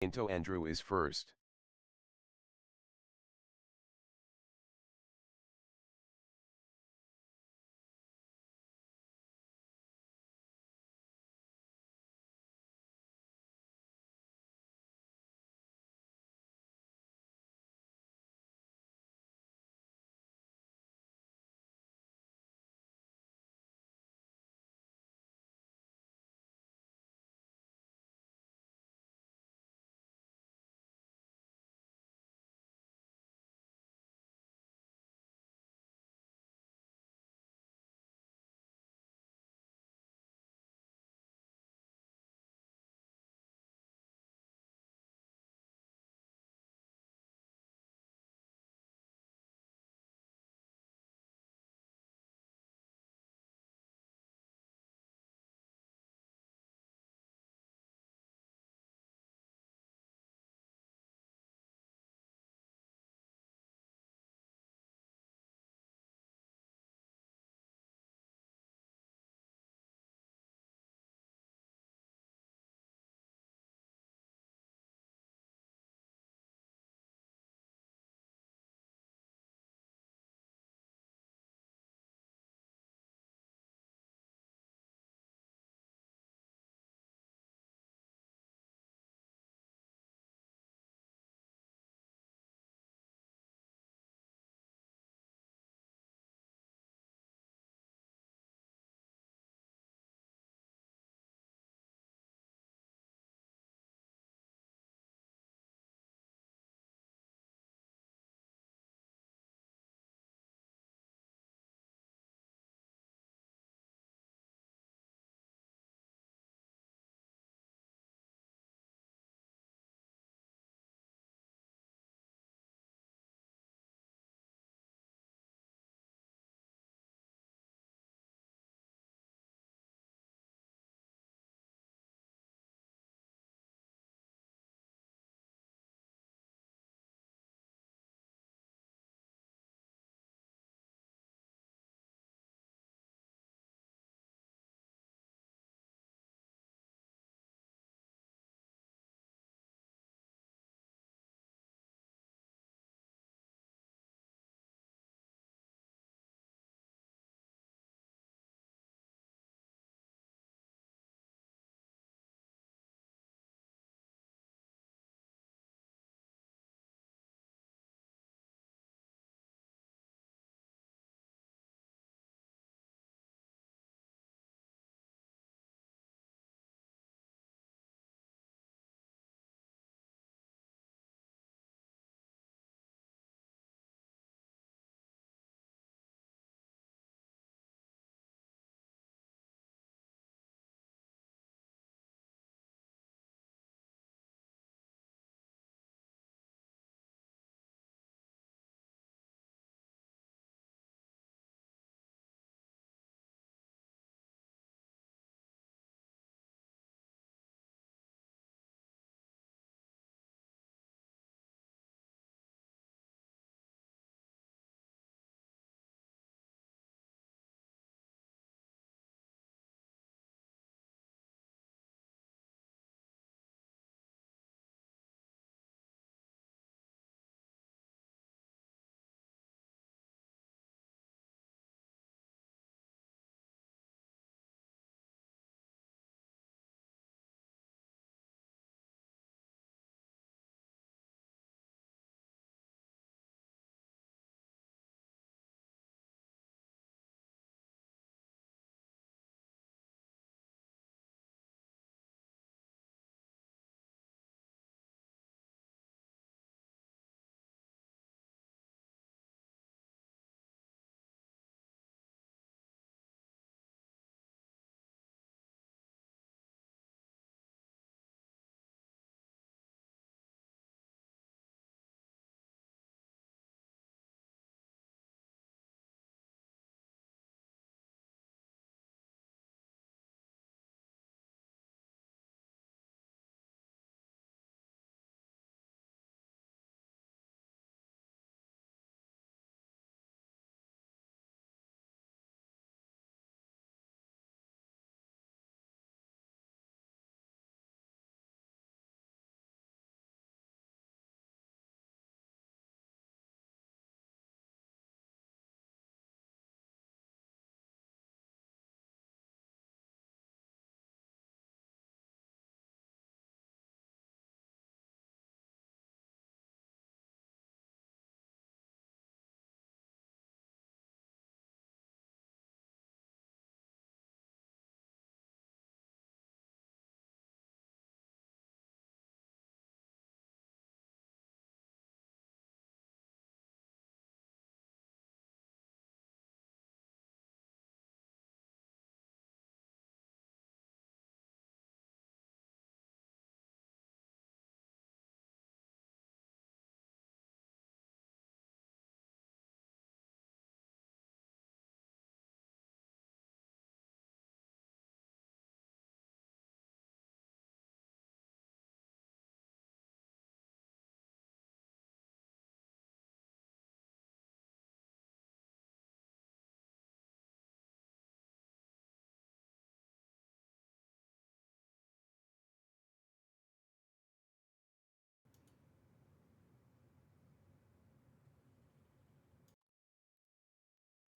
Into Andrew is first.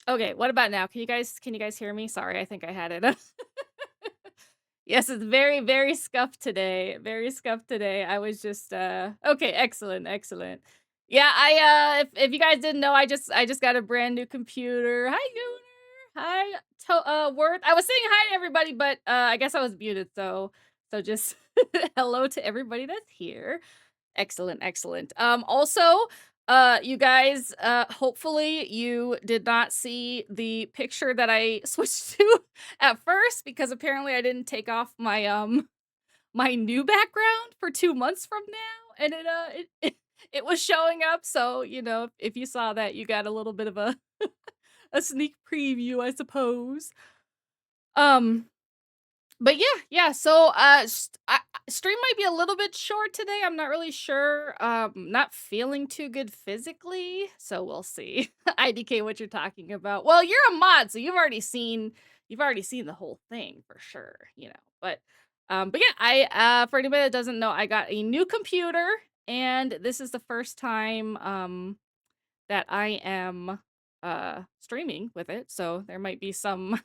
Okay, what about now? Can you guys hear me? Sorry, I think I had it. Yes, it's very, very scuffed today. Very scuffed today. I was just okay, excellent, excellent. Yeah, if you guys didn't know, I just got a brand new computer. Hi, Gooner. Hi, Worth. I was saying hi to everybody, but I guess I was muted, so just hello to everybody that's here. Excellent, excellent. Also, you guys, hopefully you did not see the picture that I switched to at first because apparently I didn't take off my my new background for 2 months from now, and it was showing up. So if you saw that, you got a little bit of a a sneak preview, I suppose. Um, but yeah, so, stream might be a little bit short today, I'm not really sure, not feeling too good physically, so we'll see. IDK, what you're talking about. Well, you're a mod, so you've already seen the whole thing for sure, but yeah, for anybody that doesn't know, I got a new computer, and this is the first time, that I am, streaming with it, so there might be some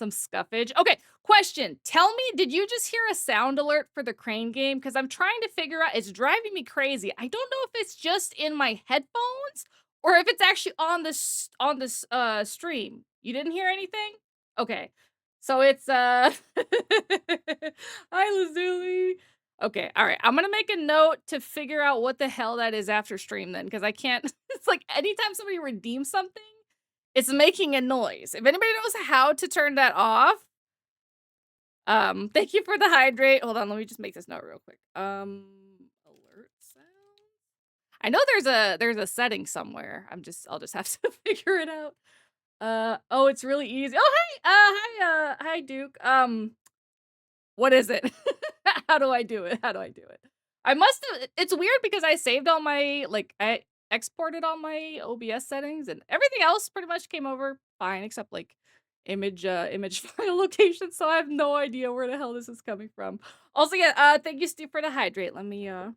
scuffage. Okay, question. Tell me, did you just hear a sound alert for the crane game? Because I'm trying to figure out, it's driving me crazy. I don't know if it's just in my headphones or if it's actually on this stream. You didn't hear anything? Okay. So it's Hi Lazuli. Okay, all right. I'm gonna make a note to figure out what the hell that is after stream then, because I can't. It's like anytime somebody redeems something, it's making a noise. If anybody knows how to turn that off, thank you for the hydrate. Hold on, let me just make this note real quick. Alert sound. I know there's a setting somewhere. I'll just have to figure it out. Oh, it's really easy. Oh, hi, Duke. What is it? How do I do it? How do I do it? I must have. It's weird because I saved all my I exported all my OBS settings and everything else pretty much came over fine except like image file location. So I have no idea where the hell this is coming from. Also, yeah, thank you, Steve, for the hydrate. Let me have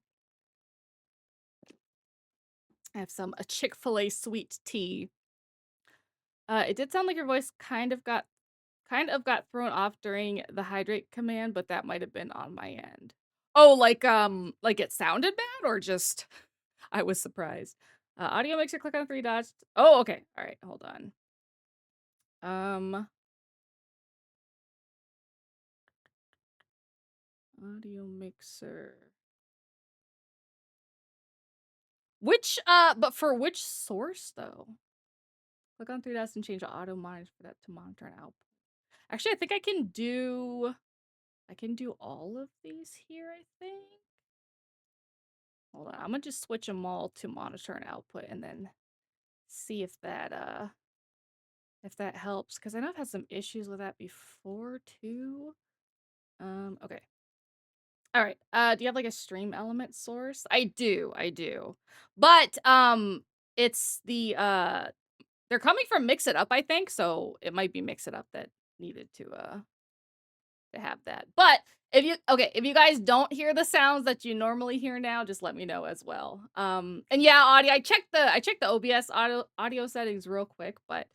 some a Chick-fil-A sweet tea. It did sound like your voice kind of got thrown off during the hydrate command, but that might have been on my end. Oh, like it sounded bad or just I was surprised. Audio mixer, click on 3 dots. Oh, okay. All right, hold on. Um, audio mixer. But for which source though? Click on 3 dots and change the auto monitor for that to monitor and output. Actually, I think I can do all of these here, I think. Hold on, I'm gonna just switch them all to monitor and output and then see if that helps, because I know I've had some issues with that before too. Okay. All right. Do you have like a stream element source? I do, I do. But it's they're coming from Mix It Up, I think, so it might be Mix It Up that needed to have that. But if you guys don't hear the sounds that you normally hear now, just let me know as well. And yeah, audio, I checked the OBS audio settings real quick, but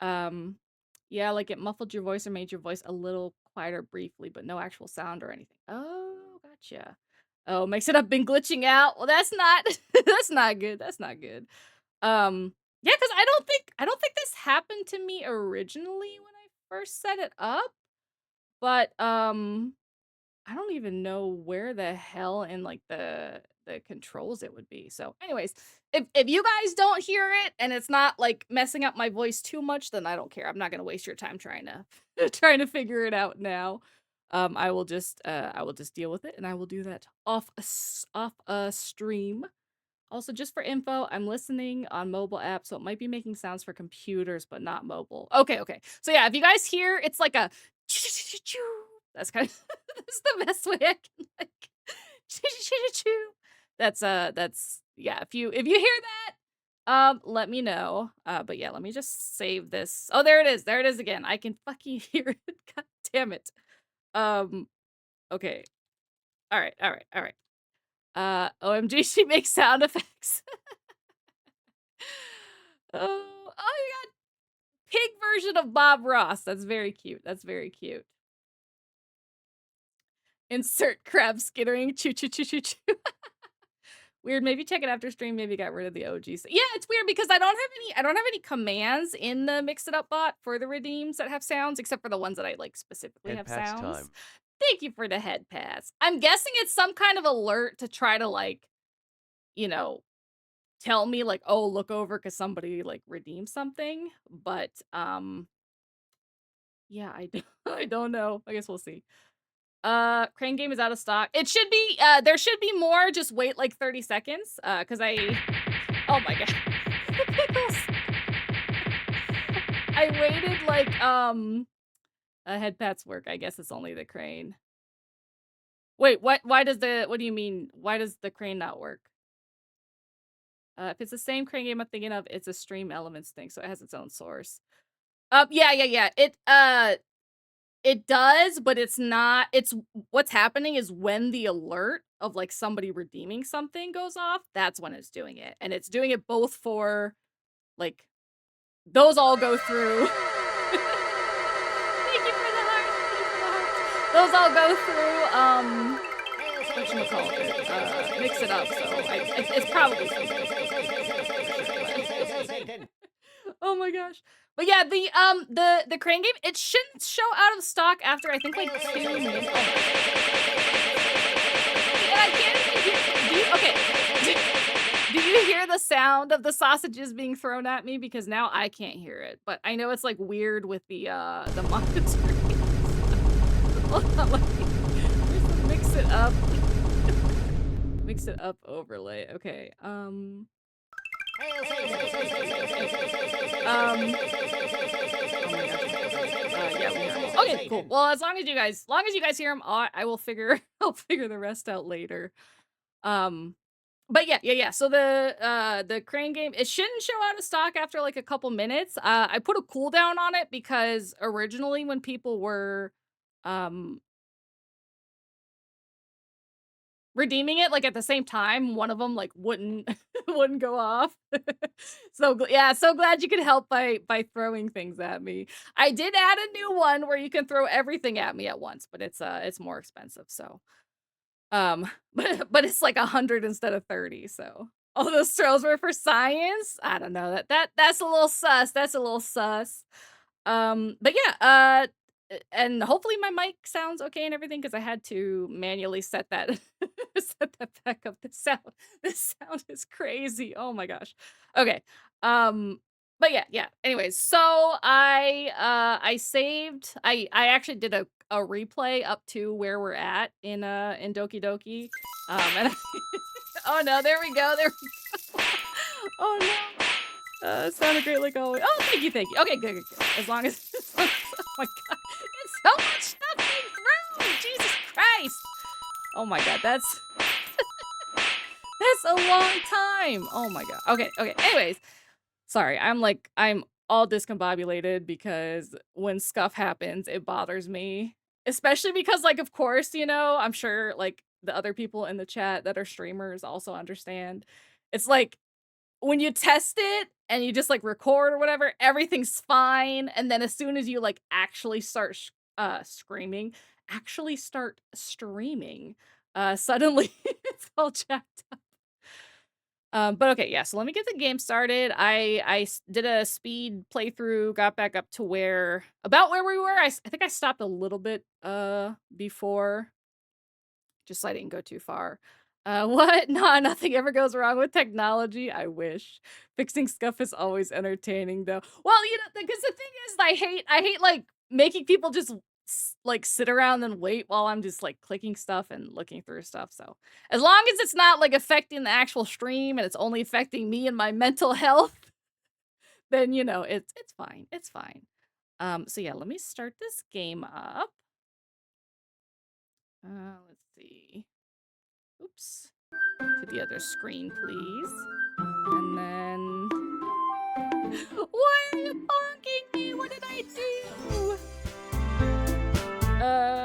yeah, like it muffled your voice or made your voice a little quieter briefly, but no actual sound or anything. Oh, gotcha. Oh, Mix It Up been glitching out. Well, that's not that's not good. That's not good. Yeah, because I don't think this happened to me originally when I first set it up. But, I don't even know where the hell in, like, the controls it would be. So, anyways, if you guys don't hear it and it's not, like, messing up my voice too much, then I don't care. I'm not gonna waste your time trying to trying to figure it out now. I will just deal with it, and I will do that off a stream. Also, just for info, I'm listening on mobile app, so it might be making sounds for computers, but not mobile. Okay, okay. So yeah, if you guys hear, it's like a that's kind of that's the best way I can like that's yeah. If you hear that, let me know. But yeah, let me just save this. Oh, there it is. There it is again. I can fucking hear it. God damn it. Um. Okay. All right. All right. All right. OMG, she makes sound effects. Oh, oh my god. pig version of Bob Ross. That's very cute. That's very cute. Insert crab skittering. Choo choo choo choo choo. Weird. Maybe check it after stream. Maybe got rid of the OGs. Yeah, it's weird because I don't have any commands in the Mix It Up bot for the redeems that have sounds, except for the ones that I like specifically have sounds. Time. Thank you for the head pass. I'm guessing it's some kind of alert to try to like, you know, tell me like, oh, look over because somebody like redeemed something. But yeah, I don't know. I guess we'll see. Crane game is out of stock. It should be, there should be more. Just wait like 30 seconds. Cause oh my god. The pickles. I waited like, head pats work. I guess it's only the crane. Wait, what do you mean? Why does the crane not work? If it's the same crane game I'm thinking of, it's a stream elements thing. So it has its own source. Yeah. It does, but it's not. It's what's happening is when the alert of like somebody redeeming something goes off, that's when it's doing it. And it's doing it both for like those all go through. Thank you for the heart. Those all go through whatchamacallit? Mix It Up. So it's probably oh my gosh. But yeah, the crane game, it shouldn't show out of stock after I think like 2 minutes. And I can't even hear. Do you hear the sound of the sausages being thrown at me? Because now I can't hear it. But I know it's like weird with the monitoring. Hold on, let me mix it up. Mix it up overlay. Okay. Okay, cool. Well, as long as you guys hear them, I will I'll figure the rest out later. But yeah. So the crane game, it shouldn't show out of stock after like a couple minutes. I put a cooldown on it because originally when people were redeeming it like at the same time, one of them like wouldn't go off. So yeah, so glad you could help by throwing things at me. I did add a new one where you can throw everything at me at once, but it's more expensive. So but it's like 100 instead of 30. So all those throws were for science. I don't know, that's a little sus. But yeah, and hopefully my mic sounds okay and everything because I had to manually set that back up. This sound is crazy. Oh my gosh. Okay. But yeah. Anyways, so I saved. I actually did a replay up to where we're at in Doki Doki. And oh no, there we go. Oh no. It sounded great like always. Oh, thank you. Okay, good. As long as oh my god. It's so much stuff being thrown! Jesus Christ! Oh my god, that's a long time! Oh my god. Okay. Anyways. Sorry, I'm all discombobulated because when scuff happens, it bothers me. Especially because, like, of course, you know, I'm sure, like, the other people in the chat that are streamers also understand. It's like, when you test it and you just like record or whatever, everything's fine. And then as soon as you like actually start streaming, suddenly it's all jacked up. But okay, yeah. So let me get the game started. I did a speed playthrough, got back up to about where we were. I think I stopped a little bit before, just so I didn't go too far. What? No, nothing ever goes wrong with technology. I wish. Fixing stuff is always entertaining, though. Well, you know, because the thing is, I hate like making people just like sit around and wait while I'm just like clicking stuff and looking through stuff. So as long as it's not like affecting the actual stream and it's only affecting me and my mental health, then you know it's fine. It's fine. So yeah, let me start this game up. Let's see. Oops. To the other screen, please. And then... Why are you bonking me? What did I do?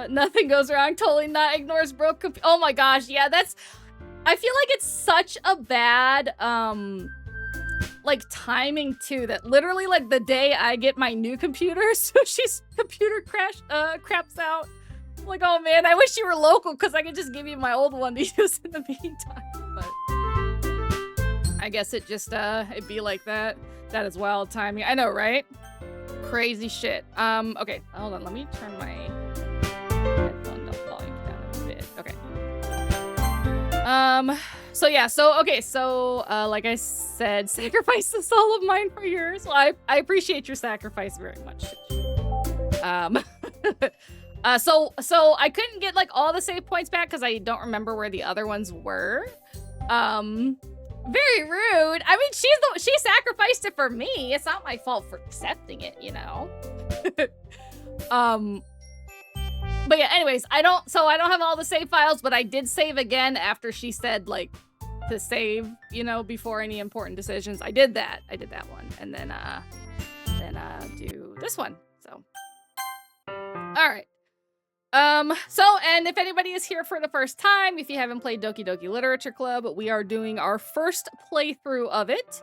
Nothing goes wrong. Totally not. Ignores broke oh my gosh. Yeah, that's... I feel like it's such a bad, like timing too, that literally like the day I get my new computer, so she's computer craps out. I'm like, oh man, I wish you were local because I could just give you my old one to use in the meantime. But I guess it just it'd be like that. That is wild timing. I know, right? Crazy shit. Okay, hold on, let me turn my headphone volume down a bit. Okay. So yeah, like I said, sacrifice the soul of mine for yours. Well, I appreciate your sacrifice very much. So I couldn't get like all the save points back because I don't remember where the other ones were. Very rude. I mean, she sacrificed it for me. It's not my fault for accepting it, you know. But yeah, anyways, I don't have all the save files, but I did save again after she said like to save, you know, before any important decisions. I did that one, and then do this one. So, all right. And if anybody is here for the first time, if you haven't played Doki Doki Literature Club, we are doing our first playthrough of it.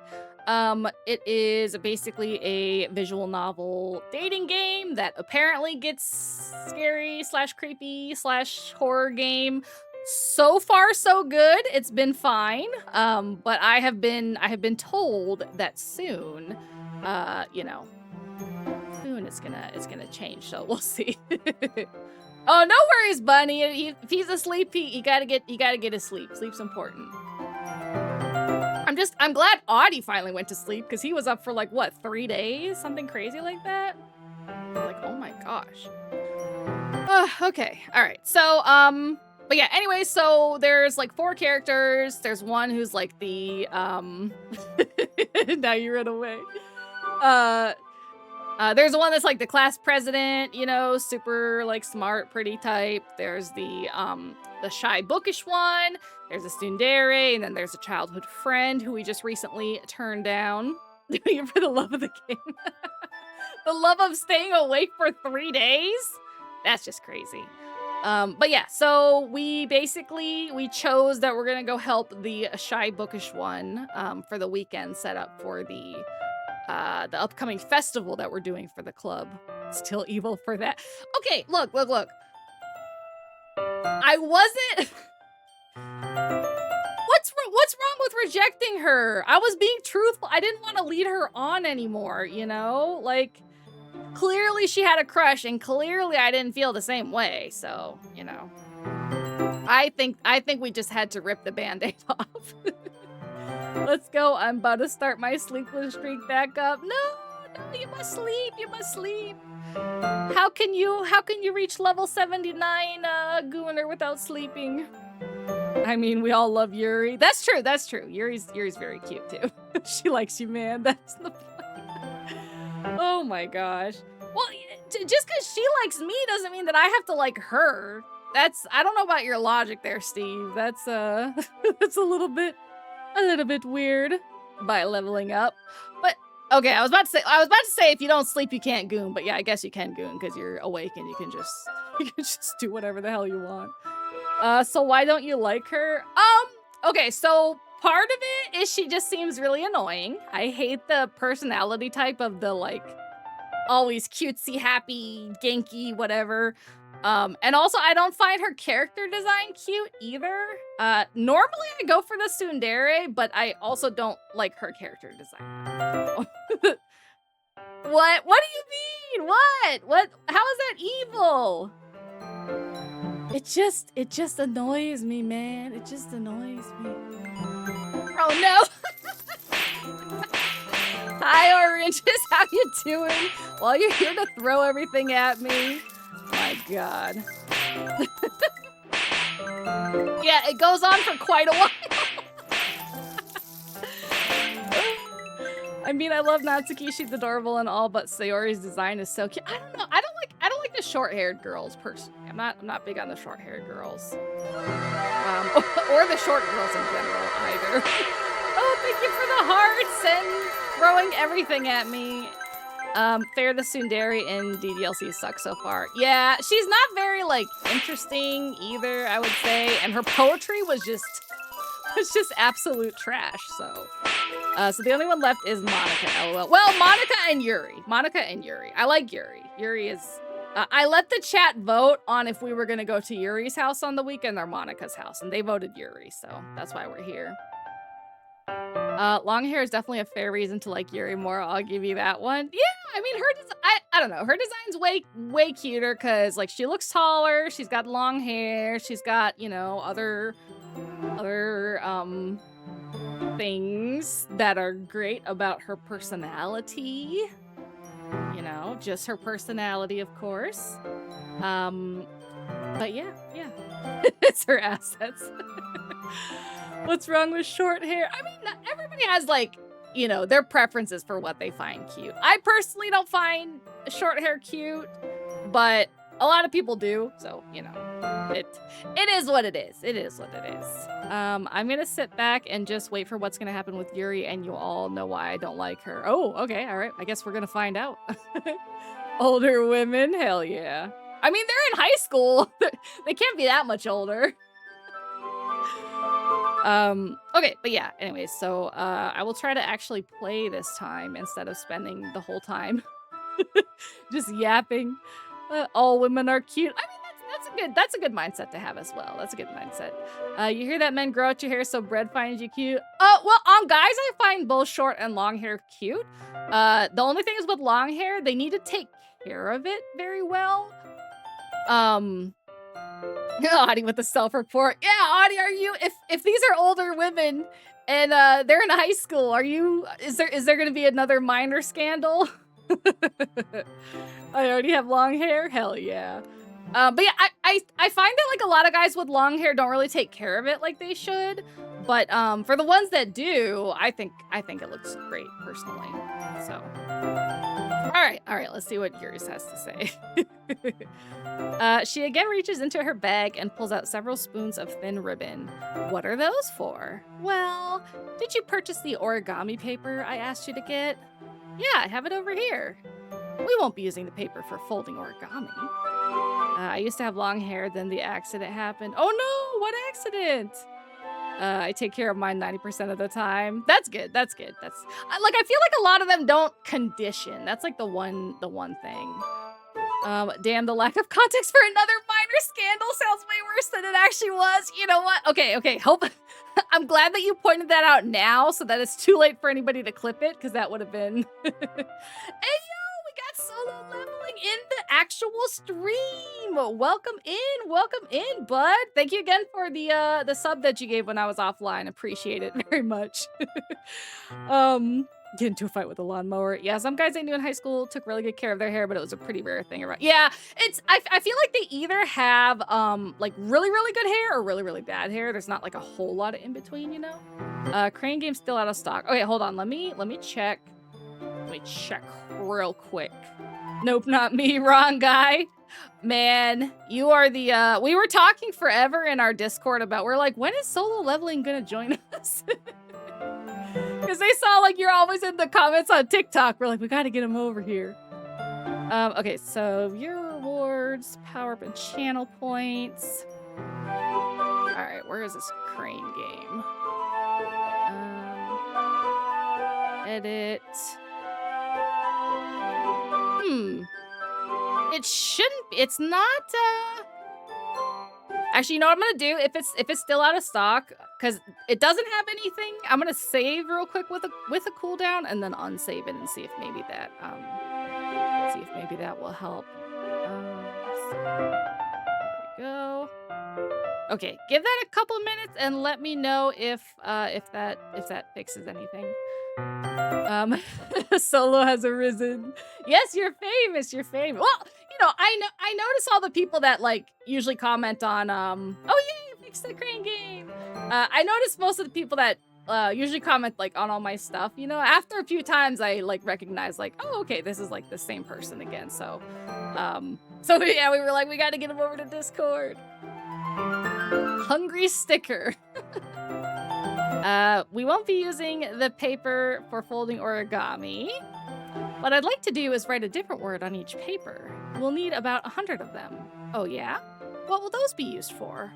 It is basically a visual novel dating game that apparently gets scary / creepy / horror game. So far, so good. It's been fine. But I have been told that soon, you know, soon it's gonna change. So we'll see. Oh, no worries, Bunny. If he's asleep, you gotta get his sleep. Sleep's important. I'm glad Audie finally went to sleep because he was up for like what, 3 days, something crazy like that. Like, oh my gosh. Okay, all right. So but yeah. Anyway, so there's like 4 characters. There's one who's like the now you ran away. There's the one that's like the class president, you know, super like smart, pretty type. There's the shy, bookish one. There's a tsundere, and then there's a childhood friend who we just recently turned down for the love of the game. The love of staying awake for 3 days? That's just crazy. But yeah, so we chose that we're gonna go help the shy, bookish one for the weekend setup for the upcoming festival that we're doing for the club. Still evil for that. Okay, look. I wasn't... What's wrong with rejecting her? I was being truthful. I didn't want to lead her on anymore, you know? Like, clearly she had a crush, and clearly I didn't feel the same way, so, you know. I think we just had to rip the Band-Aid off. Let's go. I'm about to start my sleepless streak back up. No, you must sleep. You must sleep. How can you reach level 79, Gooner, without sleeping? I mean, we all love Yuri. That's true. Yuri's very cute too. She likes you, man. That's the point. Oh my gosh. Well, just because she likes me doesn't mean that I have to like her. I don't know about your logic there, Steve. That's that's a little bit weird by leveling up. But okay, I was about to say if you don't sleep you can't goon, but yeah, I guess you can goon because you're awake and you can just do whatever the hell you want. So why don't you like her? Okay, so part of it is she just seems really annoying. I hate the personality type of the like always cutesy, happy, genki, whatever. And also I don't find her character design cute either. Normally I go for the tsundere, but I also don't like her character design. What do you mean? What? How is that evil? It just annoys me, man. It just annoys me. Oh no. Hi, Oranges. How you doing? Well, you're here to throw everything at me. My God. Yeah, it goes on for quite a while. I mean, I love Natsuki. She's adorable and all, but Sayori's design is so cute. I don't know. I don't like the short-haired girls personally. I'm not big on the short-haired girls. Or the short girls in general either. Oh, thank you for the hearts and throwing everything at me. Fair the tsundere in DDLC sucks so far. Yeah, she's not very like interesting either, I would say. And her poetry was just It's just absolute trash, so. So the only one left is Monica, lol. Well, Monica and Yuri. Monica and Yuri. I like Yuri. Yuri is... I let the chat vote on if we were going to go to Yuri's house on the weekend or Monica's house, and they voted Yuri, so that's why we're here. Long hair is definitely a fair reason to like Yuri more. I'll give you that one. Yeah, I mean, I don't know. Her design's way cuter because, like, she looks taller. She's got long hair. She's got, you know, other things that are great about her personality. You know, just her personality, of course. But yeah. It's her assets. What's wrong with short hair? I mean, everybody has, like, you know, their preferences for what they find cute. I personally don't find short hair cute, but a lot of people do. So, you know, it is what it is. It is what it is. I'm gonna sit back and just wait for what's gonna happen with Yuri, and you all know why I don't like her. Oh, okay, all right. I guess we're gonna find out. Older women, hell yeah. I mean, they're in high school. They can't be that much older. Okay, but yeah, anyways, so, I will try to actually play this time instead of spending the whole time just yapping. All women are cute. I mean, that's a good mindset to have as well. That's a good mindset. You hear that men grow out your hair so bread finds you cute? Well, guys, I find both short and long hair cute. The only thing is with long hair, they need to take care of it very well. Audie with the self-report. Yeah, Audie, are you, if these are older women and they're in high school, is there gonna be another minor scandal? I already have long hair? Hell yeah. But yeah, I find that, like, a lot of guys with long hair don't really take care of it like they should. But for the ones that do, I think it looks great personally. So all right, let's see what Yuri's has to say. She again reaches into her bag and pulls out several spoons of thin ribbon. What are those for? Well, did you purchase the origami paper I asked you to get? Yeah, I have it over here. We won't be using the paper for folding origami. I used to have long hair, then the accident happened. Oh no, what accident? I take care of mine 90% of the time. That's good. That's good. That's like, I feel like a lot of them don't condition. That's like the one thing. Damn, the lack of context for another minor scandal sounds way worse than it actually was. You know what? Okay. Hope I'm glad that you pointed that out now so that it's too late for anybody to clip it, because that would have been. Hey yo, we got solo leveling in the actual stream. Welcome in, bud. Thank you again for the sub that you gave when I was offline. Appreciate it very much. Get into a fight with a lawnmower. Yeah, some guys I knew in high school took really good care of their hair, but it was a pretty rare thing around. Yeah, I feel like they either have like really good hair or really bad hair. There's not like a whole lot of in between, you know. Crane game's still out of stock. Okay, hold on. Let me check. Let me check real quick. Nope, not me. Wrong guy. Man, you are the we were talking forever in our Discord about, we're like, when is solo leveling gonna join us? Because they saw, like, you're always in the comments on TikTok. We're like, we gotta get him over here. Okay, so your rewards, power up and channel points. All right, where is this Crane game? Edit. It shouldn't be. It's not. Actually, you know what I'm gonna do? If it's still out of stock, because it doesn't have anything, I'm gonna save real quick with a cooldown and then unsave it and see if maybe that will help. There we go. Okay, give that a couple minutes and let me know if that fixes anything. Solo has arisen. Yes, you're famous. You're famous. Well, you know, I notice all the people that, like, usually comment on oh yeah, you fixed the Crane game. I notice most of the people that usually comment, like, on all my stuff, you know. After a few times I, like, recognize, like, oh, okay, this is, like, the same person again. So yeah, we were like, we got to get him over to Discord. Hungry sticker. We won't be using the paper for folding origami. What I'd like to do is write a different word on each paper. We'll need about 100 of them. Oh yeah? What will those be used for?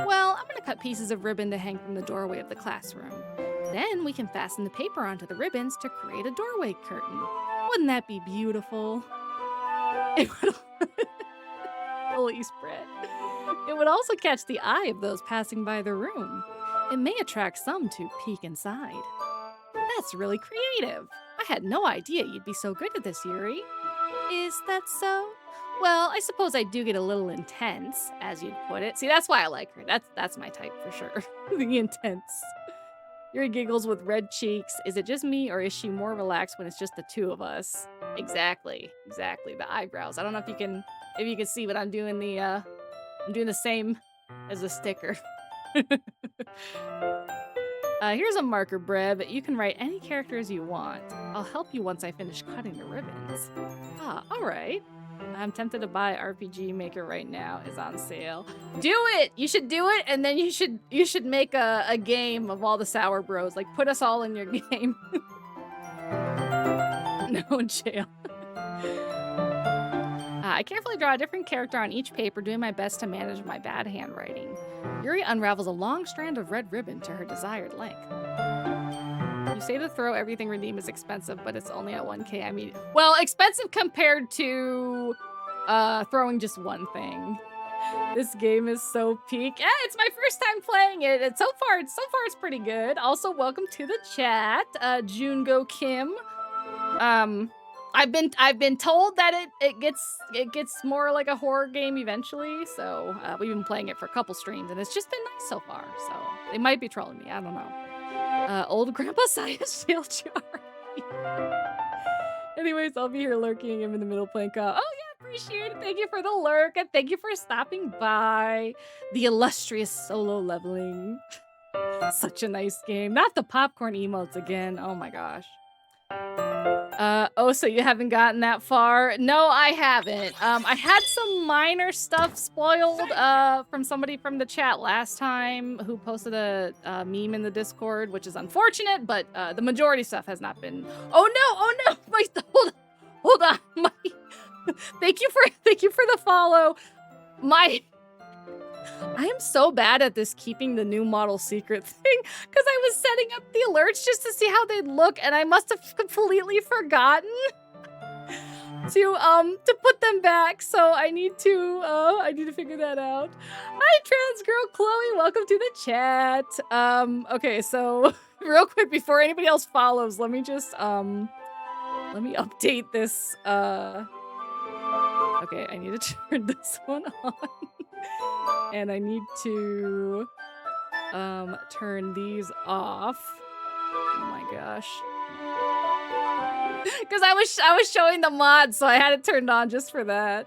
Well, I'm gonna cut pieces of ribbon to hang from the doorway of the classroom. Then we can fasten the paper onto the ribbons to create a doorway curtain. Wouldn't that be beautiful? It would Holy spread. It would also catch the eye of those passing by the room. It may attract some to peek inside. That's really creative. I had no idea you'd be so good at this, Yuri. Is that so? Well, I suppose I do get a little intense, as you'd put it. See, that's why I like her. That's my type for sure. The intense. Yuri giggles with red cheeks. Is it just me, or is she more relaxed when it's just the two of us? Exactly. The eyebrows. I don't know if you can see, but I'm doing the same as a sticker. Here's a marker, Breb. You can write any characters you want. I'll help you once I finish cutting the ribbons. Ah, alright. I'm tempted to buy RPG Maker right now. It's on sale. Do it! You should do it, and then you should make a game of all the Sour Bros. Like, put us all in your game. No jail. I carefully draw a different character on each paper, doing my best to manage my bad handwriting. Yuri unravels a long strand of red ribbon to her desired length. You say to throw everything redeemed is expensive, but it's only at 1K. I mean, well, expensive compared to throwing just one thing. This game is so peak. Yeah, it's my first time playing it. And so far it's pretty good. Also, welcome to the chat, Jungo Kim. I've been told that it gets more like a horror game eventually, so we've been playing it for a couple streams, and it's just been nice so far. So they might be trolling me. I don't know. Old Grandpa Sias jail jar. Anyways, I'll be here lurking him in the middle playing co. Oh yeah, appreciate it. Thank you for the lurk, and thank you for stopping by. The illustrious solo leveling. Such a nice game. Not the popcorn emotes again. Oh my gosh. Oh, so you haven't gotten that far? No, I haven't. I had some minor stuff spoiled from somebody from the chat last time who posted a meme in the Discord, which is unfortunate, but the majority stuff has not been. Oh no! Hold on. Thank you for the follow. I am so bad at this keeping the new model secret thing because I was setting up the alerts just to see how they'd look, and I must have completely forgotten to put them back. So I need to figure that out. Hi, trans girl Chloe, welcome to the chat. Okay, so real quick before anybody else follows, let me just let me update this. Okay, I need to turn this one on. And I need to turn these off. Oh my gosh. Because I was showing the mod, so I had it turned on just for that.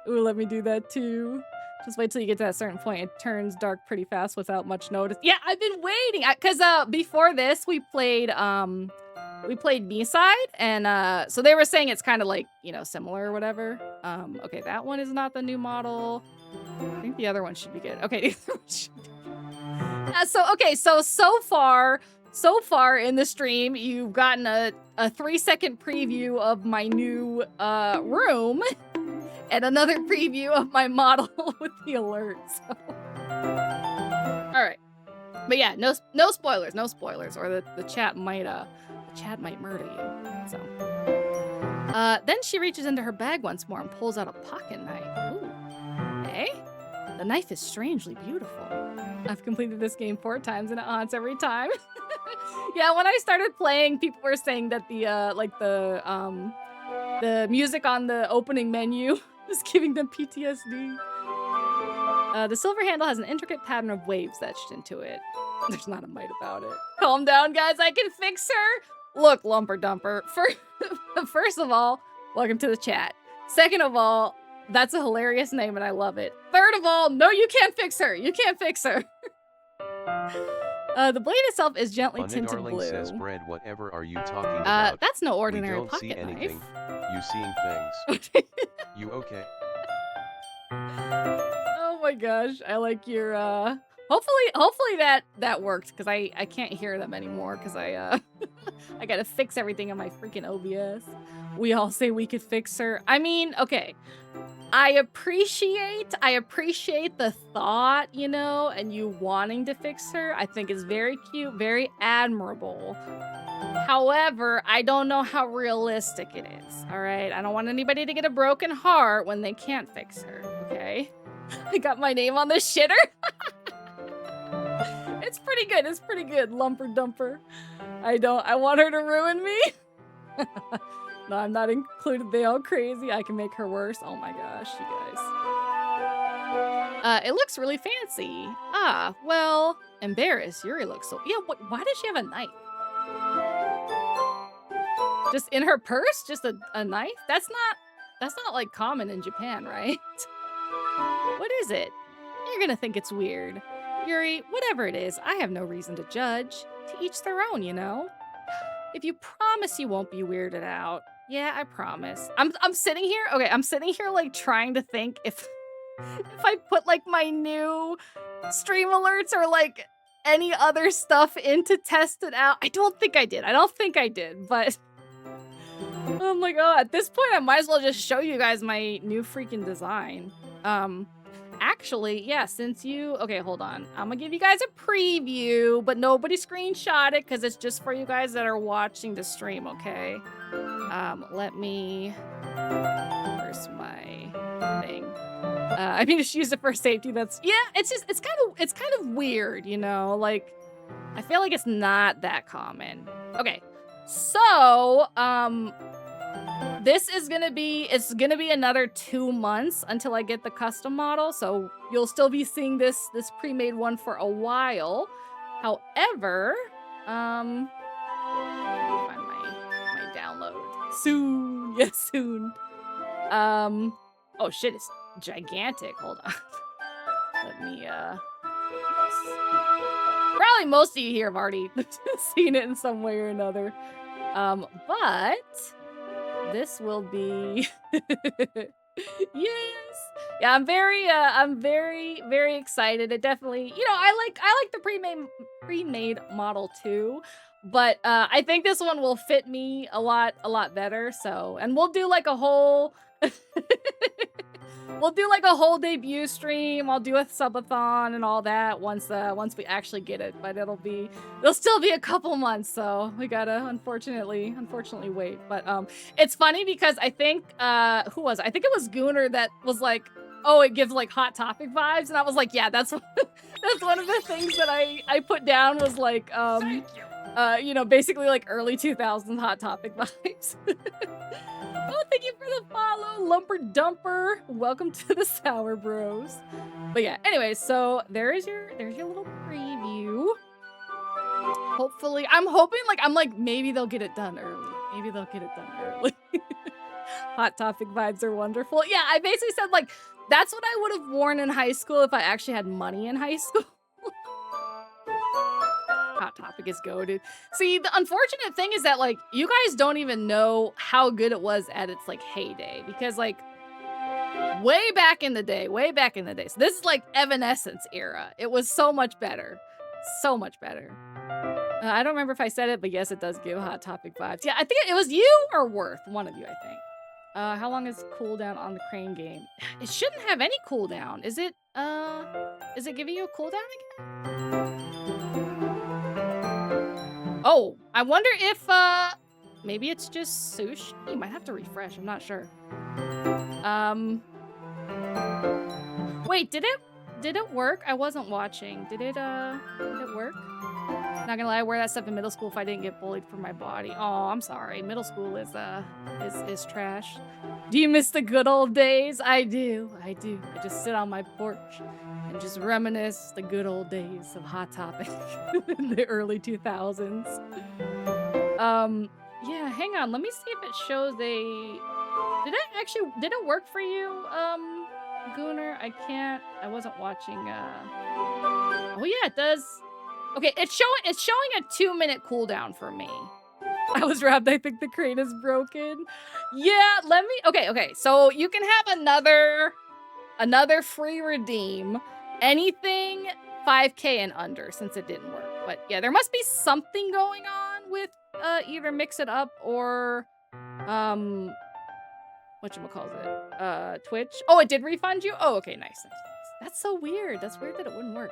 Ooh, let me do that too. Just wait till you get to that certain point. It turns dark pretty fast without much notice. Yeah, I've been waiting. Because before this, we played B-side, and so they were saying it's kind of like, you know, similar or whatever. Okay, that one is not the new model. I think the other one should be good. Okay, the other one should be so far in the stream, you've gotten a 3-second preview of my new room and another preview of my model with the alerts. So. All right, but yeah, no spoilers, or the chat might murder you. So, then she reaches into her bag once more and pulls out a pocket knife. Ooh. Hey, the knife is strangely beautiful. I've completed this game 4 times and it haunts every time. Yeah, when I started playing, people were saying that the music on the opening menu is giving them PTSD. The silver handle has an intricate pattern of waves etched into it. There's not a mite about it. Calm down, guys. I can fix her. Look, Lumper Dumper. First of all, welcome to the chat. Second of all, that's a hilarious name and I love it. Third of all, no, you can't fix her. You can't fix her. The blade itself is gently tinted blue. Says, Bread, whatever are you talking about? That's no ordinary we don't pocket see anything. knife. You seeing things. You okay? Oh my gosh, I like your hopefully that worked, because I can't hear them anymore because I I gotta fix everything on my freaking OBS. We all say we could fix her. I mean, okay. I appreciate the thought, you know, and you wanting to fix her. I think is very cute, very admirable. However, I don't know how realistic it is, all right? I don't want anybody to get a broken heart when they can't fix her, okay? I got my name on the shitter. It's pretty good. It's pretty good. Lumper dumper. I want her to ruin me. No, I'm not included. They all crazy. I can make her worse. Oh my gosh, you guys. It looks really fancy. Ah, well, embarrassed. Yuri looks so. Yeah, why does she have a knife? Just in her purse? Just a knife? That's not like common in Japan, right? What is it? You're gonna think it's weird. Yuri, whatever it is, I have no reason to judge. To each their own, you know? If you promise you won't be weirded out. Yeah, I promise. I'm sitting here, okay, I'm sitting here like trying to think if I put like my new stream alerts or like any other stuff in to test it out. I don't think I did, but oh my god, at this point I might as well just show you guys my new freaking design. Actually, yeah, okay, hold on. I'm gonna give you guys a preview, but nobody screenshot it because it's just for you guys that are watching the stream, okay? Where's my thing? I mean, just use it for safety. It's kind of weird, you know? Like, I feel like it's not that common. Okay, so, it's gonna be another 2 months until I get the custom model, so you'll still be seeing this pre-made one for a while. However, find my download soon. Yes, soon. Oh shit, it's gigantic. Hold on. Let me probably most of you here have already seen it in some way or another. But this will be yes. Yeah, I'm very excited. It definitely, you know, I like the pre-made model too, but I think this one will fit me a lot better. So, and we'll do like a whole debut stream. I'll do a subathon and all that once we actually get it, but it'll still be a couple months, so we gotta unfortunately wait. But it's funny because I think who was it? I think it was Gooner that was like, oh, it gives like Hot Topic vibes, and I was like, yeah, that's that's one of the things that I put down was like you know, basically like early 2000s Hot Topic vibes. Oh, thank you for the follow, Lumper Dumper. Welcome to the Sour Bros. But yeah, anyway, so there's your little preview. Hopefully, I'm like, maybe they'll get it done early. Hot Topic vibes are wonderful. Yeah, I basically said like, that's what I would have worn in high school if I actually had money in high school. Hot Topic is goated. See, the unfortunate thing is that like you guys don't even know how good it was at its like heyday, because like way back in the day. So this is like Evanescence era. It was so much better. I don't remember if I said it, but yes, it does give Hot Topic vibes. Yeah, I think it was you or Worth, one of you, I think. How long is cooldown on the crane game? It shouldn't have any cooldown. Is it giving you a cooldown again? Oh, I wonder if, maybe it's just sushi? You might have to refresh, I'm not sure. Wait, did it work? I wasn't watching. Did it work? Not gonna lie, I wear that stuff in middle school if I didn't get bullied for my body. Oh, I'm sorry. Middle school is trash. Do you miss the good old days? I do. I just sit on my porch and just reminisce the good old days of Hot Topic in the early 2000s. Yeah, hang on. Let me see if it shows did it work for you, Gooner? I wasn't watching, oh yeah, it does. Okay, it's showing a 2-minute cooldown for me. I was robbed. I think the crate is broken. Yeah, okay. So you can have another free redeem. Anything 5K and under, since it didn't work. But yeah, there must be something going on with either mix it up or whatchamacallit, Twitch. Oh, it did refund you? Oh, okay, nice, nice, nice. That's so weird. That's weird that it wouldn't work.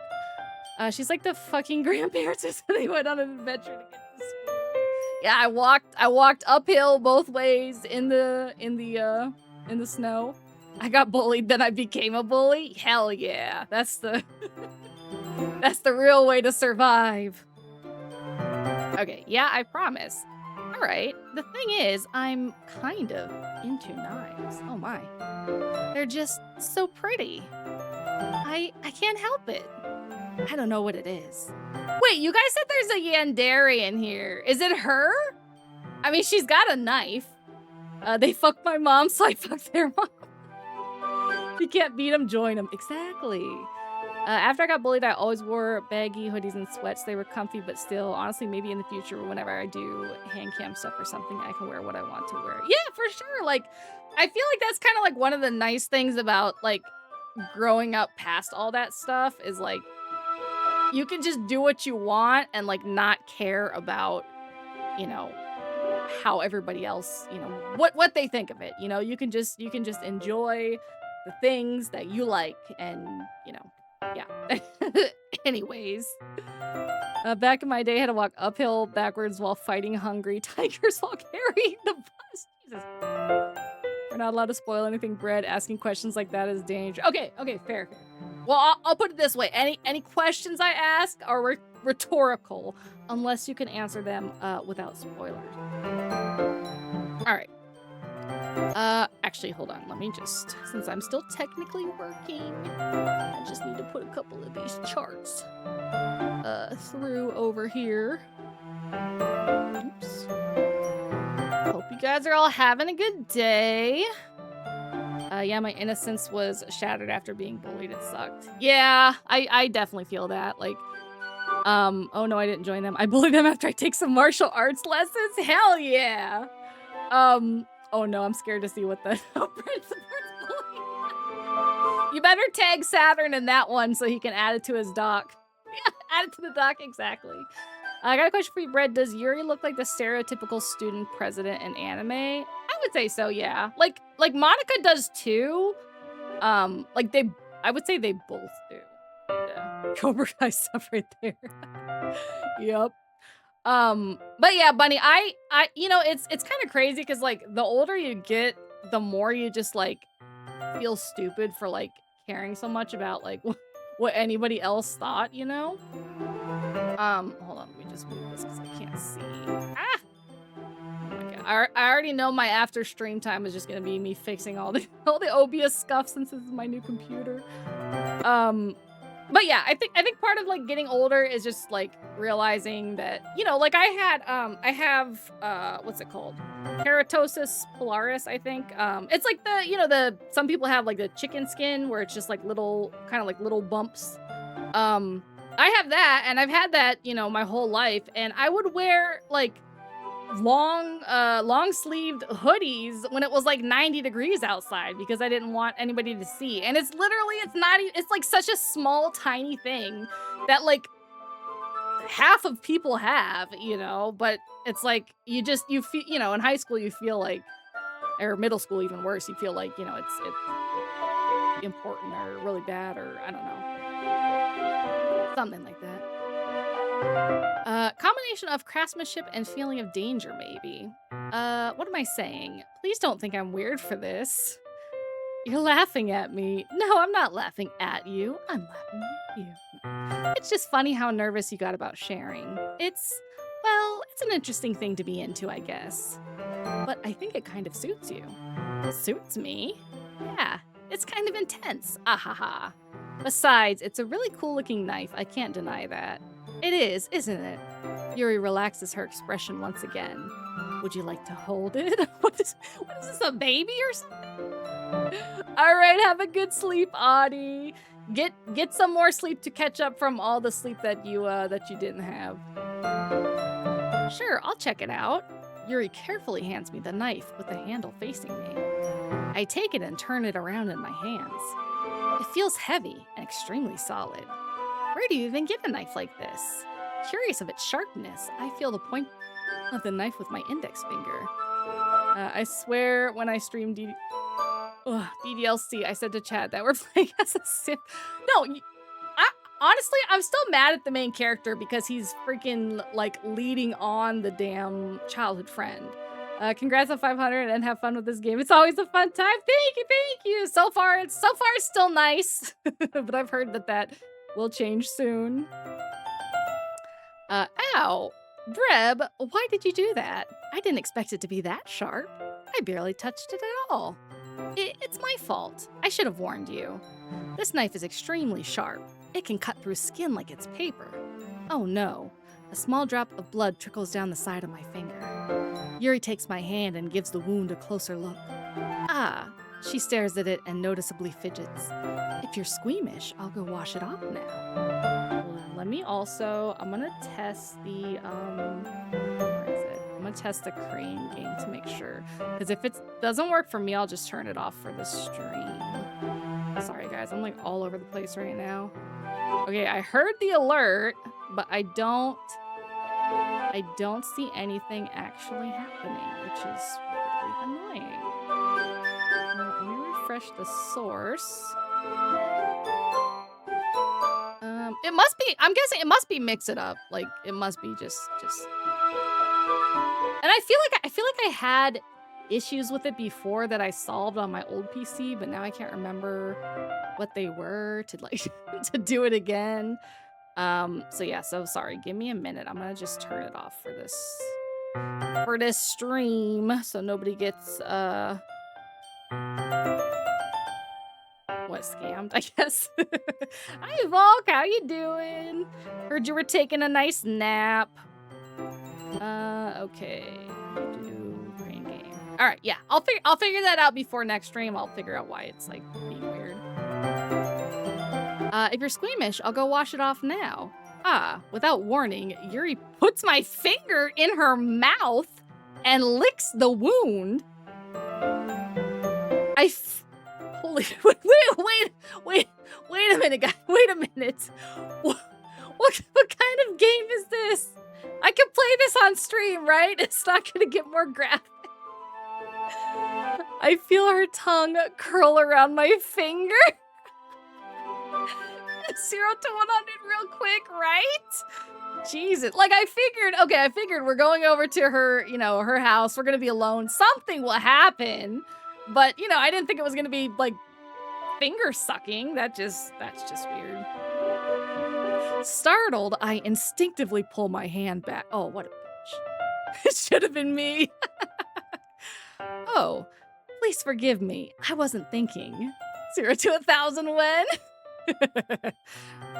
She's like the fucking grandparents who said they went on an adventure to get to school. Yeah, I walked uphill both ways in the snow. I got bullied, then I became a bully. Hell yeah. That's the that's the real way to survive. Okay, yeah, I promise. All right. The thing is, I'm kind of into knives. Oh my. They're just so pretty. I can't help it. I don't know what it is. Wait, you guys said there's a yandere in here. Is it her? I mean, she's got a knife. They fucked my mom, so I fucked their mom. You can't beat them, join them. Exactly. After I got bullied, I always wore baggy hoodies and sweats. They were comfy, but still, honestly, maybe in the future, whenever I do hand cam stuff or something, I can wear what I want to wear. Yeah, for sure. Like, I feel like that's kind of like one of the nice things about like growing up past all that stuff is like, you can just do what you want and like not care about, you know, how everybody else, you know, what they think of it. You know, you can just enjoy the things that you like and, you know, yeah. Anyways, back in my day, I had to walk uphill backwards while fighting hungry tigers while carrying the bus. Jesus. We're not allowed to spoil anything bread. Asking questions like that is dangerous. Okay, fair. Well, I'll put it this way. Any questions I ask are rhetorical, unless you can answer them without spoilers. All right. Actually, hold on. Let me just, since I'm still technically working, I just need to put a couple of these charts through over here. Oops. Hope you guys are all having a good day. Yeah, my innocence was shattered after being bullied. It sucked. Yeah, I definitely feel that. Like, oh no, I didn't join them. I bullied them after I take some martial arts lessons. Hell yeah. Oh no, I'm scared to see what the principal's bullying. You better tag Saturn in that one so he can add it to his doc. Yeah, add it to the doc, exactly. I got a question for you, Brett. Does Yuri look like the stereotypical student president in anime? I would say so, yeah. Like Monica does too. I would say they both do. Cobra Kai stuff right there. Yep. But yeah, Bunny, I you know, it's kind of crazy because like the older you get, the more you just like feel stupid for like caring so much about like what anybody else thought, you know? Hold on, let me just move this because I can't see. Ah! Oh my god. I already know my after stream time is just gonna be me fixing all the obvious scuff since this is my new computer. But yeah, I think part of like getting older is just like realizing that, you know, like I have what's it called? Keratosis pilaris, I think. It's like the, you know, some people have like the chicken skin where it's just like little kind of like little bumps. I have that, and I've had that, you know, my whole life, and I would wear like long sleeved hoodies when it was like 90 degrees outside because I didn't want anybody to see. And it's literally, it's like such a small, tiny thing that like half of people have, you know, but it's like, you feel, you know, in high school, you feel like, or middle school, even worse, you feel like, you know, it's important or really bad, or I don't know. Something like that. Combination of craftsmanship and feeling of danger, maybe. What am I saying? Please don't think I'm weird for this. You're laughing at me. No, I'm not laughing at you. I'm laughing with you. It's just funny how nervous you got about sharing. It's an interesting thing to be into, I guess. But I think it kind of suits you. Suits me? Yeah, it's kind of intense. Ahaha. Besides, it's a really cool looking knife. I can't deny that. It is, isn't it? Yuri relaxes her expression once again. Would you like to hold it? What is this, a baby or something? All right, have a good sleep, Audie. Get some more sleep to catch up from all the sleep that you didn't have. Sure, I'll check it out. Yuri carefully hands me the knife with the handle facing me. I take it and turn it around in my hands. It feels heavy and extremely solid. Where do you even get a knife like this? Curious of its sharpness, I feel the point of the knife with my index finger. I swear when I stream DDLC, I said to chat that we're playing as a sim. No, honestly, I'm still mad at the main character because he's freaking like leading on the damn childhood friend. Congrats on 500 and have fun with this game. It's always a fun time. Thank you. So far it's still nice, but I've heard that will change soon. Ow, Breb, why did you do that? I didn't expect it to be that sharp. I barely touched it at all. It's my fault. I should have warned you. This knife is extremely sharp. It can cut through skin like it's paper. Oh no. A small drop of blood trickles down the side of my finger. Yuri takes my hand and gives the wound a closer look. Ah, she stares at it and noticeably fidgets. If you're squeamish, I'll go wash it off now. Let me also, I'm gonna test the, where is it? I'm gonna test the crane game to make sure. Because if it doesn't work for me, I'll just turn it off for the stream. Sorry guys, I'm like all over the place right now. Okay, I heard the alert, but I don't see anything actually happening, which is really annoying. Let me refresh the source. It must be, I'm guessing it must be Mix It Up. Like, it must be just. And I feel like I had issues with it before that I solved on my old PC, but now I can't remember what they were to like to do it again. So yeah, so sorry. Give me a minute. I'm gonna just turn it off for this stream so nobody gets what, scammed, I guess. Hi Volk, how you doing? Heard you were taking a nice nap. Okay. Brain game. All right, yeah. I'll figure that out before next stream. I'll figure out why it's like being weird. If you're squeamish, I'll go wash it off now. Ah, without warning, Yuri puts my finger in her mouth and licks the wound. Holy, wait a minute, guys. Wait a minute. What kind of game is this? I can play this on stream, right? It's not gonna get more graphic. I feel her tongue curl around my finger. 0 to 100 real quick, right? Jesus. Like, I figured we're going over to her, her house. We're gonna be alone. Something will happen. But, I didn't think it was gonna be, like, finger sucking. That's just weird. Startled, I instinctively pull my hand back. Oh, what a bitch. It should have been me. Oh, please forgive me. I wasn't thinking. 0 to 1,000 when?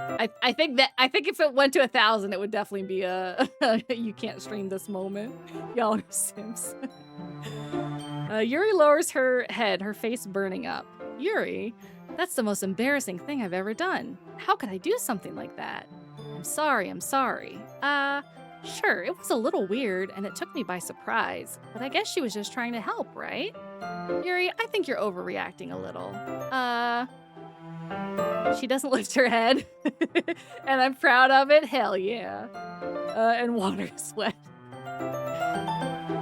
I think if it went to 1,000, it would definitely be a you can't stream this moment. Y'all are simps. Yuri lowers her head, her face burning up. Yuri, that's the most embarrassing thing I've ever done. How could I do something like that? I'm sorry. Sure, it was a little weird and it took me by surprise, but I guess she was just trying to help, right? Yuri, I think you're overreacting a little. She doesn't lift her head, and I'm proud of it. Hell yeah. And water sweat.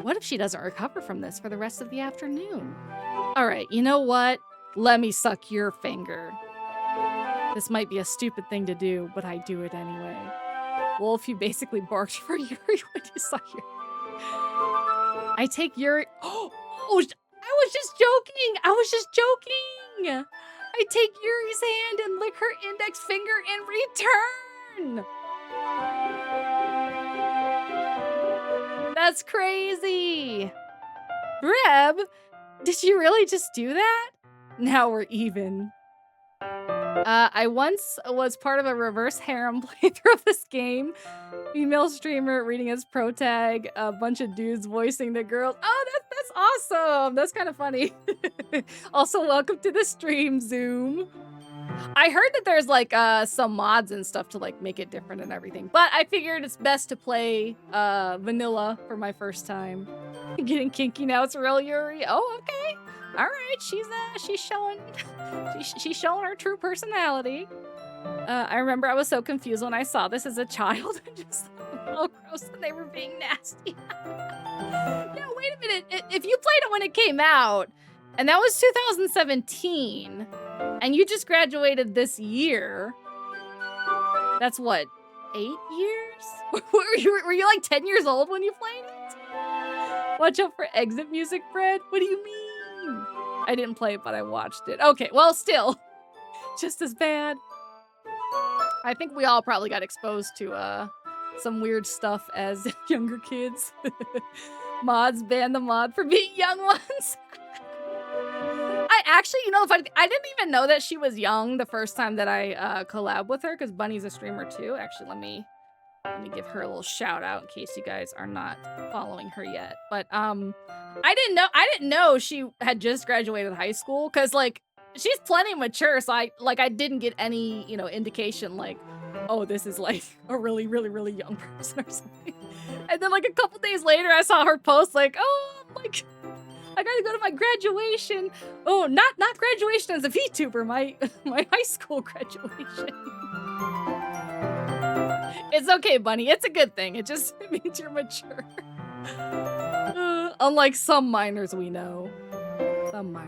What if she doesn't recover from this for the rest of the afternoon? All right, you know what? Let me suck your finger. This might be a stupid thing to do, but I do it anyway. Wolf, you basically barked for Yuri when you saw Yuri. I take Yuri. Oh, I was just joking. I take Yuri's hand and lick her index finger in return. That's crazy. Reb, did you really just do that? Now we're even. I once was part of a reverse harem playthrough of this game. Female streamer reading as pro tag, a bunch of dudes voicing the girls. Oh, that's awesome. That's kind of funny. Also, welcome to the stream, Zoom. I heard that there's like some mods and stuff to like make it different and everything, but I figured it's best to play vanilla for my first time. Getting kinky now, it's real Yuri. Oh, okay. All right, she's showing her true personality. I remember I was so confused when I saw this as a child. Oh, gross. They were being nasty. Yeah, wait a minute. If you played it when it came out, and that was 2017, and you just graduated this year, that's what, 8 years? Were you like 10 years old when you played it? Watch out for exit music, Fred. What do you mean? I didn't play it, but I watched it. Okay, well, still, just as bad. I think we all probably got exposed to some weird stuff as younger kids. Mods ban the mod for being young ones. I actually, you know, I didn't even know that she was young the first time that I collab with her, because Bunny's a streamer too. Actually, let me give her a little shout out in case you guys are not following her yet. But I didn't know she had just graduated high school, because like she's plenty mature, so I didn't get any, you know, indication like, oh, this is like a really, really, really young person or something. And then like a couple days later, I saw her post like, oh, like I gotta go to my graduation. Oh, not graduation as a VTuber, my high school graduation. It's okay, Bunny. It's a good thing. It just means you're mature. Unlike some minors we know. Some minors.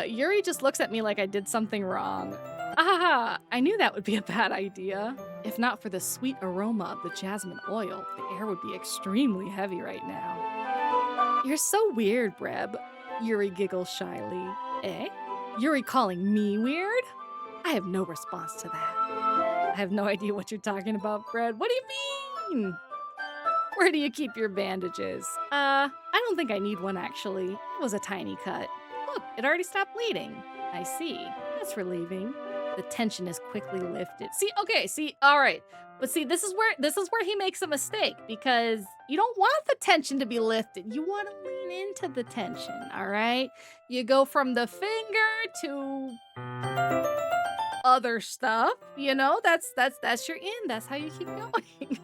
Yuri just looks at me like I did something wrong. Ahaha, I knew that would be a bad idea. If not for the sweet aroma of the jasmine oil, the air would be extremely heavy right now. You're so weird, Breb. Yuri giggles shyly. Eh? Yuri calling me weird? I have no response to that. I have no idea what you're talking about, Fred. What do you mean? Where do you keep your bandages? I don't think I need one, actually. It was a tiny cut. Look, it already stopped bleeding. I see. That's relieving. The tension is quickly lifted. All right. But see, this is where he makes a mistake, because you don't want the tension to be lifted. You want to lean into the tension, all right? You go from the finger to other stuff, you know? That's your in. That's how you keep going.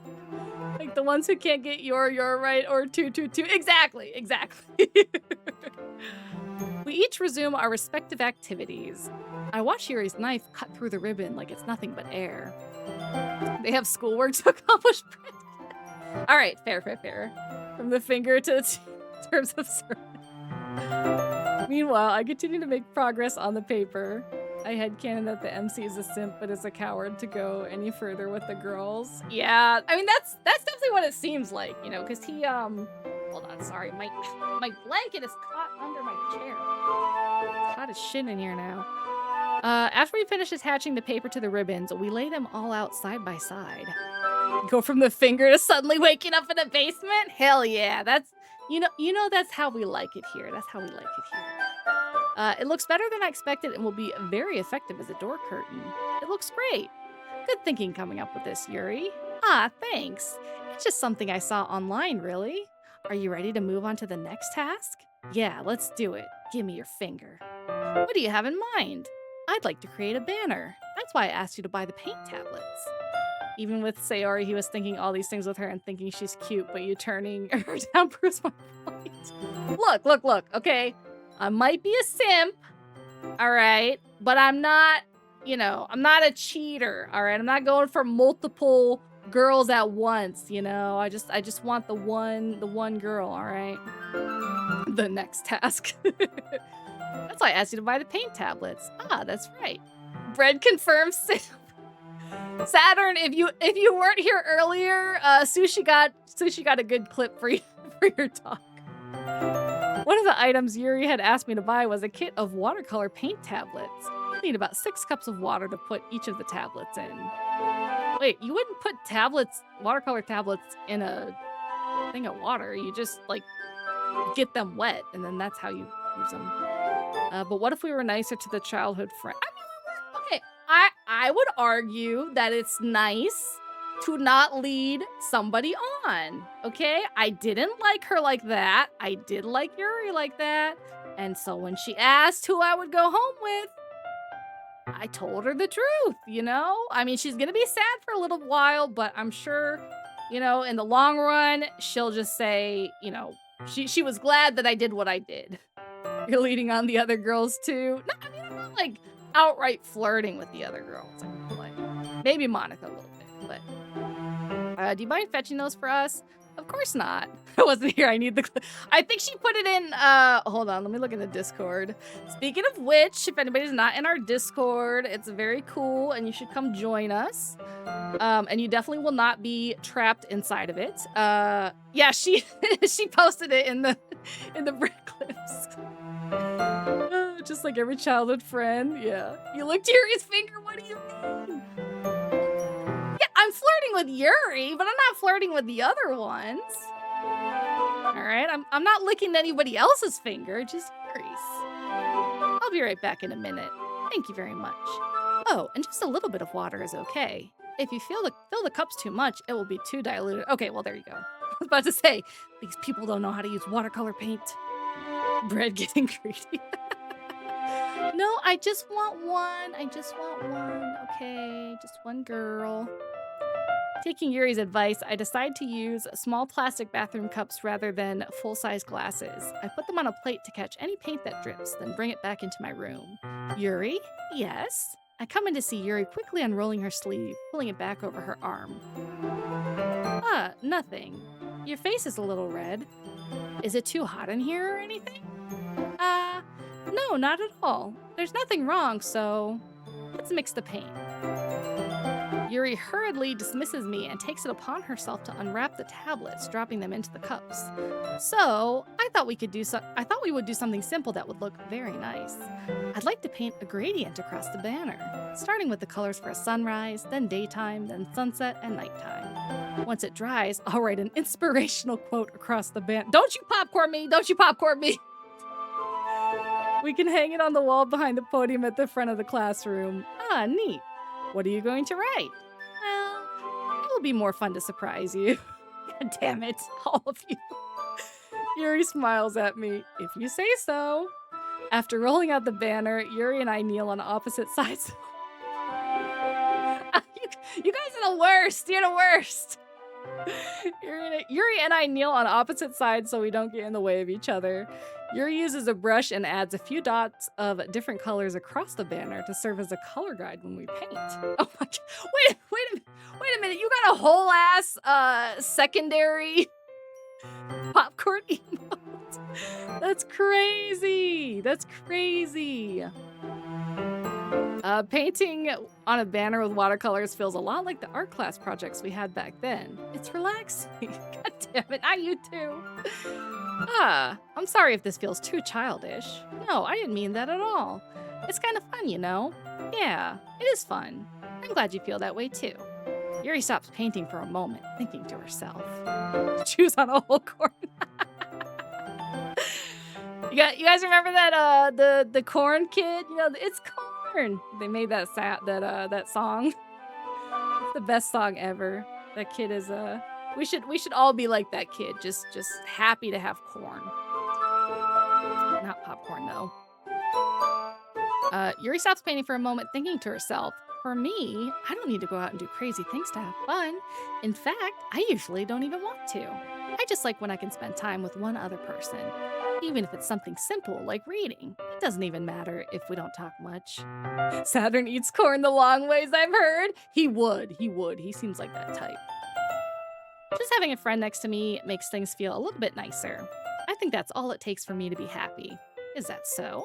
Like the ones who can't get your right or two. Exactly. We each resume our respective activities. I watch Yuri's knife cut through the ribbon like it's nothing but air. They have schoolwork to accomplish. All right, fair. From the finger to terms of service. Meanwhile, I continue to make progress on the paper. I headcanon that the MC is a simp, but is a coward to go any further with the girls. Yeah, I mean, that's definitely what it seems like, you know, because he, hold on, sorry, my blanket is caught under my chair. It's hot as shit in here now. After we finish attaching the paper to the ribbons, we lay them all out side by side. Go from the finger to suddenly waking up in a basement? Hell yeah, that's, you know, that's how we like it here. It looks better than I expected and will be very effective as a door curtain. It looks great. Good thinking coming up with this, Yuri. Ah, thanks. It's just something I saw online, really. Are you ready to move on to the next task? Yeah, let's do it. Give me your finger. What do you have in mind? I'd like to create a banner. That's why I asked you to buy the paint tablets. Even with Sayori, he was thinking all these things with her and thinking she's cute, but you turning her down proves my point. Look, okay? I might be a simp, all right? But I'm not, you know, I'm not a cheater, all right? I'm not going for multiple girls at once, you know? I just want the one girl, all right? The next task. That's why I asked you to buy the paint tablets. Ah, that's right. Bread confirms simp. Saturn, if you weren't here earlier, Sushi got a good clip for you for your talk. One of the items Yuri had asked me to buy was a kit of watercolor paint tablets. You need about 6 cups of water to put each of the tablets in. Wait, you wouldn't put watercolor tablets in a thing of water. You just like get them wet, and then that's how you use them. But what if we were nicer to the childhood friend? I mean, okay, I would argue that it's nice to not lead somebody on, okay? I didn't like her like that. I did like Yuri like that. And so when she asked who I would go home with, I told her the truth, you know? I mean, she's gonna be sad for a little while, but I'm sure, you know, in the long run, she'll just say, you know, she was glad that I did what I did. You're leading on the other girls too? No, I mean, I'm not like outright flirting with the other girls. Like, maybe Monica a little bit, but Do you mind fetching those for us? Of course not. I wasn't here. I need the. I think she put it in. Hold on. Let me look in the Discord. Speaking of which, if anybody's not in our Discord, it's very cool, and you should come join us. And you definitely will not be trapped inside of it. Yeah, she she posted it in the brick clips. Just like every childhood friend. Yeah. You licked Yuri's finger. What do you mean? Yeah, I'm flirting with Yuri, but I'm not flirting with the other ones. All right, I'm not licking anybody else's finger, just Yuri's. I'll be right back in a minute. Thank you very much. Oh, and just a little bit of water is okay. If you fill the cups too much, it will be too diluted. Okay, well, there you go. I was about to say, these people don't know how to use watercolor paint. Bread getting greedy. No, I just want one. I just want one. Okay, just one girl. Taking Yuri's advice, I decide to use small plastic bathroom cups rather than full-size glasses. I put them on a plate to catch any paint that drips, then bring it back into my room. Yuri? Yes? I come in to see Yuri quickly unrolling her sleeve, pulling it back over her arm. Ah, nothing. Your face is a little red. Is it too hot in here or anything? No, not at all. There's nothing wrong, so let's mix the paint. Yuri hurriedly dismisses me and takes it upon herself to unwrap the tablets, dropping them into the cups. So, I thought we would do something simple that would look very nice. I'd like to paint a gradient across the banner, starting with the colors for a sunrise, then daytime, then sunset and nighttime. Once it dries, I'll write an inspirational quote across the banner. Don't you popcorn me! Don't you popcorn me! We can hang it on the wall behind the podium at the front of the classroom. Ah, neat. What are you going to write? Well, it'll be more fun to surprise you. God damn it, all of you. Yuri smiles at me. If you say so. After rolling out the banner, Yuri and I kneel on opposite sides. You guys are the worst. You're the worst. Yuri and I kneel on opposite sides so we don't get in the way of each other. Yuri uses a brush and adds a few dots of different colors across the banner to serve as a color guide when we paint. Oh my god. Wait a minute. You got a whole ass secondary popcorn emote. That's crazy. That's crazy. Painting on a banner with watercolors feels a lot like the art class projects we had back then. It's relaxing. God damn it, not you too. I'm sorry if this feels too childish. No, I didn't mean that at all. It's kind of fun, you know? Yeah, it is fun. I'm glad you feel that way too. Yuri stops painting for a moment, thinking to herself. Chews on a whole corn. You guys remember that the corn kid? You know, it's corn. They made that song. It's the best song ever. That kid is we should all be like that kid, just happy to have corn. Not popcorn though. Yuri stops painting for a moment, thinking to herself, for me, I don't need to go out and do crazy things to have fun. In fact, I usually don't even want to. I just like when I can spend time with one other person. Even if it's something simple like reading. It doesn't even matter if we don't talk much. Saturn eats corn the long ways, I've heard. He would. He seems like that type. Just having a friend next to me makes things feel a little bit nicer. I think that's all it takes for me to be happy. Is that so?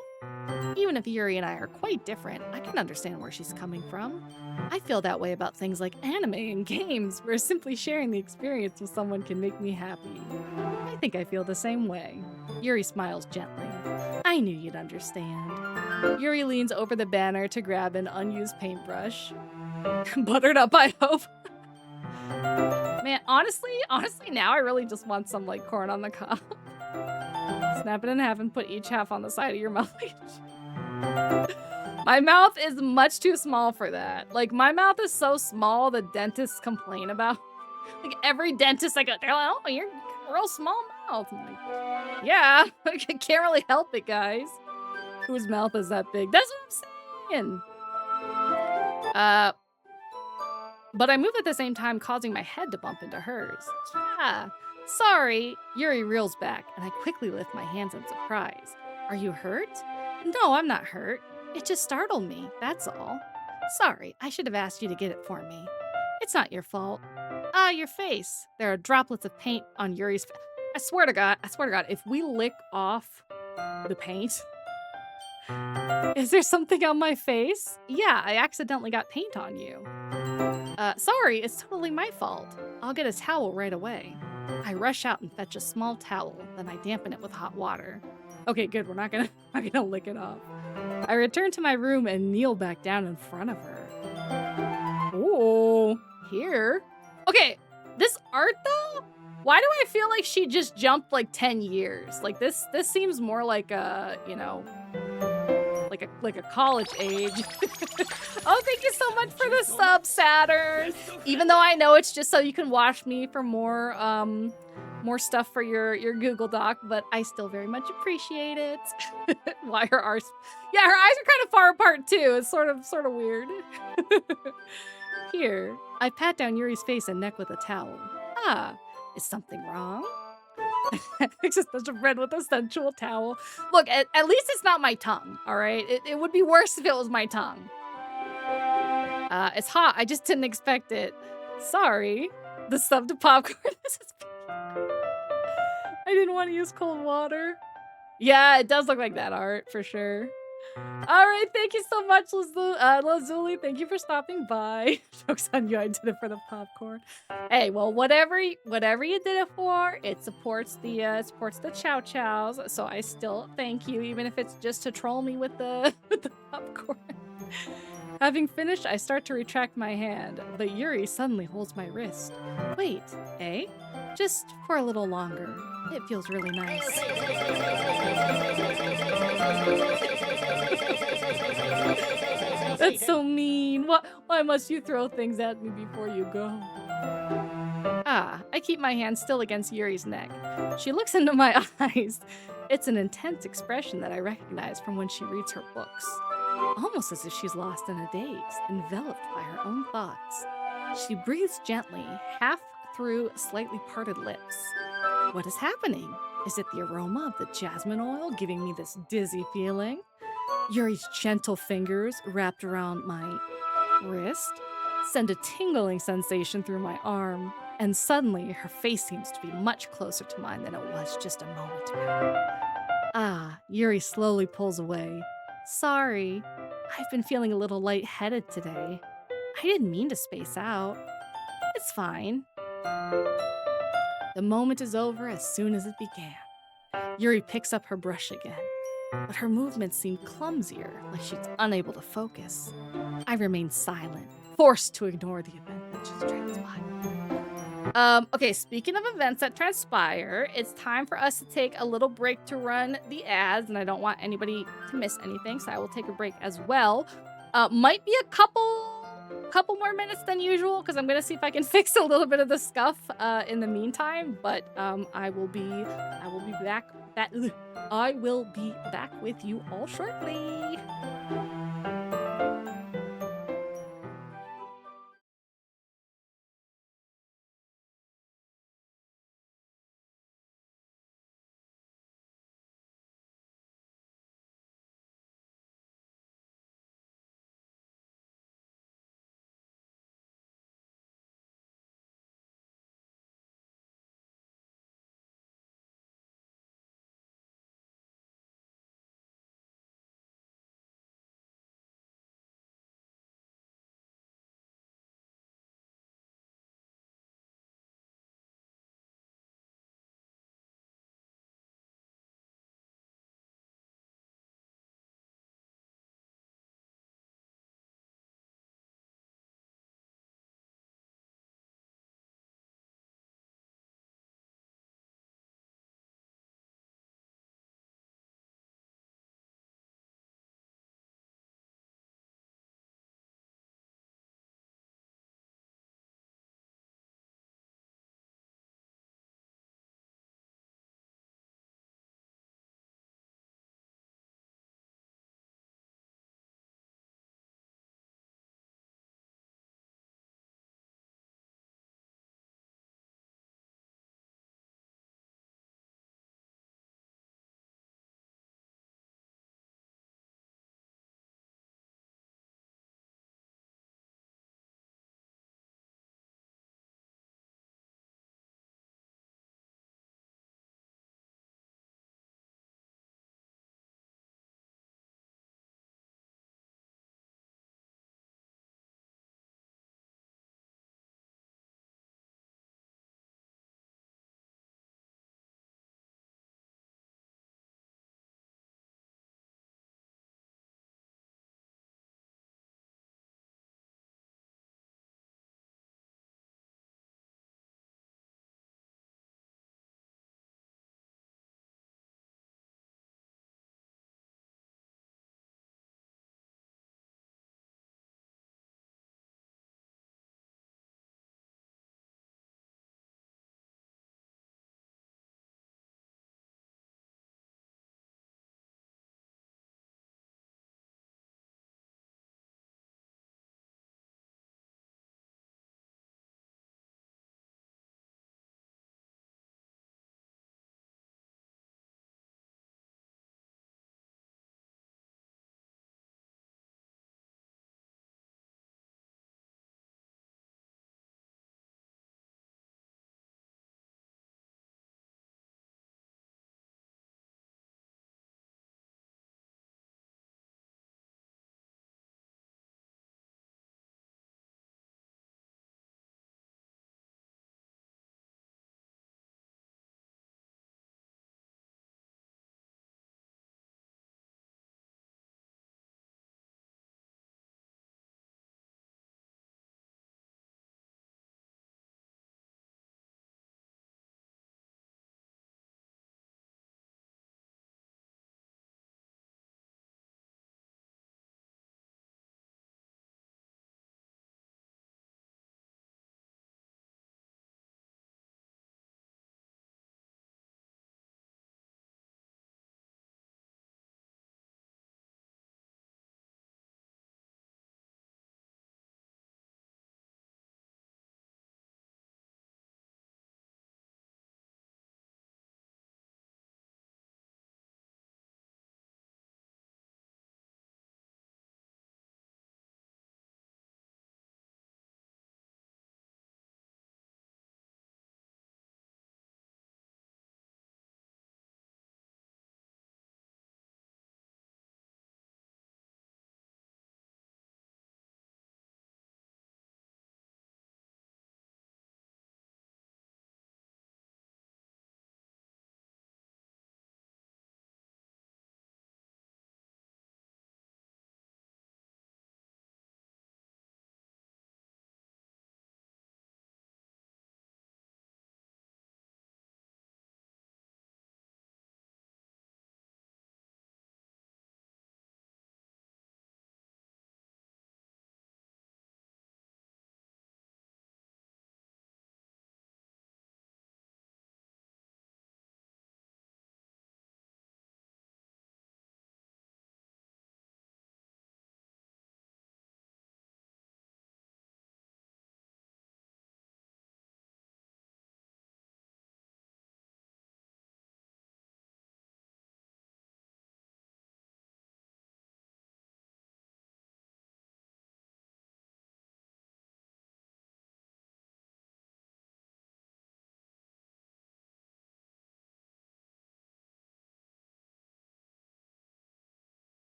Even if Yuri and I are quite different, I can understand where she's coming from. I feel that way about things like anime and games, where simply sharing the experience with someone can make me happy. I think I feel the same way. Yuri smiles gently. I knew you'd understand. Yuri leans over the banner to grab an unused paintbrush. Buttered up, I hope. Man, honestly, now I really just want some like corn on the cob. Snap it in half and put each half on the side of your mouth. My mouth is much too small for that. Like, my mouth is so small the dentists complain about. Like, every dentist I go, they're like, oh, you're got a real small mouth. I'm like, yeah, I can't really help it, guys. Whose mouth is that big? That's what I'm saying. But I move at the same time, causing my head to bump into hers. Yeah. Sorry. Yuri reels back, and I quickly lift my hands in surprise. Are you hurt? No, I'm not hurt. It just startled me, that's all. Sorry, I should have asked you to get it for me. It's not your fault. Ah, your face. There are droplets of paint on Yuri's face. I swear to God, if we lick off the paint, is there something on my face? Yeah, I accidentally got paint on you. Sorry, it's totally my fault. I'll get a towel right away. I rush out and fetch a small towel, then I dampen it with hot water. Okay, good, we're not gonna, not gonna lick it off. I return to my room and kneel back down in front of her. Ooh, here. Okay, this art though? Why do I feel like she just jumped like 10 years? Like this seems more like a, you know, like a college age. Oh, thank you so much for the sub, Saturn. Even though I know it's just so you can watch me for more more stuff for your Google Doc, but I still very much appreciate it. Why her eyes? Yeah, her eyes are kind of far apart too. It's sort of weird. Here, I pat down Yuri's face and neck with a towel. Ah, is something wrong? Existential friend with a sensual towel. Look, at least it's not my tongue, all right? It would be worse if it was my tongue. It's hot. I just didn't expect it. Sorry. The sub to popcorn. I didn't want to use cold water. Yeah, it does look like that art, for sure. All right, thank you so much, Lazuli. Thank you for stopping by. Joke's on you, I did it for the popcorn. Hey, well, whatever you did it for, it supports the chow chows. So I still thank you, even if it's just to troll me with the with the popcorn. Having finished, I start to retract my hand, but Yuri suddenly holds my wrist. Wait, eh? Just for a little longer. It feels really nice. That's so mean. Why must you throw things at me before you go? Ah, I keep my hand still against Yuri's neck. She looks into my eyes. It's an intense expression that I recognize from when she reads her books. Almost as if she's lost in a daze, enveloped by her own thoughts. She breathes gently, half through slightly parted lips. What is happening? Is it the aroma of the jasmine oil giving me this dizzy feeling? Yuri's gentle fingers wrapped around my wrist send a tingling sensation through my arm, and suddenly her face seems to be much closer to mine than it was just a moment ago. Ah, Yuri slowly pulls away. Sorry, I've been feeling a little lightheaded today. I didn't mean to space out. It's fine. The moment is over as soon as it began. Yuri picks up her brush again, but her movements seem clumsier, like she's unable to focus. I remain silent, forced to ignore the event that just transpired. Okay, speaking of events that transpire, it's time for us to take a little break to run the ads, and I don't want anybody to miss anything, so I will take a break as well. Might be a couple more minutes than usual, because I'm gonna see if I can fix a little bit of the scuff in the meantime, but I will be back with you all shortly.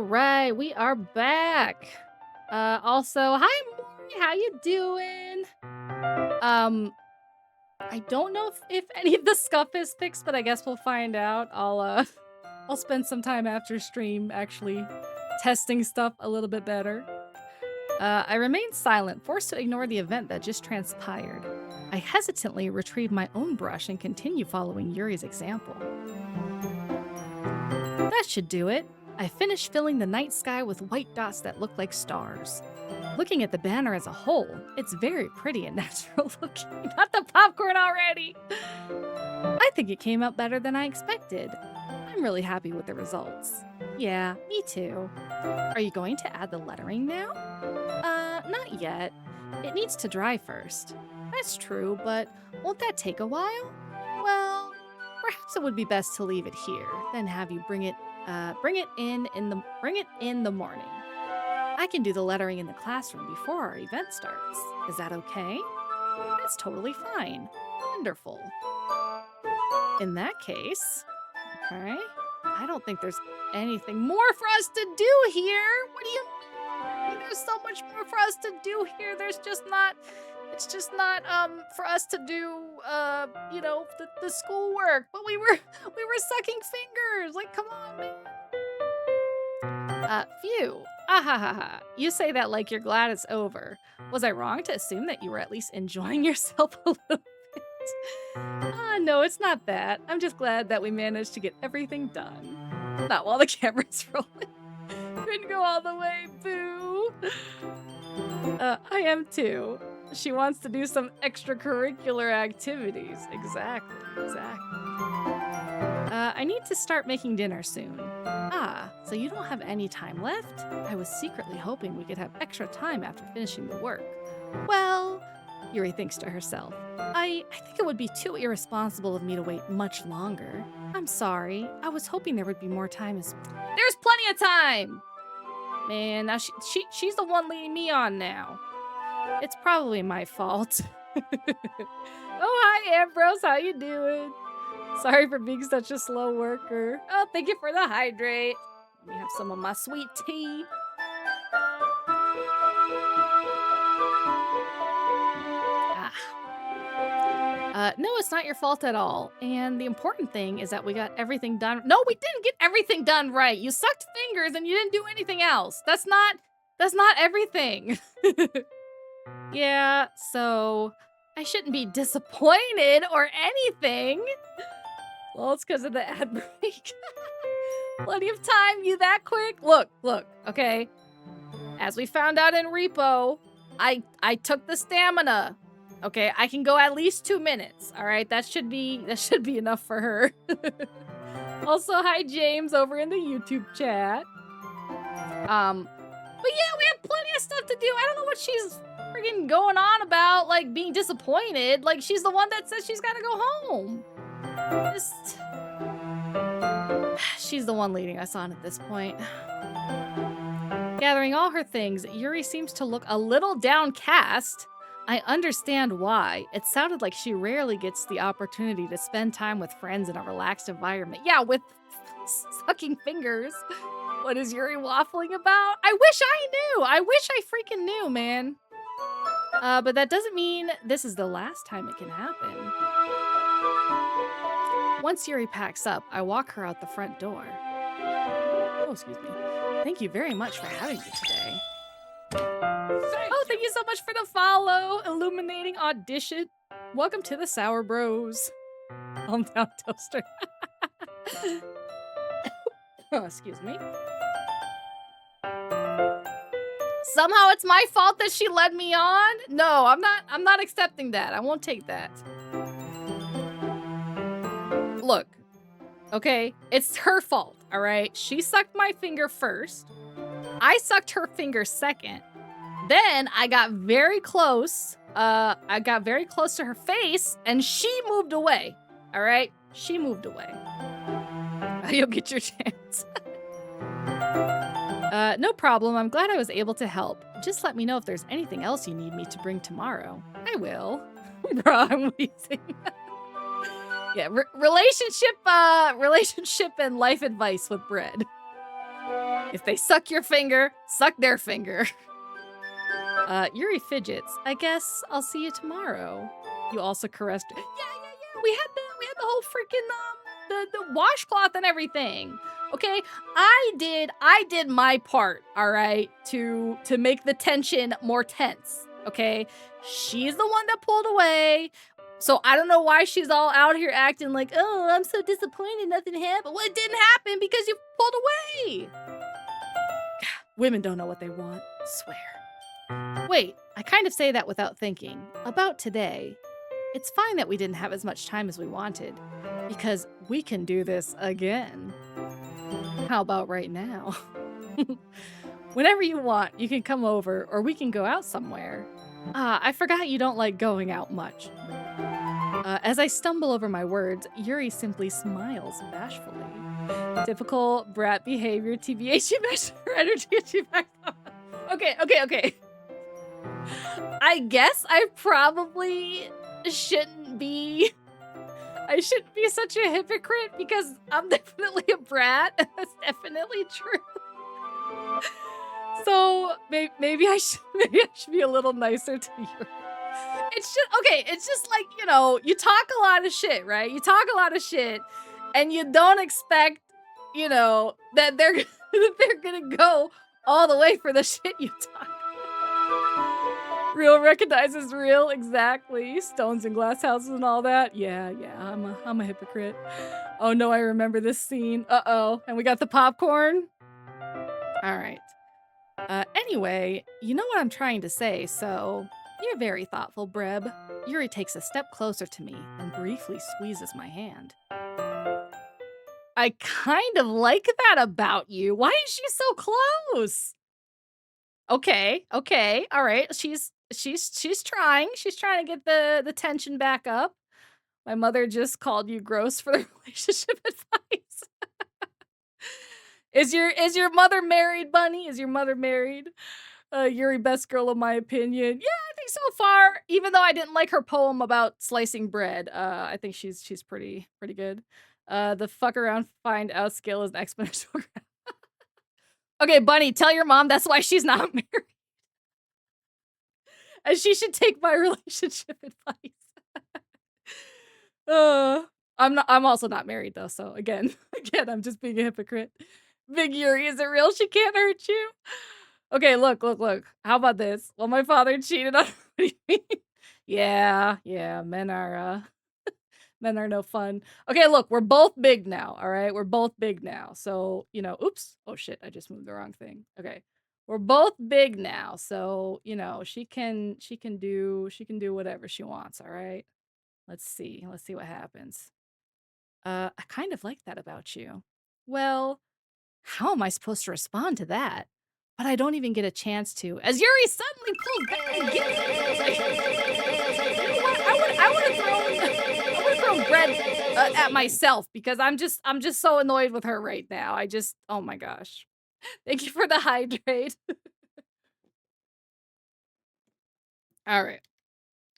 right, we are back. Also, hi Maury, how you doing? I don't know if any of the scuff is fixed, but I guess we'll find out. I'll spend some time after stream actually testing stuff a little bit better. I remained silent, forced to ignore the event that just transpired. I hesitantly retrieve my own brush and continue following Yuri's example. That should do it. I finished filling the night sky with white dots that look like stars. Looking at the banner as a whole, it's very pretty and natural looking. Not the popcorn already! I think it came out better than I expected. I'm really happy with the results. Yeah, me too. Are you going to add the lettering now? Not yet. It needs to dry first. That's true, but won't that take a while? Well, perhaps it would be best to leave it here, then have you bring it in the morning. I can do the lettering in the classroom before our event starts. Is that okay? That's totally fine. Wonderful. In that case, okay, I don't think there's anything more for us to do here. What do you mean? There's so much more for us to do here. It's just not for us to do you know, the schoolwork. But we were sucking fingers. Like, come on, man. Phew. Ahahaha. You say that like you're glad it's over. Was I wrong to assume that you were at least enjoying yourself a little bit? No, it's not that. I'm just glad that we managed to get everything done. Not while the camera's rolling. Couldn't go all the way, boo. I am too. She wants to do some extracurricular activities. Exactly. I need to start making dinner soon. Ah, so you don't have any time left? I was secretly hoping we could have extra time after finishing the work. Well, Yuri thinks to herself, I think it would be too irresponsible of me to wait much longer. I'm sorry. I was hoping there would be more time. There's plenty of time! Man, now she's the one leading me on now. It's probably my fault. Oh, hi, Ambrose. How you doing? Sorry for being such a slow worker. Oh, thank you for the hydrate. Let me have some of my sweet tea. No, it's not your fault at all. And the important thing is that we got everything done. No, we didn't get everything done right. You sucked fingers and you didn't do anything else. That's not everything. Yeah, so I shouldn't be disappointed or anything. Well, it's because of the ad break. Plenty of time, you that quick? Look, okay. As we found out in Repo, I took the stamina. Okay, I can go at least 2 minutes. All right, that should be enough for her. Also, hi James over in the YouTube chat. But yeah, we have plenty of stuff to do. I don't know what she's freaking going on about, like being disappointed. Like she's the one that says she's gotta go home. She's the one leading us on at this point. Gathering all her things, Yuri seems to look a little downcast. I understand why. It sounded like she rarely gets the opportunity to spend time with friends in a relaxed environment. Yeah, with sucking fingers. What is Yuri waffling about? I wish I knew. I wish I freaking knew, man. But that doesn't mean this is the last time it can happen. Once Yuri packs up, I walk her out the front door. Oh, excuse me. Thank you very much for having me today. Oh, thank you so much for the follow. Illuminating audition. Welcome to the Sour Bros. Calm down, Toaster. Oh, excuse me. Somehow it's my fault that she led me on? No, I'm not accepting that. I won't take that. Look, okay? It's her fault, all right? She sucked my finger first. I sucked her finger second. Then I got very close. I got very close to her face and she moved away. All right? She moved away. You'll get your chance. No problem. I'm glad I was able to help. Just let me know if there's anything else you need me to bring tomorrow. I will. Bro, I'm wheezing. Yeah, relationship and life advice with bread. If they suck your finger, suck their finger. Yuri fidgets. I guess I'll see you tomorrow. You also caressed her. Yeah. We had the whole freaking the washcloth and everything. Okay, I did my part, all right, to make the tension more tense. Okay, she's the one that pulled away. So I don't know why she's all out here acting like, oh, I'm so disappointed nothing happened. Well, it didn't happen because you pulled away. Women don't know what they want, swear. Wait, I kind of say that without thinking. About today, it's fine that we didn't have as much time as we wanted, because we can do this again. How about right now? Whenever you want, you can come over, or we can go out somewhere. I forgot you don't like going out much. As I stumble over my words, Yuri simply smiles bashfully. Typical brat behavior, TBH, you match her energy and she backs up. Okay. I guess I probably shouldn't be such a hypocrite because I'm definitely a brat. That's definitely true. So maybe I should be a little nicer to you. It's just like, you know, you talk a lot of shit, right? You talk a lot of shit and you don't expect, you know, that they're gonna go all the way for the shit you talk. Real recognizes real, exactly. Stones and glass houses and all that. Yeah, I'm a hypocrite. Oh no, I remember this scene. Uh-oh. And we got the popcorn. All right. Anyway, you know what I'm trying to say, so you're very thoughtful, Breb. Yuri takes a step closer to me and briefly squeezes my hand. I kind of like that about you. Why is she so close? Okay, all right. She's trying. She's trying to get the tension back up. My mother just called you gross for the relationship advice. Is your mother married, Bunny? Is your mother married? Yuri, best girl in my opinion. Yeah, I think so far. Even though I didn't like her poem about slicing bread, I think she's pretty good. The fuck around, find out skill is an exponential. Okay, Bunny, tell your mom that's why she's not married. And she should take my relationship advice. I'm also not married though, so again, I'm just being a hypocrite. Big Yuri, is it real? She can't hurt you. Okay, look. How about this? Well, my father cheated on. What do you mean? Yeah. Men are no fun. Okay, look, we're both big now. All right, we're both big now. So you know, oops. Oh shit, I just moved the wrong thing. Okay, we're both big now. So you know, she can do whatever she wants. All right. Let's see what happens. I kind of like that about you. Well, how am I supposed to respond to that? But I don't even get a chance to, as Yuri suddenly pulls back and gets I would have thrown bread at myself because I'm just so annoyed with her right now. Oh my gosh. Thank you for the hydrate. All right.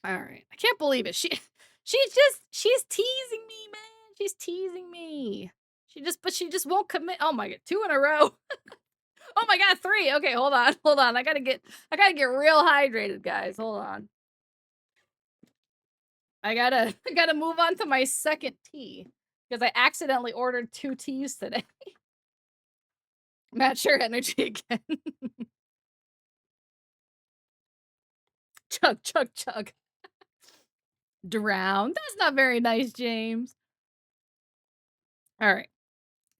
I can't believe it. She's teasing me, man. She's teasing me. She just won't commit. Oh my god, 2 in a row. Oh my god, 3. Okay, hold on. I gotta get real hydrated, guys. Hold on. I gotta move on to my second tea because I accidentally ordered 2 teas today. Match your energy again. Chug. Drown. That's not very nice, James. All right.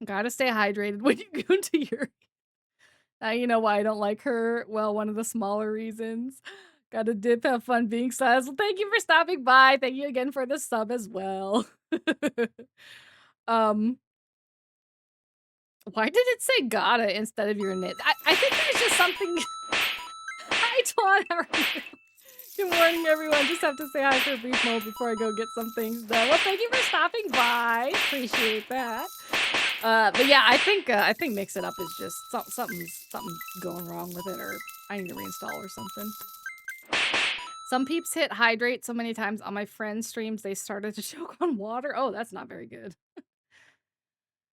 Gotta stay hydrated when you go into your. Now you know why I don't like her. Well, one of the smaller reasons. Gotta dip, have fun being sus. Well, thank you for stopping by. Thank you again for the sub as well. Why did it say gotta instead of your knit? I think there's just something. Hi, Twan. How are you? Good morning, everyone. Just have to say hi for a brief moment before I go get some things done. Well, thank you for stopping by. Appreciate that. But yeah, I think mix it up is just something's going wrong with it, or I need to reinstall or something. Some peeps hit hydrate so many times on my friends' streams they started to choke on water. Oh, that's not very good.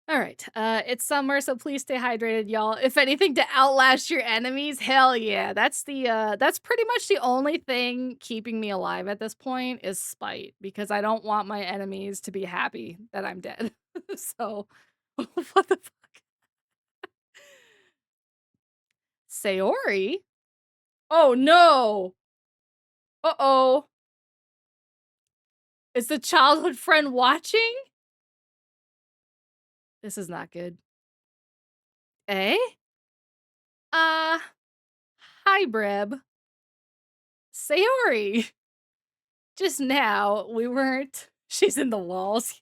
All right. It's summer, so please stay hydrated, y'all. If anything, to outlast your enemies, hell yeah. That's pretty much the only thing keeping me alive at this point is spite, because I don't want my enemies to be happy that I'm dead. So, what the fuck? Sayori? Oh no. Uh-oh. Is the childhood friend watching? This is not good. Eh? Uh, Hi, Breb. Sayori. Just now, we weren't. She's in the walls.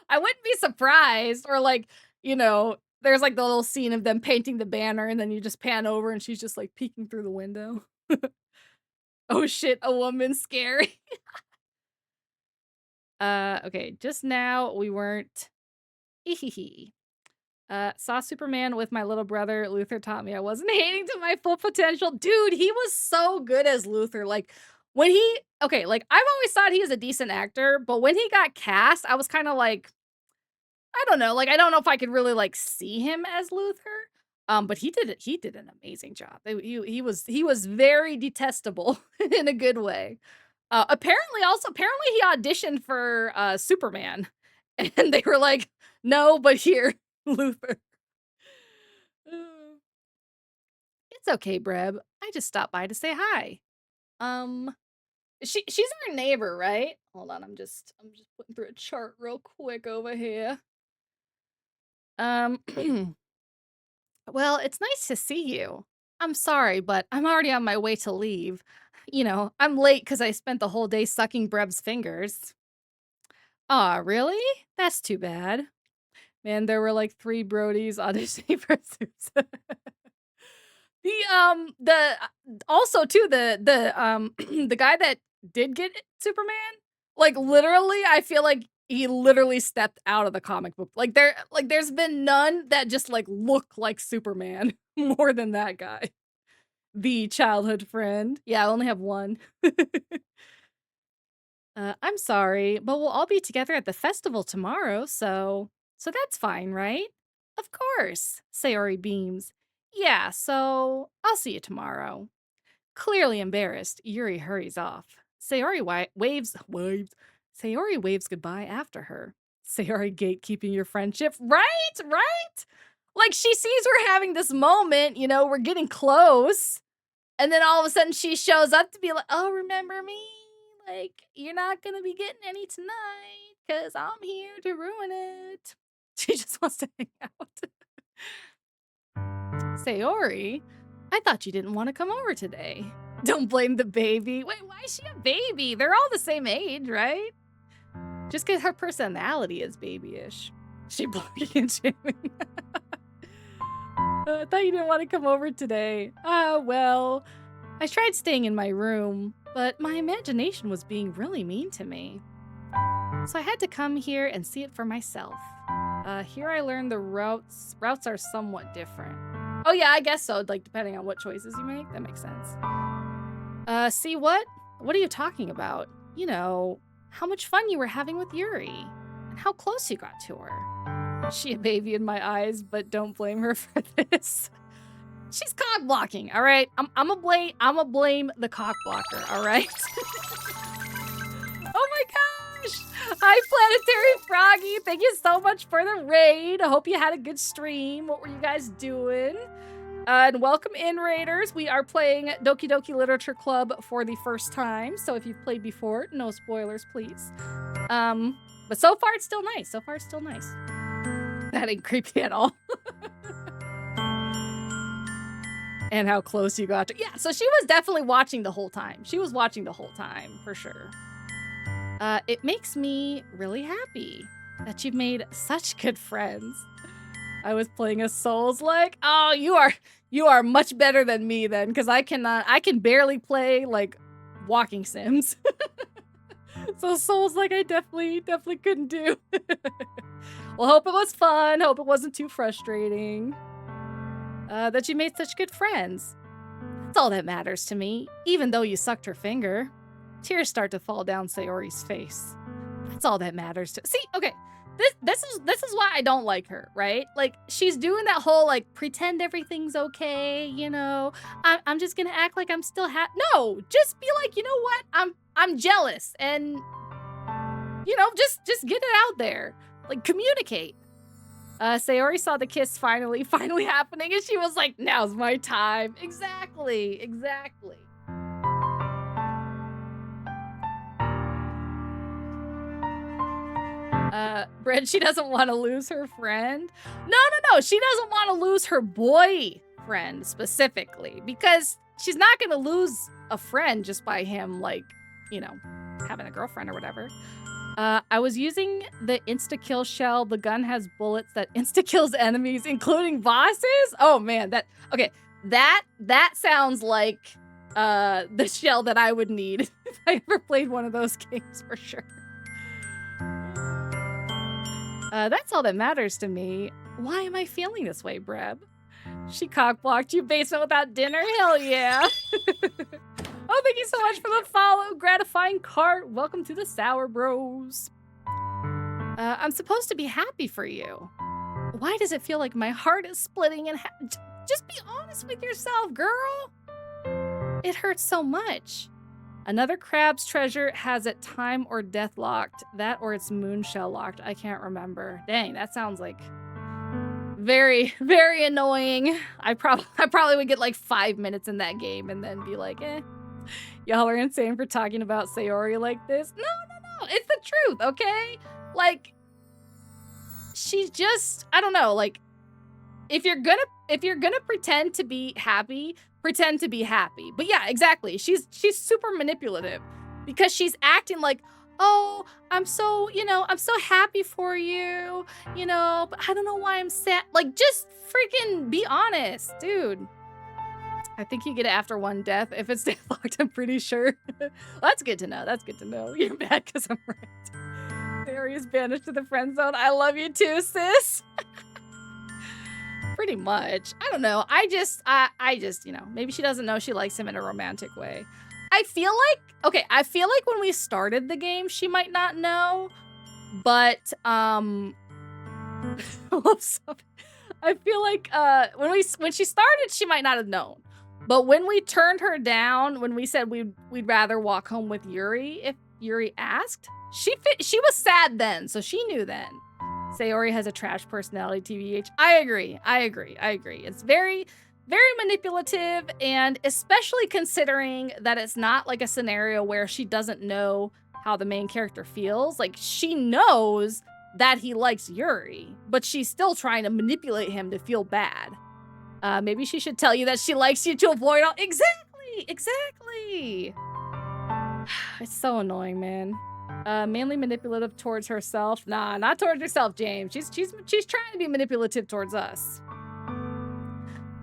I wouldn't be surprised. Or, like, there's like the little scene of them painting the banner, and then you just pan over and she's just like peeking through the window. Oh shit, a woman scary. Okay, just now we weren't. Hehehe. Saw Superman with my little brother. Luther taught me I wasn't hating to my full potential. Dude, he was so good as Luther. Like, like, I've always thought he was a decent actor, but when he got cast, I was kind of like, I don't know. Like, I don't know if I could really like see him as Luther. But he did an amazing job. He was very detestable in a good way. Apparently he auditioned for Superman, and they were like, no, but here, Luther. Uh, It's okay, Breb. I just stopped by to say hi. Um, she's our neighbor, right? Hold on, I'm just putting through a chart real quick over here. Um, well, it's nice to see you. I'm sorry, but I'm already on my way to leave. I'm late because I spent the whole day sucking Breb's fingers. Aw, really? That's too bad. Man, there were like 3 Brodies auditioning for Suits. The also too, the guy that did get Superman, like, literally, I feel like he literally stepped out of the comic book. There's been none that just, like, look like Superman more than that guy. The childhood friend. Yeah, I only have 1. I'm sorry, but we'll all be together at the festival tomorrow, so that's fine, right? Of course, Sayori beams. Yeah, so I'll see you tomorrow. Clearly embarrassed, Yuri hurries off. Waves. Sayori waves goodbye after her. Sayori gatekeeping your friendship. Right? Right? Like, she sees we're having this moment, we're getting close. And then all of a sudden she shows up to be like, oh, remember me? Like, you're not gonna be getting any tonight, because I'm here to ruin it. She just wants to hang out. Sayori, I thought you didn't want to come over today. Don't blame the baby. Wait, why is she a baby? They're all the same age, right? Just because her personality is babyish. She blocking and shaming. I thought you didn't want to come over today. Well, I tried staying in my room, but my imagination was being really mean to me. So I had to come here and see it for myself. Here I learned the routes are somewhat different. Oh yeah, I guess so, like, depending on what choices you make. That makes sense. See what? What are you talking about? How much fun you were having with Yuri, and how close you got to her. She a baby in my eyes, but don't blame her for this. She's cock blocking, all right? I'ma blame the cock blocker, all right? Oh my gosh! Hi, Planetary Froggy. Thank you so much for the raid. I hope you had a good stream. What were you guys doing? And welcome in, Raiders. We are playing Doki Doki Literature Club for the first time. So if you've played before, no spoilers, please. But so far it's still nice. That ain't creepy at all. And how close you got to. Yeah, so she was definitely watching the whole time. For sure. It makes me really happy that you've made such good friends. I was playing as Souls like, oh, you are much better than me then, because I can barely play like walking sims. So Souls like I definitely couldn't do. Well, hope it was fun. Hope it wasn't too frustrating. That you made such good friends. That's all that matters to me, even though you sucked her finger. Tears start to fall down Sayori's face. That's all that matters to— See, okay, this is why I don't like her, right? Like, she's doing that whole, like, pretend everything's okay, you know? I'm just gonna act like I'm still no! Just be like, "You know what? I'm jealous," and, you know, just get it out there. Like, communicate. Sayori saw the kiss finally happening, and she was like, "Now's my time." Exactly, exactly. Brent, she doesn't want to lose her friend. No. She doesn't want to lose her boyfriend specifically, because she's not going to lose a friend just by him, like, you know, having a girlfriend or whatever. I was using the insta-kill shell. The gun has bullets that insta-kills enemies, including bosses. Oh man, that sounds like the shell that I would need if I ever played one of those games for sure. That's all that matters to me. Why am I feeling this way, Breb? She cockblocked you basement without dinner? Hell yeah. Oh, thank you so much for the follow. Gratifying cart. Welcome to the Sour Bros. I'm supposed to be happy for you. Why does it feel like my heart is splitting in half? Just be honest with yourself, girl. It hurts so much. Another crab's treasure has it time or death locked. That or it's moon shell locked. I can't remember. Dang, that sounds like very, very annoying. I probably would get like 5 minutes in that game and then be like, y'all are insane for talking about Sayori like this. No. It's the truth, okay? Like, she's just, I don't know, like, if you're gonna pretend to be happy, pretend to be happy. But yeah, exactly. She's super manipulative because she's acting like, oh, I'm so happy for you, you know, but I don't know why I'm sad. Like, just freaking be honest, dude. I think you get it after one death. If it's deathlocked, I'm pretty sure. Well, that's good to know. That's good to know. You're mad because I'm right. Sayori is banished to the friend zone. I love you too, sis. Pretty much. I don't know. I just, you know, maybe she doesn't know she likes him in a romantic way. I feel like when we started the game, she might not know, but, I feel like, when she started, she might not have known. But when we turned her down, when we said we'd rather walk home with Yuri if Yuri asked, she was sad then, so she knew then. Sayori has a trash personality, TBH. I agree. It's very, very manipulative, and especially considering that it's not like a scenario where she doesn't know how the main character feels. Like, she knows that he likes Yuri, but she's still trying to manipulate him to feel bad. Maybe she should tell you that she likes you to avoid all— Exactly! It's so annoying, man. Mainly manipulative towards herself. Nah, not towards herself, James. She's trying to be manipulative towards us.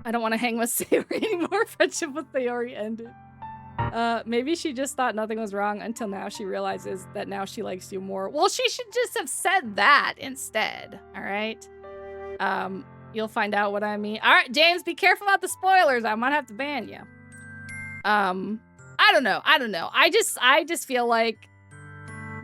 I don't want to hang with Sayori anymore. Friendship with Sayori ended. Maybe she just thought nothing was wrong until now she realizes that now she likes you more. Well, she should just have said that instead, all right? You'll find out what I mean. All right, James, be careful about the spoilers. I might have to ban you. I don't know. I just feel like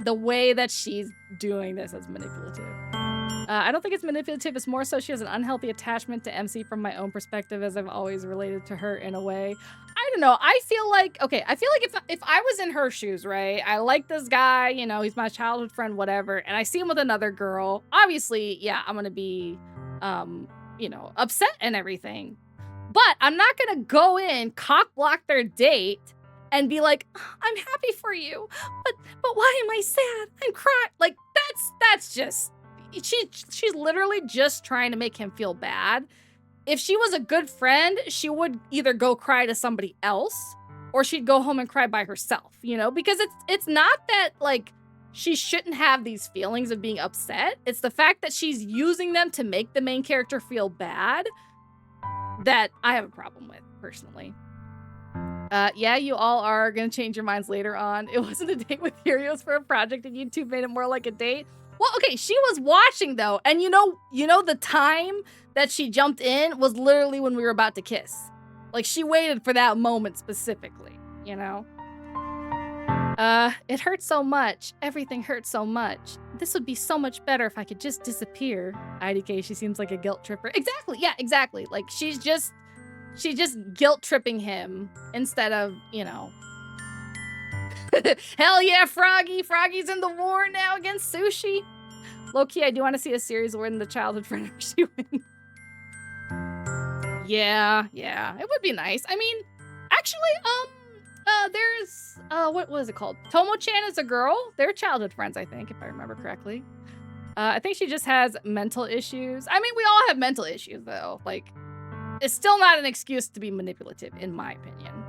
the way that she's doing this is manipulative. I don't think it's manipulative. It's more so she has an unhealthy attachment to MC from my own perspective, as I've always related to her in a way. I don't know. I feel like if I was in her shoes, right? I like this guy, you know, he's my childhood friend, whatever, and I see him with another girl. Obviously, yeah, I'm gonna be, you know, upset and everything. But I'm not gonna go in, cock block their date, and be like, I'm happy for you, but why am I sad? I'm crying. Like, that's just, she's literally just trying to make him feel bad. If she was a good friend, she would either go cry to somebody else or she'd go home and cry by herself, you know? Because it's not that, like, she shouldn't have these feelings of being upset. It's the fact that she's using them to make the main character feel bad that I have a problem with, personally. Yeah, you all are gonna change your minds later on. It wasn't a date with Yuri, it was for a project, and YouTube made it more like a date. Well, okay, she was watching though, and you know the time that she jumped in was literally when we were about to kiss. Like, she waited for that moment specifically, you know? It hurts so much. Everything hurts so much. This would be so much better if I could just disappear. IDK, she seems like a guilt tripper. Exactly, yeah, exactly. Like, she's just guilt tripping him instead of, you know. Hell yeah, Froggy! Froggy's in the war now against Sushi. Low-key, I do want to see a series where the childhood friend actually wins. Yeah, it would be nice. I mean, actually, there's, what was it called? Tomo-chan is a girl. They're childhood friends, I think, if I remember correctly. I think she just has mental issues. I mean, we all have mental issues, though. Like, it's still not an excuse to be manipulative, in my opinion.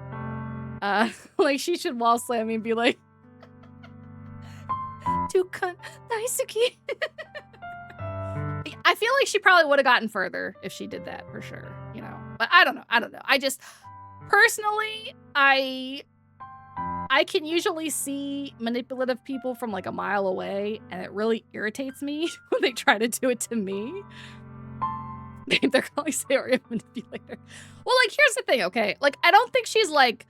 Like, she should wall slam me and be like, Dukan Daisuki. I feel like she probably would have gotten further if she did that, for sure, you know. But I don't know. I just, personally, I can usually see manipulative people from like a mile away, and it really irritates me when they try to do it to me. They're calling Sayori a manipulator. Well, like, here's the thing, okay? Like, I don't think she's like,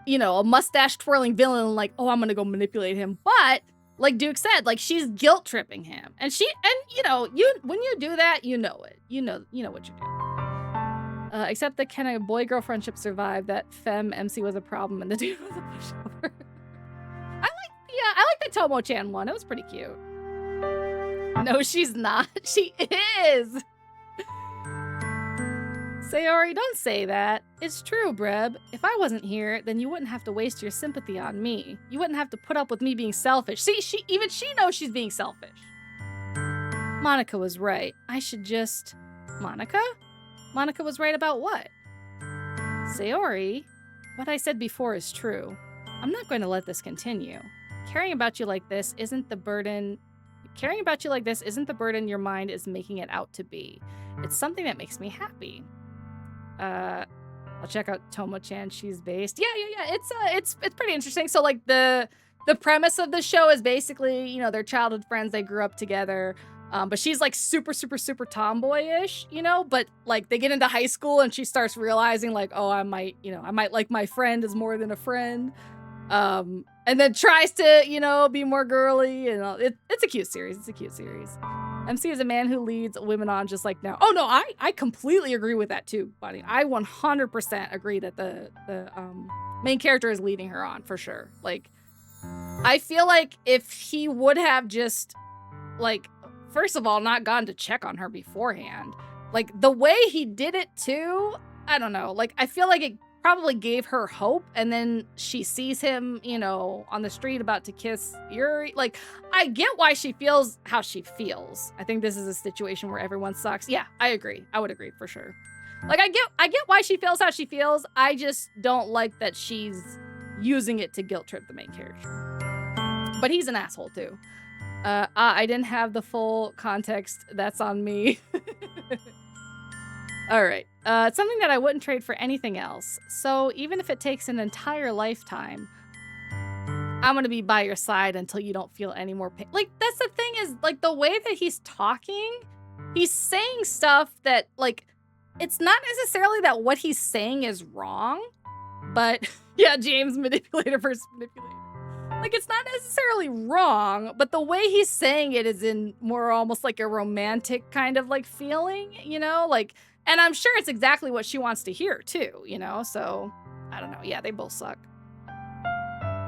you know, a mustache twirling villain, like, oh, I'm gonna go manipulate him. But, like Duke said, like, she's guilt tripping him. And you know, when you do that, you know it. You know what you're doing. Except that can a boy-girl friendship survive? That femme MC was a problem and the dude was a pushover. I like the Tomo-chan one. It was pretty cute. No, she's not. She is. Sayori, don't say that. It's true, Breb. If I wasn't here, then you wouldn't have to waste your sympathy on me. You wouldn't have to put up with me being selfish. See, even she knows she's being selfish. Monica was right. I should just... Monica? Monica was right about what? Sayori, what I said before is true. I'm not going to let this continue. Caring about you like this isn't the burden your mind is making it out to be. It's something that makes me happy. I'll check out Tomo-chan. She's based. Yeah. It's pretty interesting. So like the premise of the show is basically, you know, they're childhood friends. They grew up together. But she's like super tomboyish, you know, but like they get into high school and she starts realizing like, oh, I might like my friend as more than a friend. And then tries to, you know, be more girly, and it's a cute series. MC is a man who leads women on just like now. Oh no, I completely agree with that too, buddy. I 100% agree that the main character is leading her on for sure. Like, I feel like if he would have just like, first of all, not gone to check on her beforehand, like the way he did it too, I don't know. Like, I feel like it probably gave her hope, and then she sees him, you know, on the street about to kiss Yuri. Like, I get why she feels how she feels. I think this is a situation where everyone sucks. Yeah, I agree. I would agree for sure. Like, I get why she feels how she feels. I just don't like that she's using it to guilt trip the main character. But he's an asshole too. I didn't have the full context. That's on me. All right. It's something that I wouldn't trade for anything else. So even if it takes an entire lifetime, I'm going to be by your side until you don't feel any more pain. Like, that's the thing is, like, the way that he's talking, he's saying stuff that, like, it's not necessarily that what he's saying is wrong, but yeah, James, manipulator versus manipulator. Like, it's not necessarily wrong, but the way he's saying it is in more almost like a romantic kind of like feeling, you know, like, and I'm sure it's exactly what she wants to hear too, you know, so I don't know. Yeah, they both suck.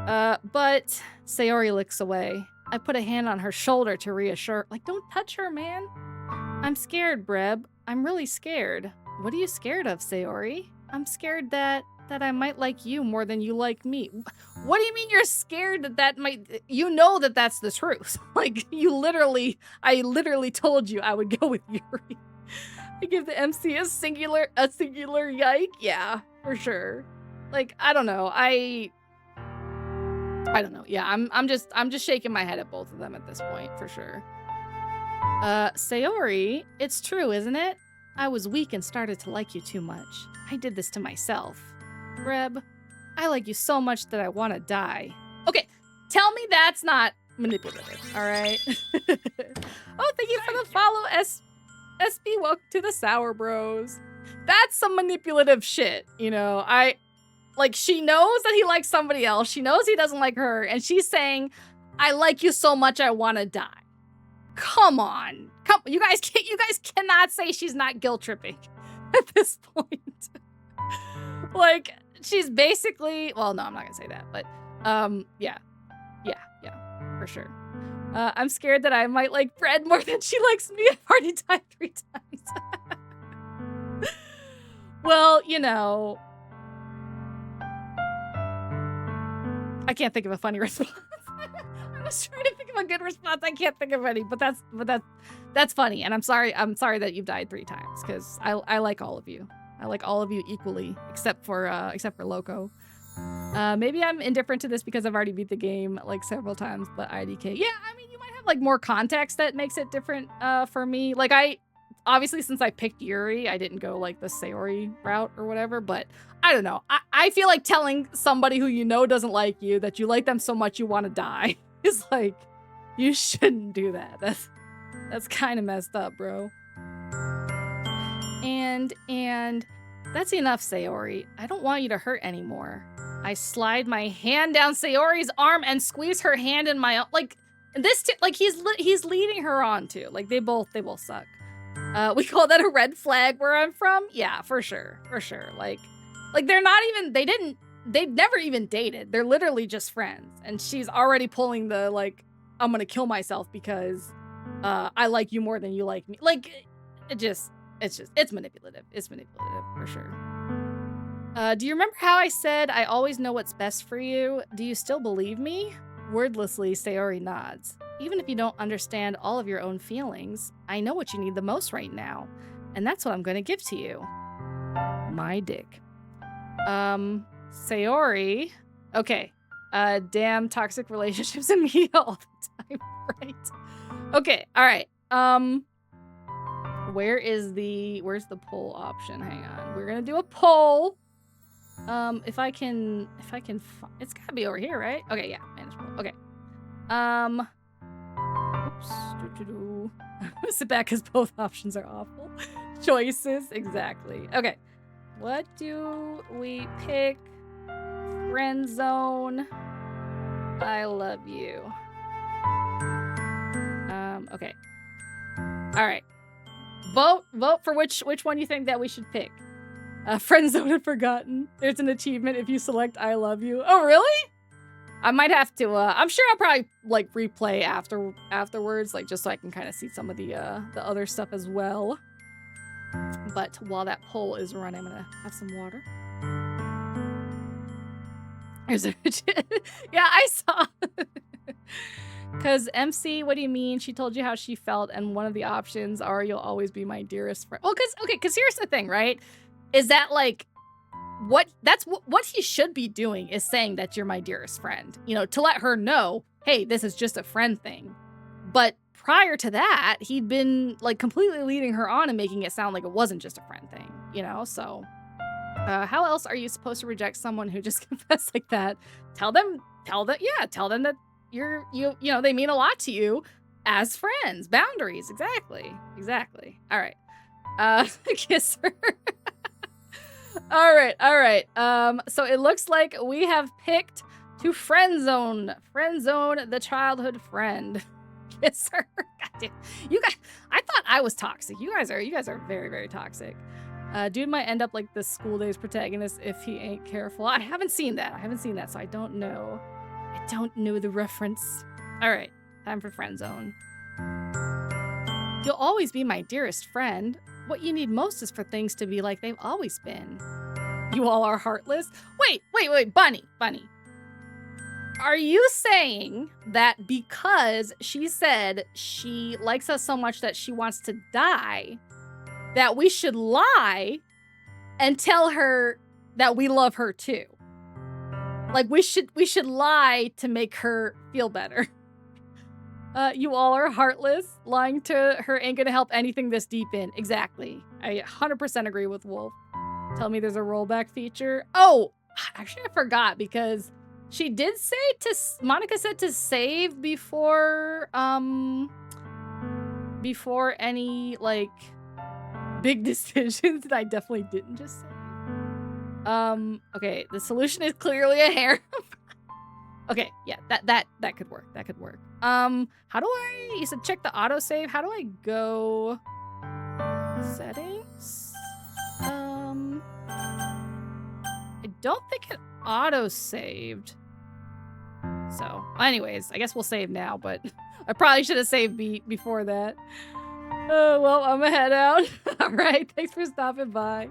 But Sayori licks away. I put a hand on her shoulder to reassure, like, don't touch her, man. I'm scared, Breb. I'm really scared. What are you scared of, Sayori? I'm scared that I might like you more than you like me. What do you mean you're scared that might, you know that that's the truth. Like, I literally told you I would go with Yuri. I give the MC a singular yike. Yeah, for sure. Like, I don't know. I don't know. Yeah, I'm just shaking my head at both of them at this point, for sure. Sayori, it's true, isn't it? I was weak and started to like you too much. I did this to myself. Breb, I like you so much that I want to die. Okay, tell me that's not manipulative, all right? Oh, thank you for the follow, SB. Welcome to the Sour Bros. That's some manipulative shit, you know? Like, she knows that he likes somebody else. She knows he doesn't like her, and she's saying, I like you so much I want to die. Come on. You guys cannot say she's not guilt tripping at this point. Like, she's basically, well, no, I'm not gonna say that, but yeah, for sure. I'm scared that I might like Fred more than she likes me. I've already died 3 times. Well, you know, I can't think of a funny response. I was trying to think of a good response. I can't think of any, but that's funny. And I'm sorry that you've died 3 times, because I like all of you. I like all of you equally, except for Loco. Maybe I'm indifferent to this because I've already beat the game like several times, but IDK. Yeah, I mean, you might have like more context that makes it different for me. Like, obviously, since I picked Yuri, I didn't go like the Sayori route or whatever, but I don't know. I feel like telling somebody who you know doesn't like you that you like them so much you want to die is like, you shouldn't do that. That's kind of messed up, bro. And that's enough, Sayori. I don't want you to hurt anymore. I slide my hand down Sayori's arm and squeeze her hand in my own. Like, this, like, he's leading her on too. Like, they both suck. We call that a red flag where I'm from. Yeah, for sure. Like they're not even, they've never even dated. They're literally just friends. And she's already pulling the, like, I'm gonna kill myself because I like you more than you like me. Like, it's manipulative. It's manipulative for sure. Do you remember how I said I always know what's best for you? Do you still believe me? Wordlessly, Sayori nods. Even if you don't understand all of your own feelings, I know what you need the most right now. And that's what I'm going to give to you. My dick. Sayori. Okay. Damn toxic relationships in me all the time, right? Okay, alright. Where's the poll option? Hang on. We're gonna do a poll. If I can it's gotta be over here, right? Okay, yeah, manage poll. Okay. Oops. Sit back because both options are awful. Choices, exactly. Okay. What do we pick? Friend zone. I love you. Okay. All right. Vote for which one you think that we should pick. Friend zone and forgotten. There's an achievement if you select I love you. Oh, really? I might have to, I'm sure I'll probably, like, replay afterwards, like, just so I can kind of see some of the other stuff as well. But while that poll is running, I'm gonna have some water. Yeah, I saw. Because MC, what do you mean? She told you how she felt, and one of the options are you'll always be my dearest friend. Well, because here's the thing, right? Is that, like, what he should be doing is saying that you're my dearest friend, you know, to let her know, hey, this is just a friend thing. But prior to that, he'd been like completely leading her on and making it sound like it wasn't just a friend thing, you know? So how else are you supposed to reject someone who just confessed like that? Tell them that you know, they mean a lot to you as friends. Boundaries, exactly. All right. Kiss her. All right. So it looks like we have picked to friend zone the childhood friend. Kiss her. Goddamn. You guys, I thought I was toxic. You guys are very, very toxic. Dude might end up like the School Days protagonist if he ain't careful. I haven't seen that, so I don't know. I don't know the reference. All right, time for friend zone. You'll always be my dearest friend. What you need most is for things to be like they've always been. You all are heartless. Wait, Bunny. Are you saying that because she said she likes us so much that she wants to die, that we should lie and tell her that we love her too? Like, we should lie to make her feel better. You all are heartless. Lying to her ain't gonna help anything this deep in. Exactly. I 100% agree with Wolf. Tell me there's a rollback feature. Oh, actually I forgot because she did say Monica said to save before any, like, big decisions that I definitely didn't just say. Okay, the solution is clearly a hair. Okay, yeah, that could work. That could work. How do I? You said check the autosave. How do I go? Settings. I don't think it auto-saved. So, anyways, I guess we'll save now, but I probably should have saved before that. Oh, well, I'm gonna head out. All right, thanks for stopping by.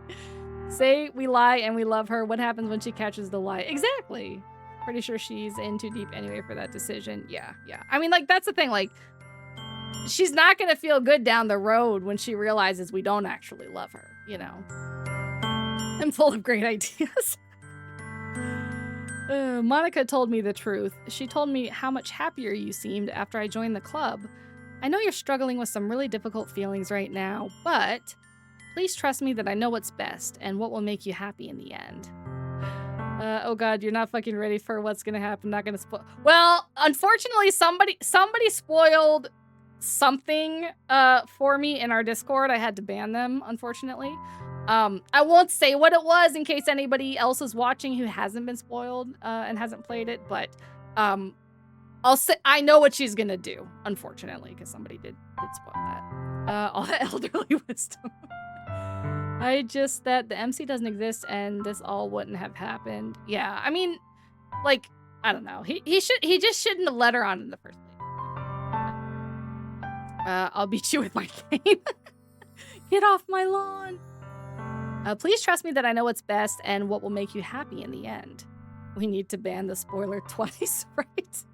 Say we lie and we love her. What happens when she catches the lie? Exactly. Pretty sure she's in too deep anyway for that decision. Yeah. I mean, like, that's the thing. Like, she's not gonna feel good down the road when she realizes we don't actually love her, you know? I'm full of great ideas. Monica told me the truth. She told me how much happier you seemed after I joined the club. I know you're struggling with some really difficult feelings right now, but please trust me that I know what's best and what will make you happy in the end. Oh god, you're not fucking ready for what's gonna happen. Not gonna spoil. Well, unfortunately, somebody spoiled something for me in our Discord. I had to ban them, unfortunately. I won't say what it was in case anybody else is watching who hasn't been spoiled and hasn't played it, but I'll say I know what she's gonna do, unfortunately, because somebody did spoil that. All the elderly wisdom. That the MC doesn't exist and this all wouldn't have happened. Yeah, I mean, like, I don't know. He just shouldn't have let her on in the first place. I'll beat you with my cane. Get off my lawn. Please trust me that I know what's best and what will make you happy in the end. We need to ban the spoiler twice, right?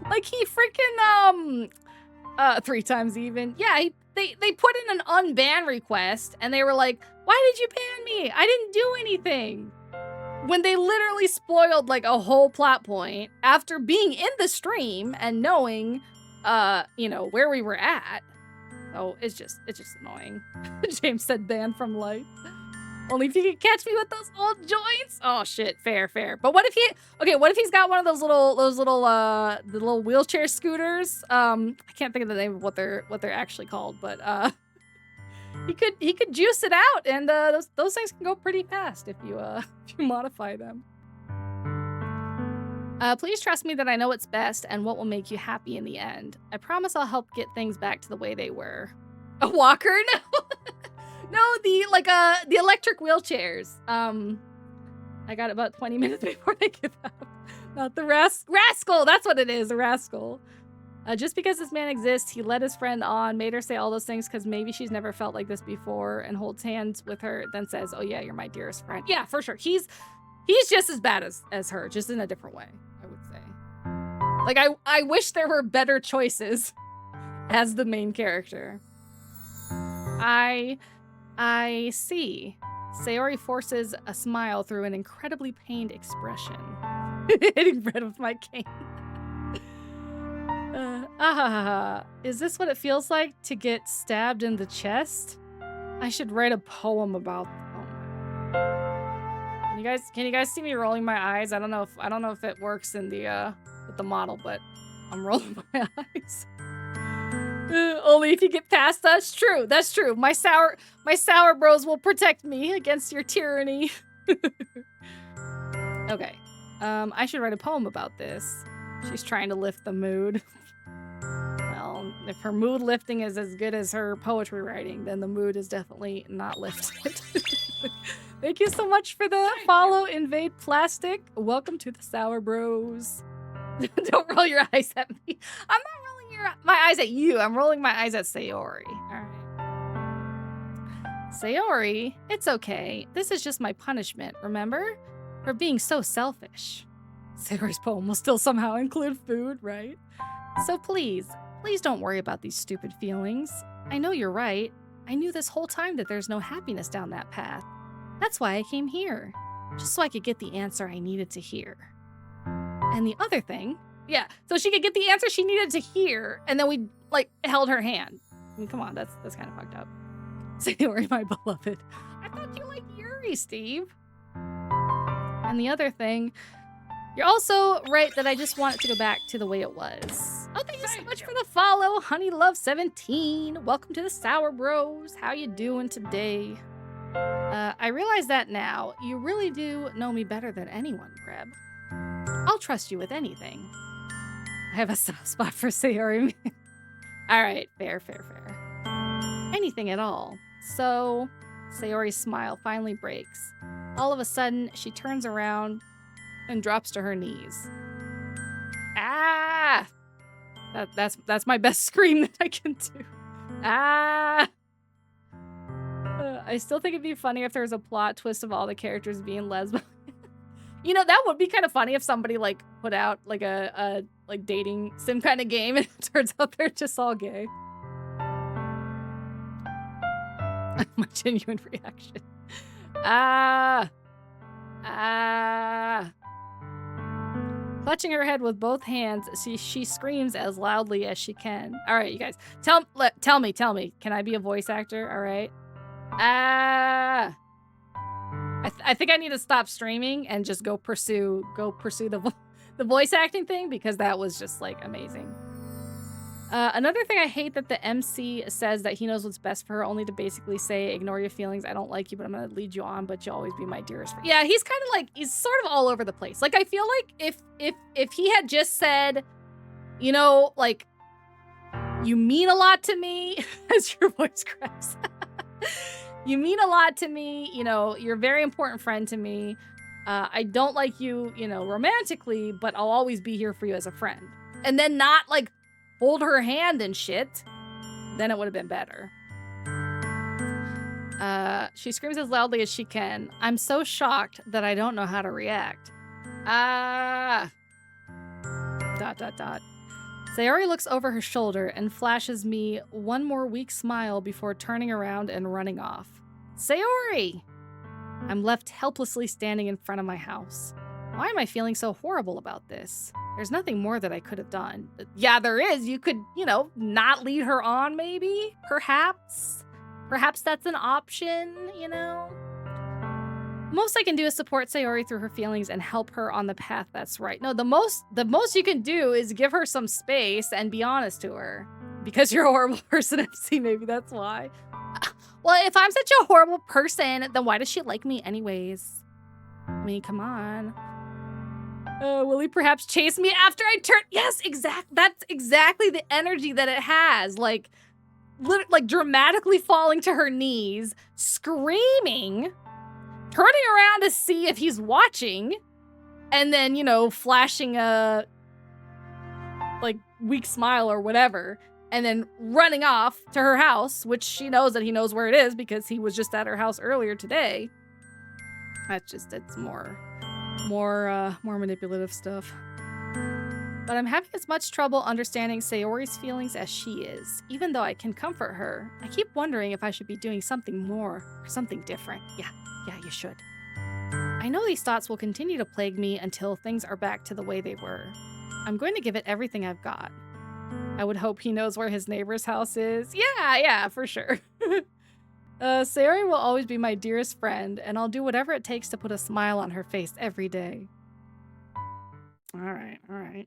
Like he freaking 3 times even. Yeah, they put in an unban request and they were like, "Why did you ban me? I didn't do anything." When they literally spoiled like a whole plot point after being in the stream and knowing you know, where we were at. Oh, it's just annoying. James said ban from life. Only if you can catch me with those old joints. Oh shit, fair. But what if he's got one of the little wheelchair scooters? I can't think of the name of what they're actually called, but he could juice it out, and those things can go pretty fast if you modify them. Please trust me that I know what's best and what will make you happy in the end. I promise I'll help get things back to the way they were. A walker? No. No, the electric wheelchairs. I got about 20 minutes before they give out. Not the rascal. That's what it is, a rascal. Just because this man exists, he led his friend on, made her say all those things because maybe she's never felt like this before, and holds hands with her, then says, "Oh yeah, you're my dearest friend." Yeah, for sure. He's just as bad as her, just in a different way, I would say. Like, I wish there were better choices as the main character. I see. Sayori forces a smile through an incredibly pained expression. Hitting bread with my cane. Is this what it feels like to get stabbed in the chest? I should write a poem about them. Can you guys see me rolling my eyes? I don't know if it works in the with the model, but I'm rolling my eyes. Only if you get past that's true. That's true. My sour bros will protect me against your tyranny. Okay. I should write a poem about this. She's trying to lift the mood. Well, if her mood lifting is as good as her poetry writing, then the mood is definitely not lifted. Thank you so much for the follow, Invade Plastic. Welcome to the Sour Bros. Don't roll your eyes at me. I'm not rolling my eyes at you. I'm rolling my eyes at Sayori. All right. Sayori, it's okay. This is just my punishment, remember? For being so selfish. Sayori's poem will still somehow include food, right? So please don't worry about these stupid feelings. I know you're right. I knew this whole time that there's no happiness down that path. That's why I came here. Just so I could get the answer I needed to hear. And the other thing, yeah, so she could get the answer she needed to hear, and then we, like, held her hand. I mean, come on, that's kind of fucked up. Sayori, my beloved. I thought you liked Yuri, Steve. And the other thing, you're also right that I just want it to go back to the way it was. Oh, thank you so much for the follow, HoneyLove17. Welcome to the Sour Bros. How you doing today? I realize that now. You really do know me better than anyone, Greb. I'll trust you with anything. I have a soft spot for Sayori. Alright, fair. Anything at all. So, Sayori's smile finally breaks. All of a sudden, she turns around and drops to her knees. Ah! That's my best scream that I can do. Ah! I still think it'd be funny if there was a plot twist of all the characters being lesbian. You know, that would be kind of funny if somebody like put out like a like dating sim kind of game and it turns out they're just all gay. My genuine reaction. Ah. Clutching her head with both hands, she screams as loudly as she can. All right, you guys. Tell me. Can I be a voice actor? All right. I think I need to stop streaming and just go pursue the voice acting thing because that was just like amazing. Another thing I hate that the MC says that he knows what's best for her, only to basically say, ignore your feelings, I don't like you, but I'm gonna lead you on, but you'll always be my dearest friend. Yeah, he's kind of like, he's sort of all over the place. Like, I feel like if he had just said, you know, like, you mean a lot to me, as your voice cracks. You mean a lot to me, you know, you're a very important friend to me. I don't like you, you know, romantically, but I'll always be here for you as a friend. And then not like hold her hand and shit, then it would have been better. She screams as loudly as she can. I'm so shocked that I don't know how to react. Sayori looks over her shoulder and flashes me one more weak smile before turning around and running off. Sayori! I'm left helplessly standing in front of my house. Why am I feeling so horrible about this? There's nothing more that I could have done. Yeah, there is. You could, you know, not lead her on, maybe? Perhaps? Perhaps that's an option, you know? Most I can do is support Sayori through her feelings and help her on the path that's right. No, the most you can do is give her some space and be honest to her. Because you're a horrible person, MC, maybe that's why. Well, if I'm such a horrible person, then why does she like me anyways? I mean, come on. Will he perhaps chase me after I turn? Yes, that's exactly the energy that it has. Like dramatically falling to her knees, screaming, turning around to see if he's watching, and then, you know, flashing a like weak smile or whatever, and then running off to her house, which she knows that he knows where it is because he was just at her house earlier today. It's more manipulative stuff. But I'm having as much trouble understanding Sayori's feelings as she is. Even though I can comfort her, I keep wondering if I should be doing something more or something different. Yeah, you should. I know these thoughts will continue to plague me until things are back to the way they were. I'm going to give it everything I've got. I would hope he knows where his neighbor's house is. Yeah, for sure. Sayori will always be my dearest friend, and I'll do whatever it takes to put a smile on her face every day. All right.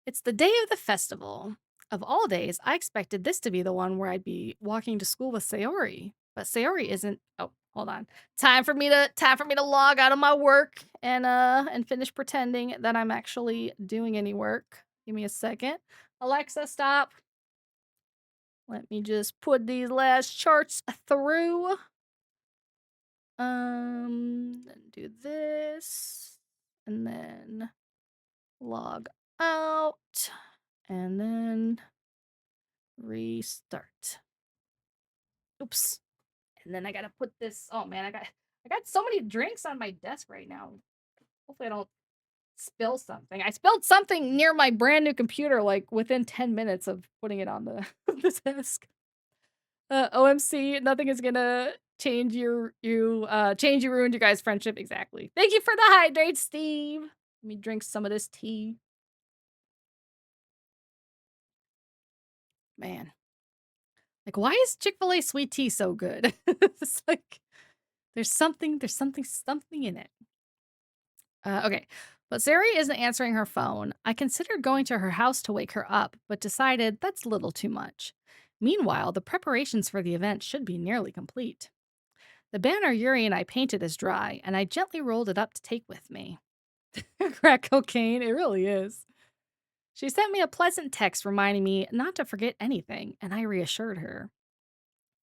It's the day of the festival. Of all days, I expected this to be the one where I'd be walking to school with Sayori. But Sayori isn't. Oh, hold on. Time for me to log out of my work and finish pretending that I'm actually doing any work. Give me a second. Alexa, stop. Let me just put these last charts through. Then do this. And then log out. And then restart. Oops. And then I gotta put this. Oh man, I got so many drinks on my desk right now. Hopefully I don't spill something. I spilled something near my brand new computer like within 10 minutes of putting it on the desk. OMC, nothing is gonna change you ruined your guys' friendship. Exactly. Thank you for the hydrate, Steve. Let me drink some of this tea. Man. Like, why is Chick-fil-A sweet tea so good? It's like there's something in it. Okay. But Sayori isn't answering her phone. I considered going to her house to wake her up, but decided that's a little too much. Meanwhile, the preparations for the event should be nearly complete. The banner Yuri and I painted is dry, and I gently rolled it up to take with me. Crack cocaine, it really is. She sent me a pleasant text reminding me not to forget anything, and I reassured her.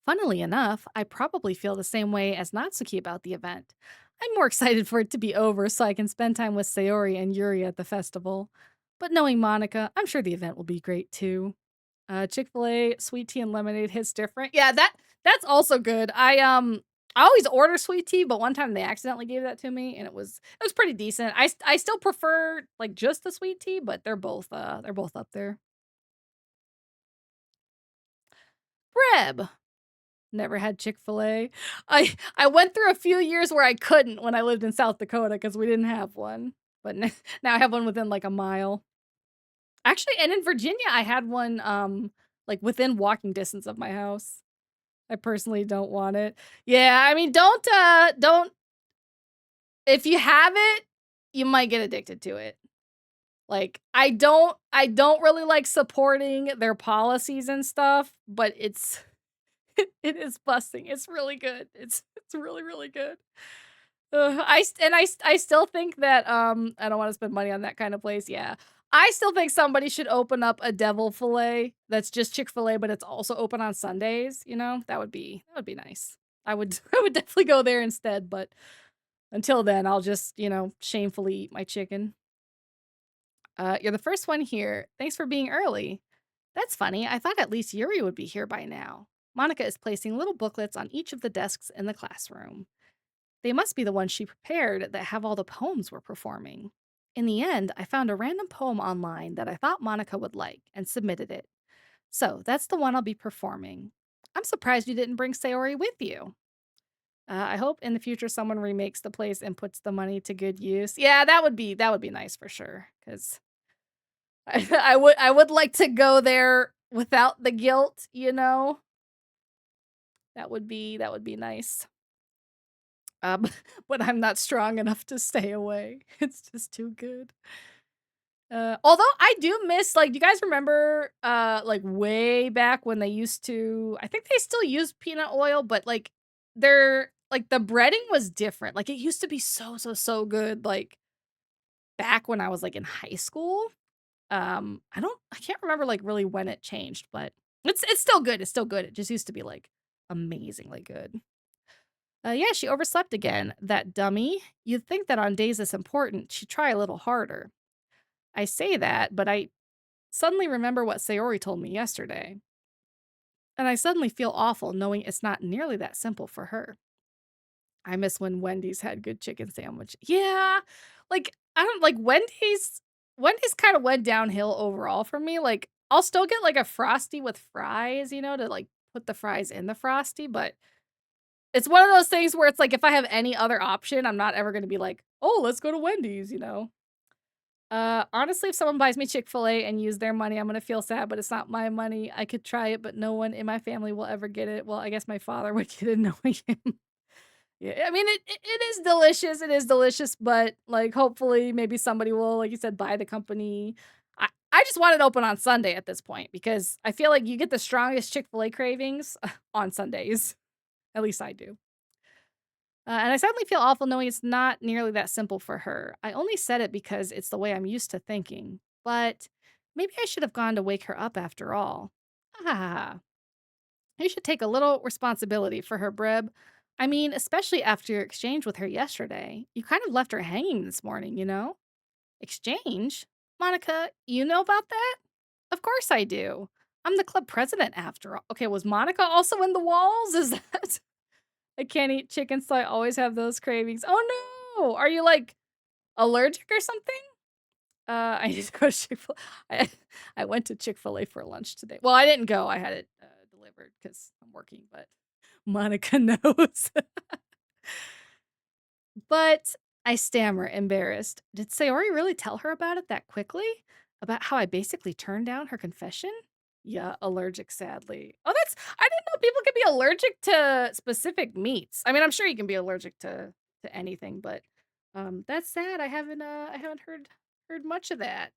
Funnily enough, I probably feel the same way as Natsuki about the event. I'm more excited for it to be over so I can spend time with Sayori and Yuri at the festival. But knowing Monica, I'm sure the event will be great too. Chick-fil-A sweet tea and lemonade hits different. Yeah, that's also good. I always order sweet tea, but one time they accidentally gave that to me and it was pretty decent. I still prefer like just the sweet tea, but they're both up there. Breb. Never had Chick-fil-A. I went through a few years where I couldn't when I lived in South Dakota because we didn't have one, but n now I have one within, like, a mile. Actually, and in Virginia, I had one, like, within walking distance of my house. I personally don't want it. Yeah, I mean, don't if you have it, you might get addicted to it. Like, I don't really like supporting their policies and stuff, but it is busting. It's really good. It's really, really good. I still think that, I don't wanna spend money on that kind of place, yeah. I still think somebody should open up a devil fillet that's just Chick-fil-A, but it's also open on Sundays, you know? That would be nice. I would I would definitely go there instead, but until then, I'll just, shamefully eat my chicken. You're the first one here. Thanks for being early. That's funny. I thought at least Yuri would be here by now. Monica is placing little booklets on each of the desks in the classroom. They must be the ones she prepared that have all the poems we're performing. In the end, I found a random poem online that I thought Monica would like and submitted it. So that's the one I'll be performing. I'm surprised you didn't bring Sayori with you. I hope in the future someone remakes the place and puts the money to good use. Yeah, that would be nice for sure. Because I would like to go there without the guilt. That would be nice. Um, but I'm not strong enough to stay away. It's just too good. Although I do miss, like, do you guys remember, like, way back when they used to I think they still use peanut oil, but, like, the breading was different. Like, it used to be so, so, so good, like, back when I was, like, in high school. I can't remember, like, really when it changed, but it's still good, it's still good. It just used to be, like, amazingly good. Yeah, she overslept again. That dummy. You'd think that on days this important, she'd try a little harder. I say that, but I suddenly remember what Sayori told me yesterday. And I suddenly feel awful knowing it's not nearly that simple for her. I miss when Wendy's had good chicken sandwich. Yeah. Like, I don't like Wendy's kind of went downhill overall for me. Like, I'll still get like a frosty with fries, to like put the fries in the frosty, but it's one of those things where it's like if I have any other option, I'm not ever gonna be like, "Oh, let's go to Wendy's." Honestly, if someone buys me Chick-fil-A and use their money, I'm gonna feel sad, but it's not my money. I could try it, but no one in my family will ever get it. Well, I guess my father would get it knowing him. Yeah, I mean, it is delicious, but, like, hopefully, maybe somebody will, like you said, buy the company. I just want it open on Sunday at this point because I feel like you get the strongest Chick-fil-A cravings on Sundays. At least I do. And I suddenly feel awful knowing it's not nearly that simple for her. I only said it because it's the way I'm used to thinking. But maybe I should have gone to wake her up after all. Ah, you should take a little responsibility for her, Brib. I mean, especially after your exchange with her yesterday. You kind of left her hanging this morning? Exchange? Monica, you know about that? Of course I do. I'm the club president after all. Okay, was Monica also in the walls? Is that I can't eat chicken, so I always have those cravings. Oh no! Are you like allergic or something? I need to go to Chick-fil-A. I went to Chick-fil-A for lunch today. Well, I didn't go. I had it delivered because I'm working, but Monica knows. But I stammer, embarrassed. Did Sayori really tell her about it that quickly? About how I basically turned down her confession? Yeah, allergic, sadly. Oh, I didn't know people could be allergic to specific meats. I mean, I'm sure you can be allergic to anything, but that's sad. I haven't heard much of that.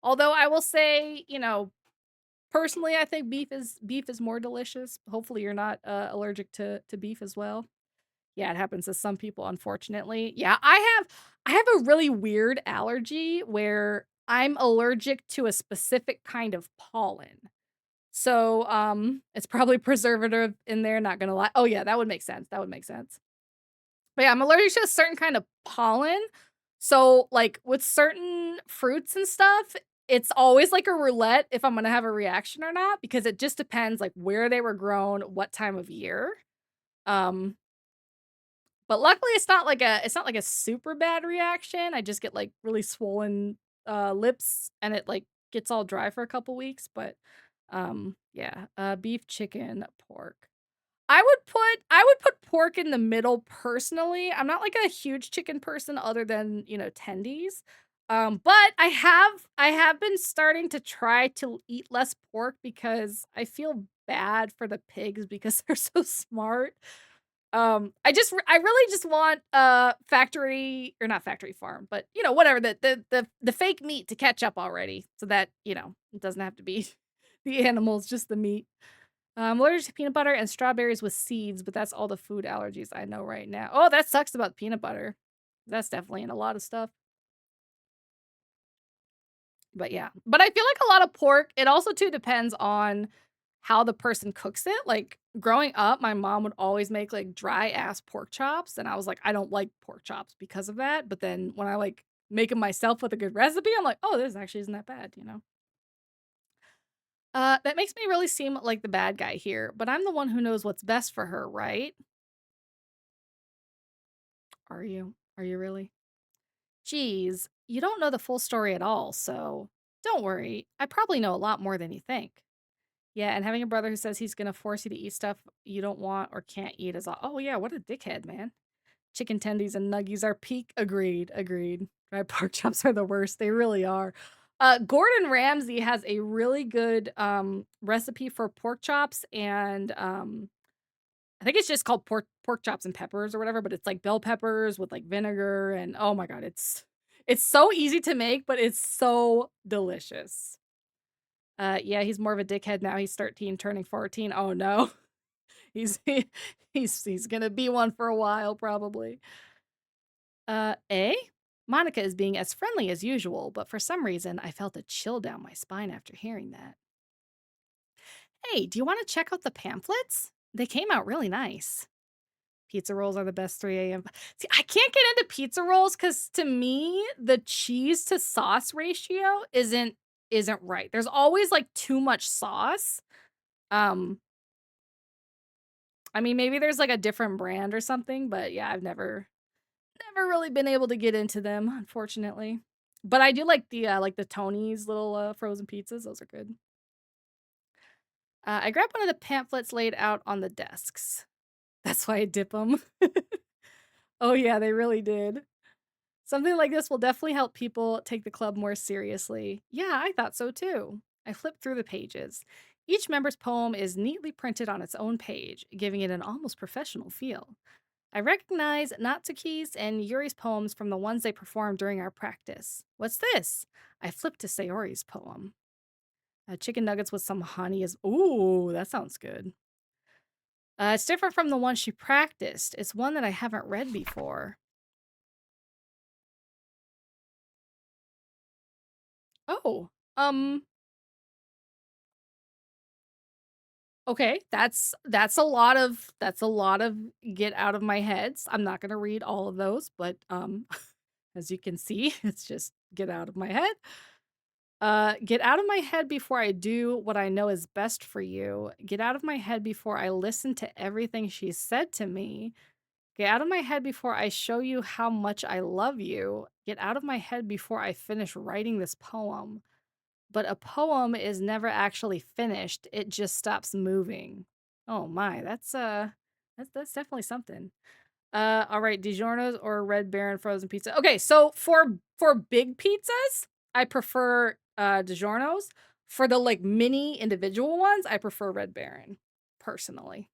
Although I will say, personally, I think beef is more delicious. Hopefully you're not allergic to beef as well. Yeah, it happens to some people, unfortunately. Yeah, I have a really weird allergy where I'm allergic to a specific kind of pollen. So, it's probably preservative in there, not gonna lie. Oh, yeah, that would make sense, that would make sense. But yeah, I'm allergic to a certain kind of pollen. So, like, with certain fruits and stuff, it's always like a roulette if I'm gonna have a reaction or not because it just depends, like, where they were grown, what time of year. Um, but luckily it's not like a super bad reaction. I just get, like, really swollen, lips, and it, like, gets all dry for a couple weeks, but, yeah, beef, chicken, pork. I would put pork in the middle personally. I'm not like a huge chicken person other than, tendies. But I have been starting to try to eat less pork because I feel bad for the pigs because they're so smart. I really just want factory or not factory farm, but whatever the fake meat to catch up already so that, it doesn't have to be the animals, just the meat. I'm allergic to peanut butter and strawberries with seeds, but that's all the food allergies I know right now. Oh, that sucks about peanut butter. That's definitely in a lot of stuff. But yeah. But I feel like a lot of pork, it also too depends on how the person cooks it. Like growing up, my mom would always make like dry ass pork chops. And I was like, I don't like pork chops because of that. But then when I like make them myself with a good recipe, I'm like, oh, this actually isn't that bad. That makes me really seem like the bad guy here, but I'm the one who knows what's best for her, right? Are you? Are you really? Geez, you don't know the full story at all, so don't worry. I probably know a lot more than you think. Yeah, and having a brother who says he's gonna force you to eat stuff you don't want or can't eat is all. Oh yeah, what a dickhead, man. Chicken tendies and nuggies are peak. Agreed. Agreed. Right, pork chops are the worst. They really are. Gordon Ramsay has a really good recipe for pork chops and I think it's just called pork chops and peppers or whatever, but it's like bell peppers with like vinegar and oh my god, it's so easy to make, but it's so delicious. Yeah, he's more of a dickhead now. He's 13, turning 14. Oh no. He's he's gonna be one for a while, probably. A? Monica is being as friendly as usual, but for some reason I felt a chill down my spine after hearing that. Hey, do you want to check out the pamphlets? They came out really nice. Pizza rolls are the best 3 AM. See, I can't get into pizza rolls because to me, the cheese to sauce ratio isn't right. There's always, like, too much sauce. Um, I mean, maybe there's, like, a different brand or something, but yeah, I've never really been able to get into them, unfortunately. But I do like the Tony's little, frozen pizzas, those are good. I grabbed one of the pamphlets laid out on the desks. That's why I dip them. Oh, yeah, they really did. Something like this will definitely help people take the club more seriously. Yeah, I thought so too. I flipped through the pages. Each member's poem is neatly printed on its own page, giving it an almost professional feel. I recognize Natsuki's and Yuri's poems from the ones they performed during our practice. What's this? I flipped to Sayori's poem. Chicken nuggets with some honey is. Ooh, that sounds good. It's different from the one she practiced. It's one that I haven't read before. Oh, um, okay, that's a lot of get out of my heads. I'm not gonna read all of those, but, as you can see, it's just get out of my head. Get out of my head before I do what I know is best for you. Get out of my head before I listen to everything she said to me. Get out of my head before I show you how much I love you. Get out of my head before I finish writing this poem. But a poem is never actually finished, it just stops moving. Oh my, that's definitely something. All right, DiGiorno's or Red Baron frozen pizza. Okay, so for big pizzas, I prefer DiGiorno's. For the like mini individual ones, I prefer Red Baron personally.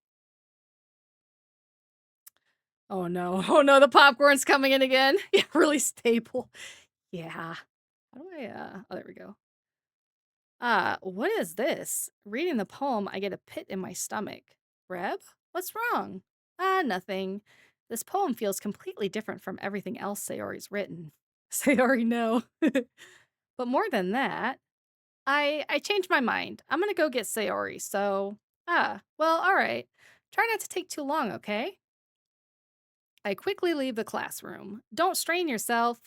Oh no. Oh no, the popcorn's coming in again. Yeah, really staple. Yeah. How do oh there we go. What is this? Reading the poem, I get a pit in my stomach. Reb? What's wrong? Nothing. This poem feels completely different from everything else Sayori's written. Sayori, no. But more than that, I changed my mind. I'm gonna go get Sayori, so well, alright. Try not to take too long, okay? I quickly leave the classroom. Don't strain yourself.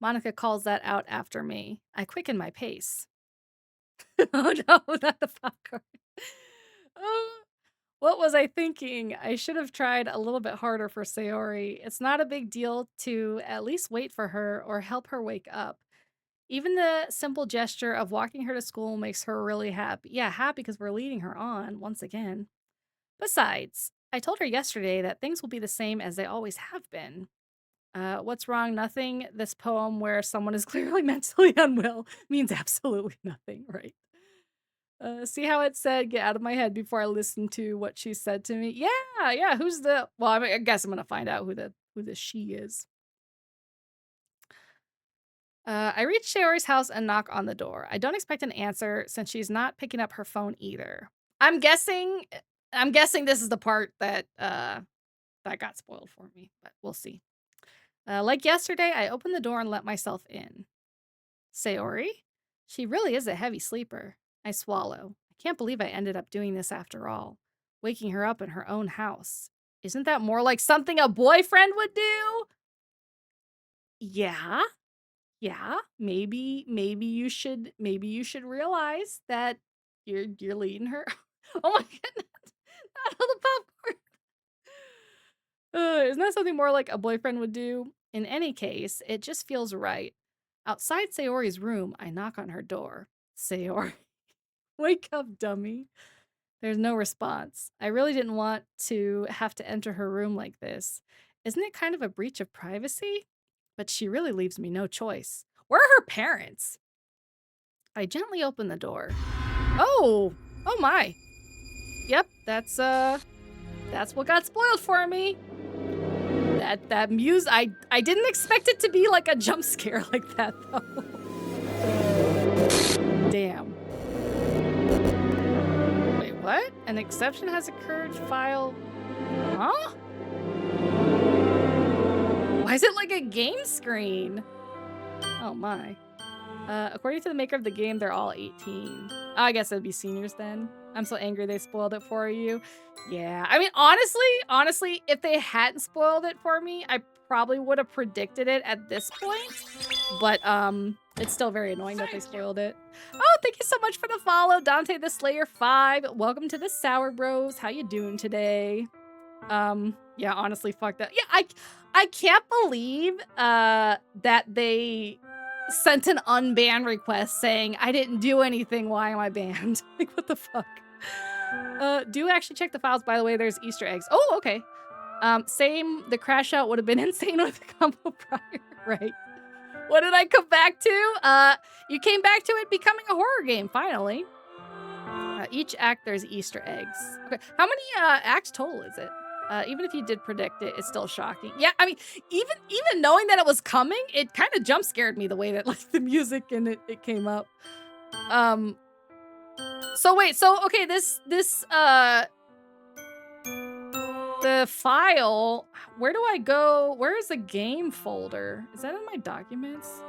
Monica calls that out after me. I quicken my pace. Oh no, not the popcorn. Oh, what was I thinking? I should have tried a little bit harder for Sayori. It's not a big deal to at least wait for her or help her wake up. Even the simple gesture of walking her to school makes her really happy. Yeah, happy because we're leading her on once again. Besides, I told her yesterday that things will be the same as they always have been. What's wrong? Nothing. This poem where someone is clearly mentally unwell means absolutely nothing, right? See how it said, get out of my head before I listen to what she said to me? Yeah, yeah. Who's the, well, I guess I'm going to find out who the she is. I reach Sayori's house and knock on the door. I don't expect an answer since she's not picking up her phone either. I'm guessing this is the part that that got spoiled for me, but we'll see. Like yesterday, I open the door and let myself in. Sayori? She really is a heavy sleeper. I swallow. I can't believe I ended up doing this after all. Waking her up in her own house. Isn't that more like something a boyfriend would do? Yeah. Yeah, maybe you should realize that you're leading her. Oh my goodness. Not all the popcorn. Isn't that something more like a boyfriend would do? In any case, it just feels right. Outside Sayori's room, I knock on her door. Sayori, wake up, dummy. There's no response. I really didn't want to have to enter her room like this. Isn't it kind of a breach of privacy? But she really leaves me no choice. Where are her parents? I gently open the door. Oh, oh my. Yep, that's what got spoiled for me. That muse, I didn't expect it to be like a jump scare like that though. Damn. Wait, what? An exception has occurred, file. Huh? Why is it like a game screen? Oh my. According to the maker of the game, they're all 18. Oh, I guess it'd be seniors then. I'm so angry they spoiled it for you. Yeah, I mean, honestly, if they hadn't spoiled it for me, I probably would have predicted it at this point. But, it's still very annoying that they spoiled it. Oh, thank you so much for the follow, Dante the Slayer 5. Welcome to the Sour Bros. How you doing today? Yeah, honestly, fuck that. Yeah, I can't believe, that they sent an unban request saying, I didn't do anything, why am I banned? Like, what the fuck? Do actually check the files, by the way, there's Easter eggs. Oh, okay. Same, the crash out would have been insane with the combo prior, right? What did I come back to? You came back to it becoming a horror game, finally. Each act, there's Easter eggs. Okay, how many acts total is it? Even if you did predict it, it's still shocking. Yeah, I mean, even knowing that it was coming, it kind of jump scared me the way that like the music and it came up. So wait, so okay, the file, where do I go? Where is the game folder? Is that in my documents?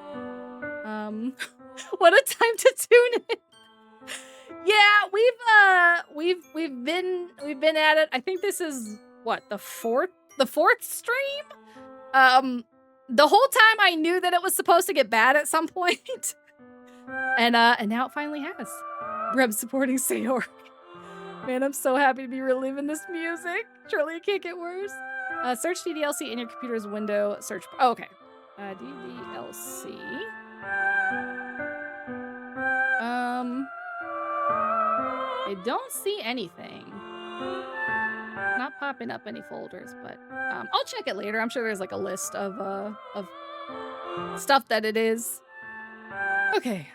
What a time to tune in. Yeah, we've been at it. I think this is what, the fourth stream? The whole time I knew that it was supposed to get bad at some point. And now it finally has. Reb supporting Sayori. Man, I'm so happy to be reliving this music. Surely it can't get worse. Search DDLC in your computer's window. Search. Oh, okay. DDLC. I don't see anything. Not popping up any folders, but I'll check it later. I'm sure there's like a list of stuff that it is. Okay.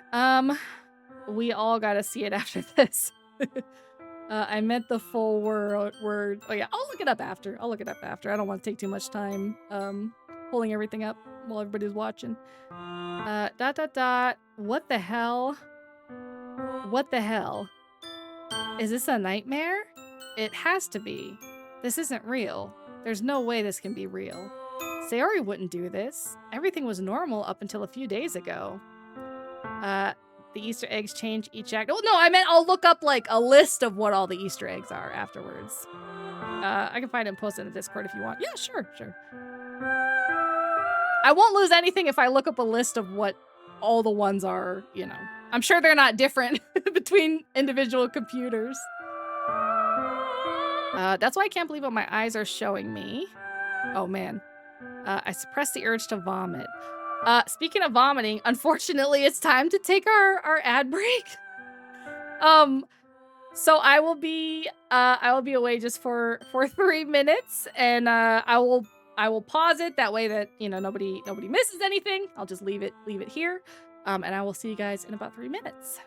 We all gotta see it after this. I meant the full word. Oh yeah, I'll look it up after. I don't want to take too much time pulling everything up while everybody's watching. What the hell? What the hell? Is this a nightmare? It has to be. This isn't real. There's no way this can be real. Sayori wouldn't do this. Everything was normal up until a few days ago. The Easter eggs change each act. Oh, no, I meant I'll look up, like, a list of what all the Easter eggs are afterwards. I can find it and post it in the Discord if you want. Yeah, sure. I won't lose anything if I look up a list of what all the ones are, you know. I'm sure they're not different between individual computers. That's why I can't believe what my eyes are showing me. Oh, man. I suppressed the urge to vomit. Speaking of vomiting, unfortunately, it's time to take our ad break. So I will be away just for 3 minutes, and I will pause it that way that, you know, nobody misses anything. I'll just leave it here. And I will see you guys in about 3 minutes.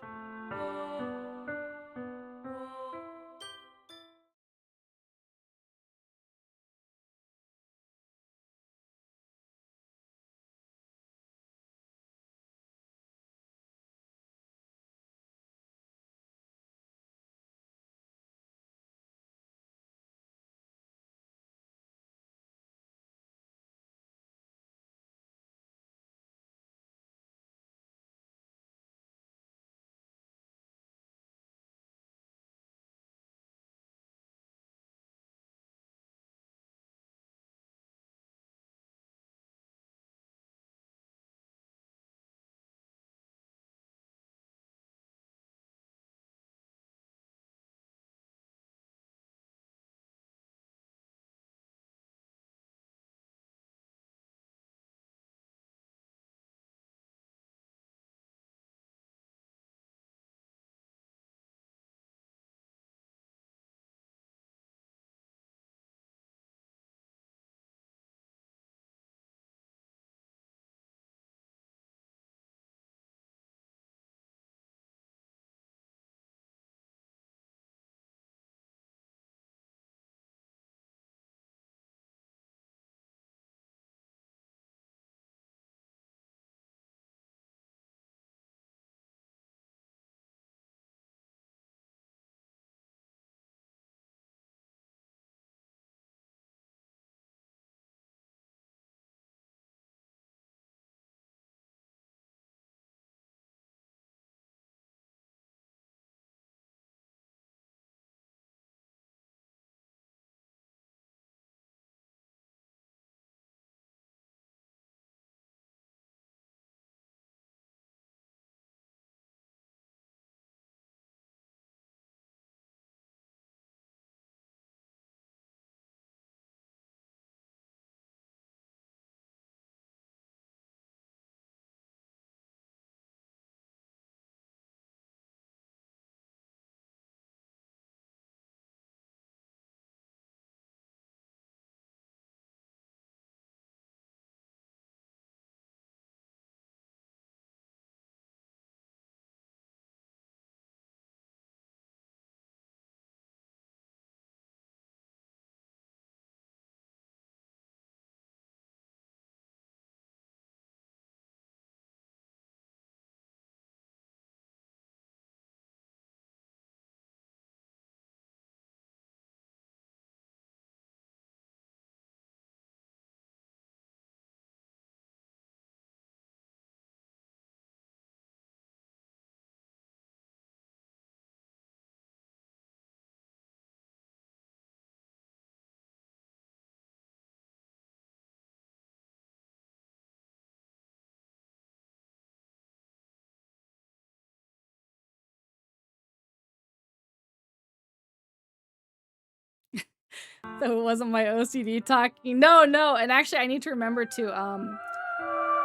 So it wasn't my OCD talking. No, and actually I need to remember to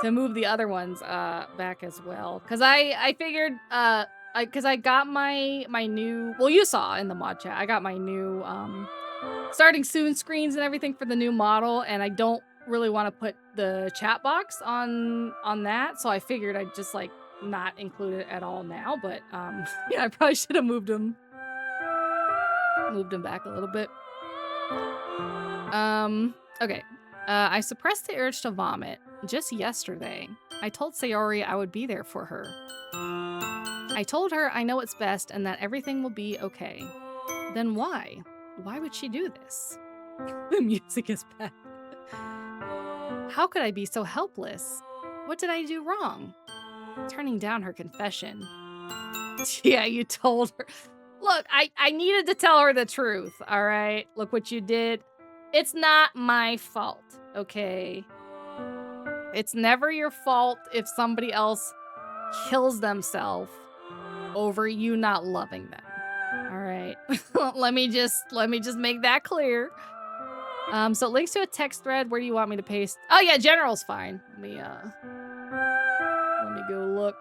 move the other ones back as well, because I figured because I got my new, well, you saw in the mod chat, I got my new starting soon screens and everything for the new model, and I don't really want to put the chat box on that, so I figured I'd just like not include it at all now. But yeah, I probably should have moved them back a little bit. Okay. I suppressed the urge to vomit just yesterday. I told Sayori I would be there for her. I told her I know what's best and that everything will be okay. Then why? Why would she do this? The music is bad. How could I be so helpless? What did I do wrong? Turning down her confession. Yeah, you told her. Look, I needed to tell her the truth, all right? Look what you did. It's not my fault, okay? It's never your fault if somebody else kills themselves over you not loving them. All right. let me just make that clear. So it links to a text thread. Where do you want me to paste? Oh yeah, general's fine. Let me go look.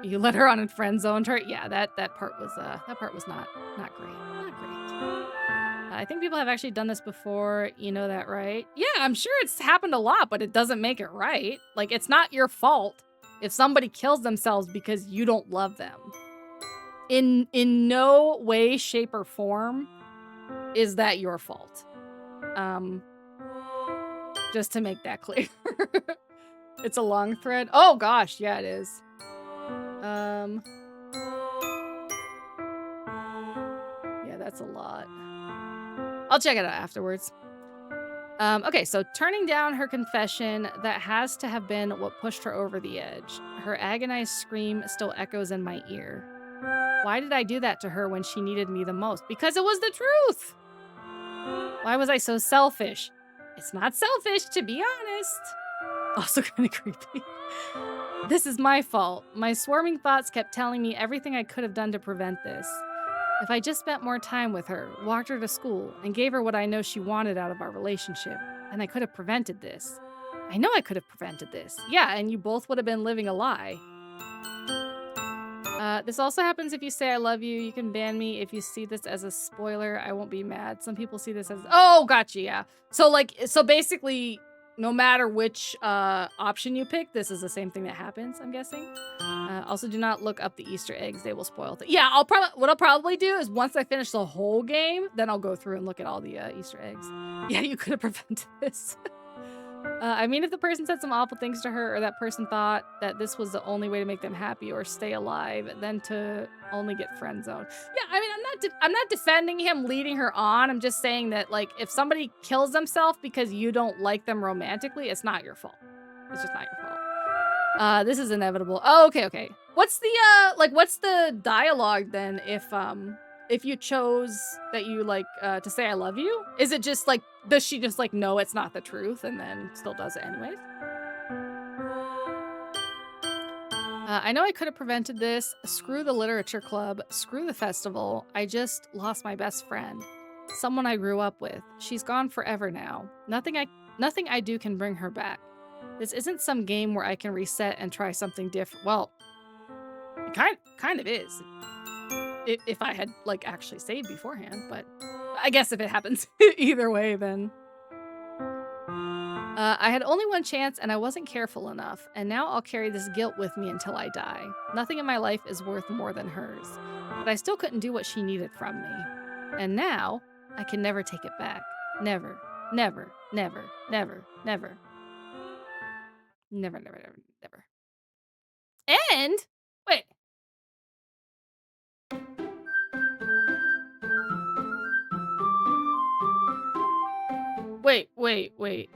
You let her on and friend zoned her. Yeah, that part was not great. Not great. I think people have actually done this before. You know that, right? Yeah, I'm sure it's happened a lot, but it doesn't make it right. Like, it's not your fault if somebody kills themselves because you don't love them. In no way, shape, or form is that your fault. Just to make that clear. It's a long thread. Oh gosh, yeah, it is. Yeah, that's a lot. I'll check it out afterwards. Okay, so turning down her confession, that has to have been what pushed her over the edge. Her agonized scream still echoes in my ear. Why did I do that to her when she needed me the most? Because it was the truth! Why was I so selfish? It's not selfish, to be honest. Also kind of creepy. This is my fault. My swarming thoughts kept telling me everything I could have done to prevent this. If I just spent more time with her, walked her to school, and gave her what I know she wanted out of our relationship, then I could have prevented this. I know I could have prevented this. Yeah, and you both would have been living a lie. This also happens if you say I love you. You can ban me if you see this as a spoiler. I won't be mad. Some people see this as... Oh, gotcha, yeah. So basically, no matter which option you pick, this is the same thing that happens, I'm guessing. Also, do not look up the Easter eggs. They will spoil things. Yeah, what I'll probably do is once I finish the whole game, then I'll go through and look at all the Easter eggs. Yeah, you could have prevented this. I mean, if the person said some awful things to her, or that person thought that this was the only way to make them happy or stay alive, then to only get friend zoned. Yeah, I mean, I'm not defending him leading her on. I'm just saying that, like, if somebody kills themselves because you don't like them romantically, it's not your fault. It's just not your fault. This is inevitable. Oh, okay. What's the dialogue then if you chose that you like to say I love you? Is it just like, does she just like know it's not the truth and then still does it anyways? I know I could have prevented this. Screw the literature club. Screw the festival. I just lost my best friend. Someone I grew up with. She's gone forever now. Nothing I do can bring her back. This isn't some game where I can reset and try something different. Well, it kind of is. If I had, like, actually saved beforehand, but I guess if it happens either way, then... I had only one chance and I wasn't careful enough, and now I'll carry this guilt with me until I die. Nothing in my life is worth more than hers, but I still couldn't do what she needed from me. And now, I can never take it back. Never, never, never, never, never. Never, never, never, never. And, wait. Wait.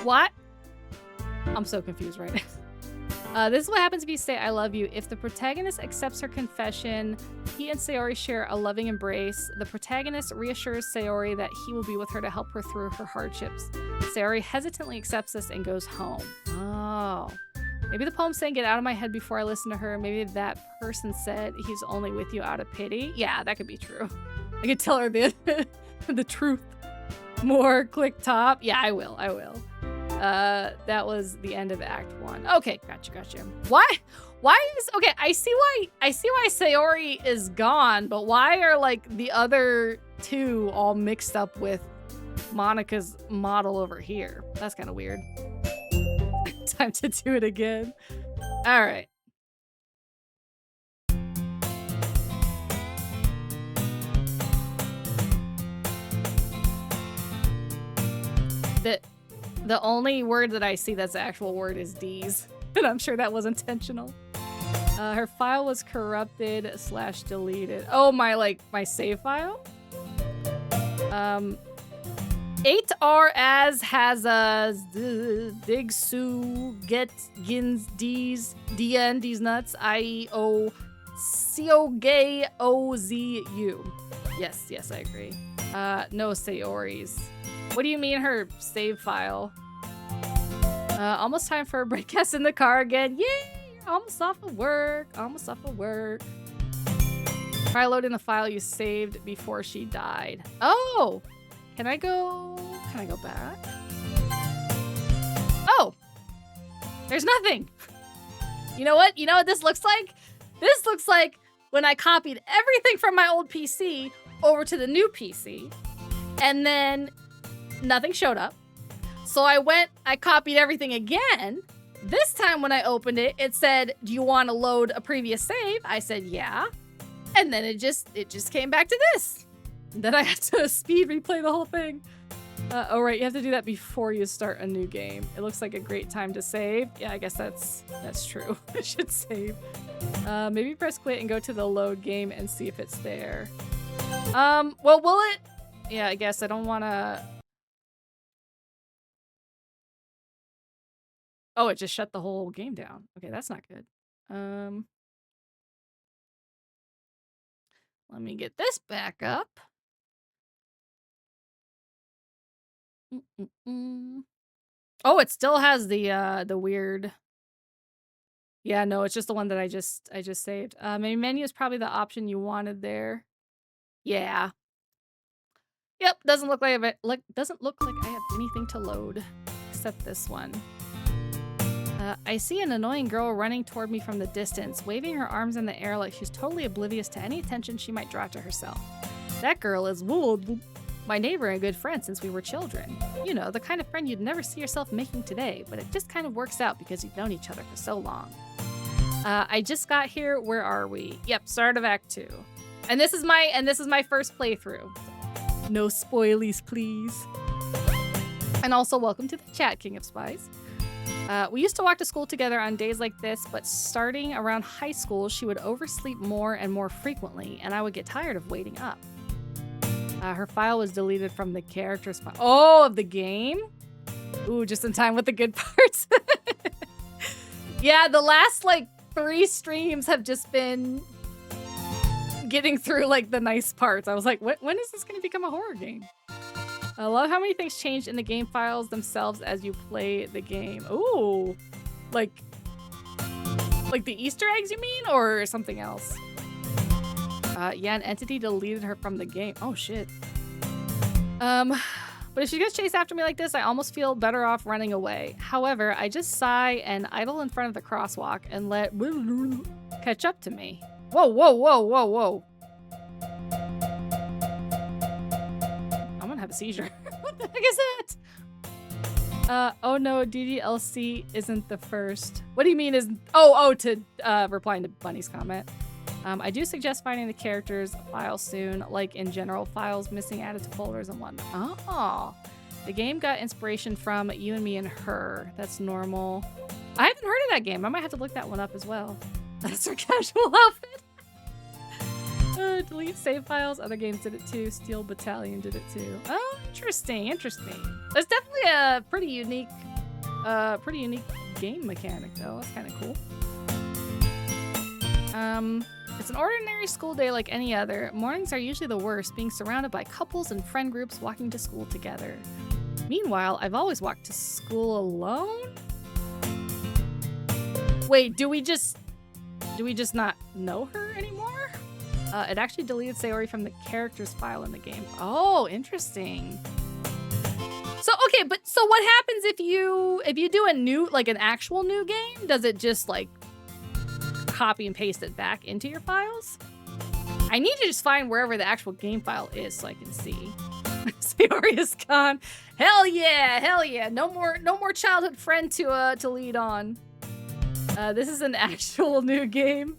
What? I'm so confused right now. This is what happens if you say I love you. If the protagonist accepts her confession, he and Sayori share a loving embrace. The protagonist reassures Sayori that he will be with her to help her through her hardships. Sayori hesitantly accepts this and goes home. Oh. Maybe the poem's saying get out of my head before I listen to her. Maybe that person said he's only with you out of pity. Yeah, that could be true. I could tell her the truth. More click top. Yeah, I will. That was the end of Act 1. Okay, gotcha. Why is... Okay, I see why Sayori is gone, but why are, like, the other two all mixed up with Monika's model over here? That's kind of weird. Time to do it again. All right. The only word that I see that's the actual word is D's. And I'm sure that was intentional. Her file was corrupted / deleted. Oh, my save file? 8R as has a dig su get gins d's dn these nuts IEO co gay ozu. Yes, I agree. No Sayoris. What do you mean her save file? Almost time for a breakcast in the car again. Yay! You're almost off of work. Try loading the file you saved before she died. Oh! Can I go back? Oh! There's nothing! You know what? You know what this looks like? This looks like when I copied everything from my old PC over to the new PC, and then nothing showed up. So I copied everything again. This time when I opened it, it said, do you want to load a previous save? I said, yeah. And then it just came back to this. Then I had to speed replay the whole thing. Oh, right, you have to do that before you start a new game. It looks like a great time to save. Yeah, I guess that's true. I should save. Maybe press quit and go to the load game and see if it's there. Well, will it? Yeah, I guess I don't want to... Oh, it just shut the whole game down. Okay, that's not good. Let me get this back up. Oh, it still has the weird... Yeah, no, it's just the one that I just saved. Main menu is probably the option you wanted there. Yeah. Yep, doesn't look like I have anything to load except this one. I see an annoying girl running toward me from the distance, waving her arms in the air like she's totally oblivious to any attention she might draw to herself. That girl is my neighbor and a good friend since we were children. You know, the kind of friend you'd never see yourself making today, but it just kind of works out because you've known each other for so long. I just got here. Where are we? Yep, start of Act 2. And this is my first playthrough. No spoilies, please. And also welcome to the chat, King of Spies. We used to walk to school together on days like this, but starting around high school, she would oversleep more and more frequently, and I would get tired of waiting up. Her file was deleted from the characters file. Oh, of the game? Ooh, just in time with the good parts. Yeah, the last, 3 streams have just been getting through, the nice parts. I was like, when is this going to become a horror game? I love how many things changed in the game files themselves as you play the game. Ooh, like the Easter eggs, you mean, or something else? Yeah, an entity deleted her from the game. Oh shit. But if she gets chased after me like this, I almost feel better off running away. However, I just sigh and idle in front of the crosswalk and let catch up to me. Whoa, whoa, whoa, whoa, whoa. I'm gonna have a seizure. What the heck is that? Oh no, DDLC isn't the first. What do you mean isn't? Oh, to replying to Bunny's comment. I do suggest finding the characters file soon, like in general files, missing, added to folders and whatnot. Oh, the game got inspiration from You and Me and Her. That's normal. I haven't heard of that game. I might have to look that one up as well. That's her casual outfit. Delete save files. Other games did it too. Steel Battalion did it too. Oh, interesting, interesting. That's definitely a pretty unique game mechanic though. That's kind of cool. It's an ordinary school day like any other. Mornings are usually the worst, being surrounded by couples and friend groups walking to school together. Meanwhile, I've always walked to school alone? Wait, do we just not know her anymore? It actually deleted Sayori from the characters file in the game. Oh, interesting. So, okay, but so what happens if you do a new, an actual new game? Does it just, copy and paste it back into your files? I need to just find wherever the actual game file is so I can see. Sayori is gone. Hell yeah, hell yeah. No more childhood friend to lead on. This is an actual new game.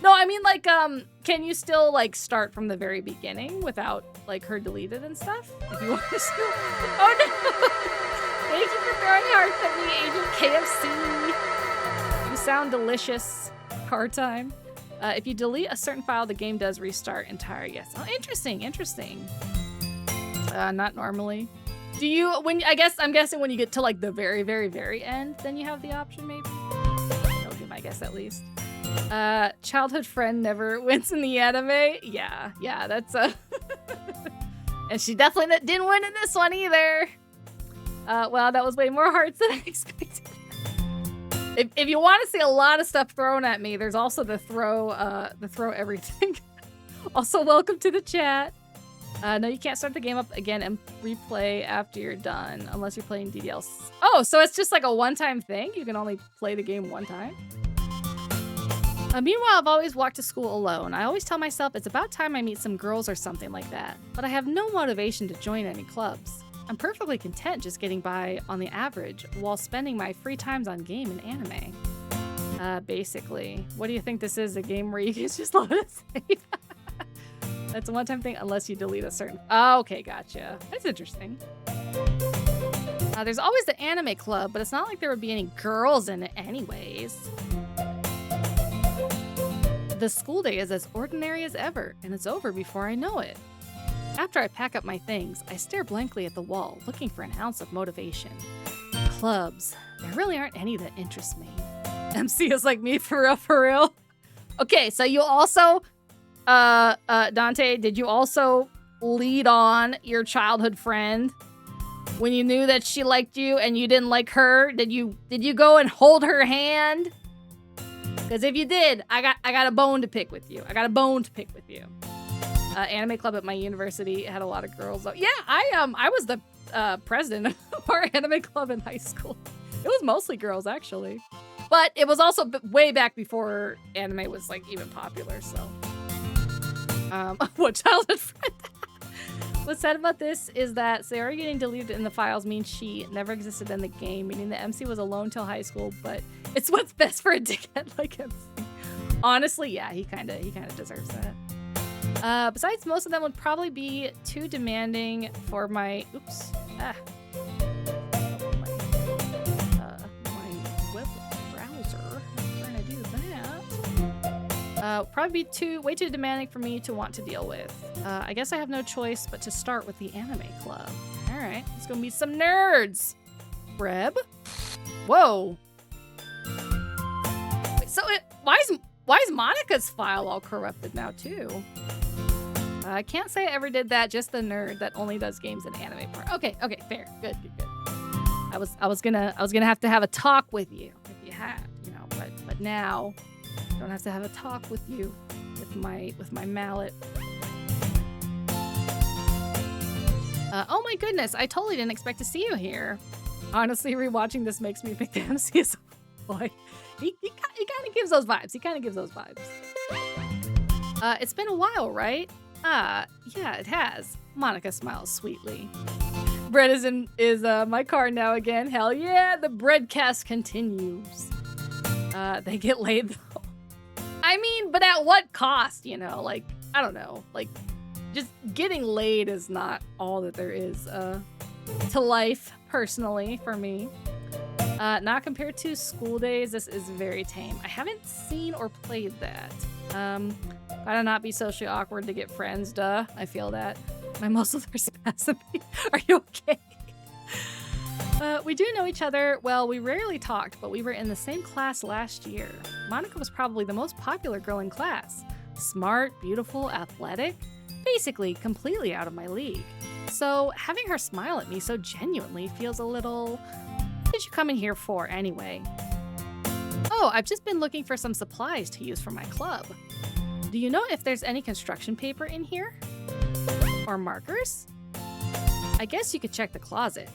No, I mean can you still start from the very beginning without her deleted and stuff? If you want to still... Oh no! Thank you for throwing hearts at me, Agent KFC. You sound delicious. hard time. If you delete a certain file, the game does restart entire. Yes. Oh, interesting. Interesting. Not normally. Do you, I'm guessing when you get to like the very, very, very end, then you have the option maybe? That would be my guess at least. Childhood friend never wins in the anime. Yeah, that's and she definitely didn't win in this one either. Well, that was way more hearts than I expected. If you want to see a lot of stuff thrown at me, there's also the throw everything. Also, welcome to the chat. No, you can't start the game up again and replay after you're done, unless you're playing DDLs. Oh, so it's just like a one-time thing? You can only play the game one time? Meanwhile, I've always walked to school alone. I always tell myself it's about time I meet some girls or something like that, but I have no motivation to join any clubs. I'm perfectly content just getting by on the average while spending my free times on game and anime. Basically. What do you think this is? A game where you can just load a save? That's a one-time thing unless you delete a certain... Oh, okay, gotcha. That's interesting. There's always the anime club, but it's not like there would be any girls in it anyways. The school day is as ordinary as ever, and it's over before I know it. After I pack up my things, I stare blankly at the wall, looking for an ounce of motivation. Clubs. There really aren't any that interest me. MC is like me, for real, for real. Okay, so you also... Dante, did you also lead on your childhood friend when you knew that she liked you and you didn't like her? Did you go and hold her hand? Because if you did, I got a bone to pick with you. Anime club at my university had a lot of girls. Yeah, I was the president of our anime club in high school. It was mostly girls, actually. But it was also way back before anime was like even popular, so. What childhood friend? What's sad about this is that Sayori getting deleted in the files means she never existed in the game, meaning the MC was alone till high school, but it's what's best for a dickhead like MC. Honestly, yeah, he kinda deserves that. Besides, most of them would probably be too demanding for my... Oops. My web browser. I'm trying to do that. Probably be way too demanding for me to want to deal with. I guess I have no choice but to start with the anime club. Alright, let's go meet some nerds. Reb? Whoa. Wait, so why is Monica's file all corrupted now too? I can't say I ever did that, just the nerd that only does games and anime part. Okay, fair. Good. I was gonna have to have a talk with you if you had, you know, but now I don't have to have a talk with you with my mallet. Oh my goodness, I totally didn't expect to see you here. Honestly, rewatching this makes me think the MC is a boy. He kind of gives those vibes. It's been a while, right? Yeah, it has. Monica smiles sweetly. Bread is my car now again. Hell yeah, the breadcast continues. They get laid though. I mean, but at what cost, you know? Like, I don't know. Like, just getting laid is not all that there is to life, personally, for me. Not compared to school days, this is very tame. I haven't seen or played that. Gotta not be socially awkward to get friends, duh. I feel that. My muscles are spasming. Are you okay? We do know each other. Well, we rarely talked, but we were in the same class last year. Monica was probably the most popular girl in class. Smart, beautiful, athletic. Basically, completely out of my league. So, having her smile at me so genuinely feels a little... What did you come in here for, anyway? Oh, I've just been looking for some supplies to use for my club. Do you know if there's any construction paper in here? Or markers? I guess you could check the closet.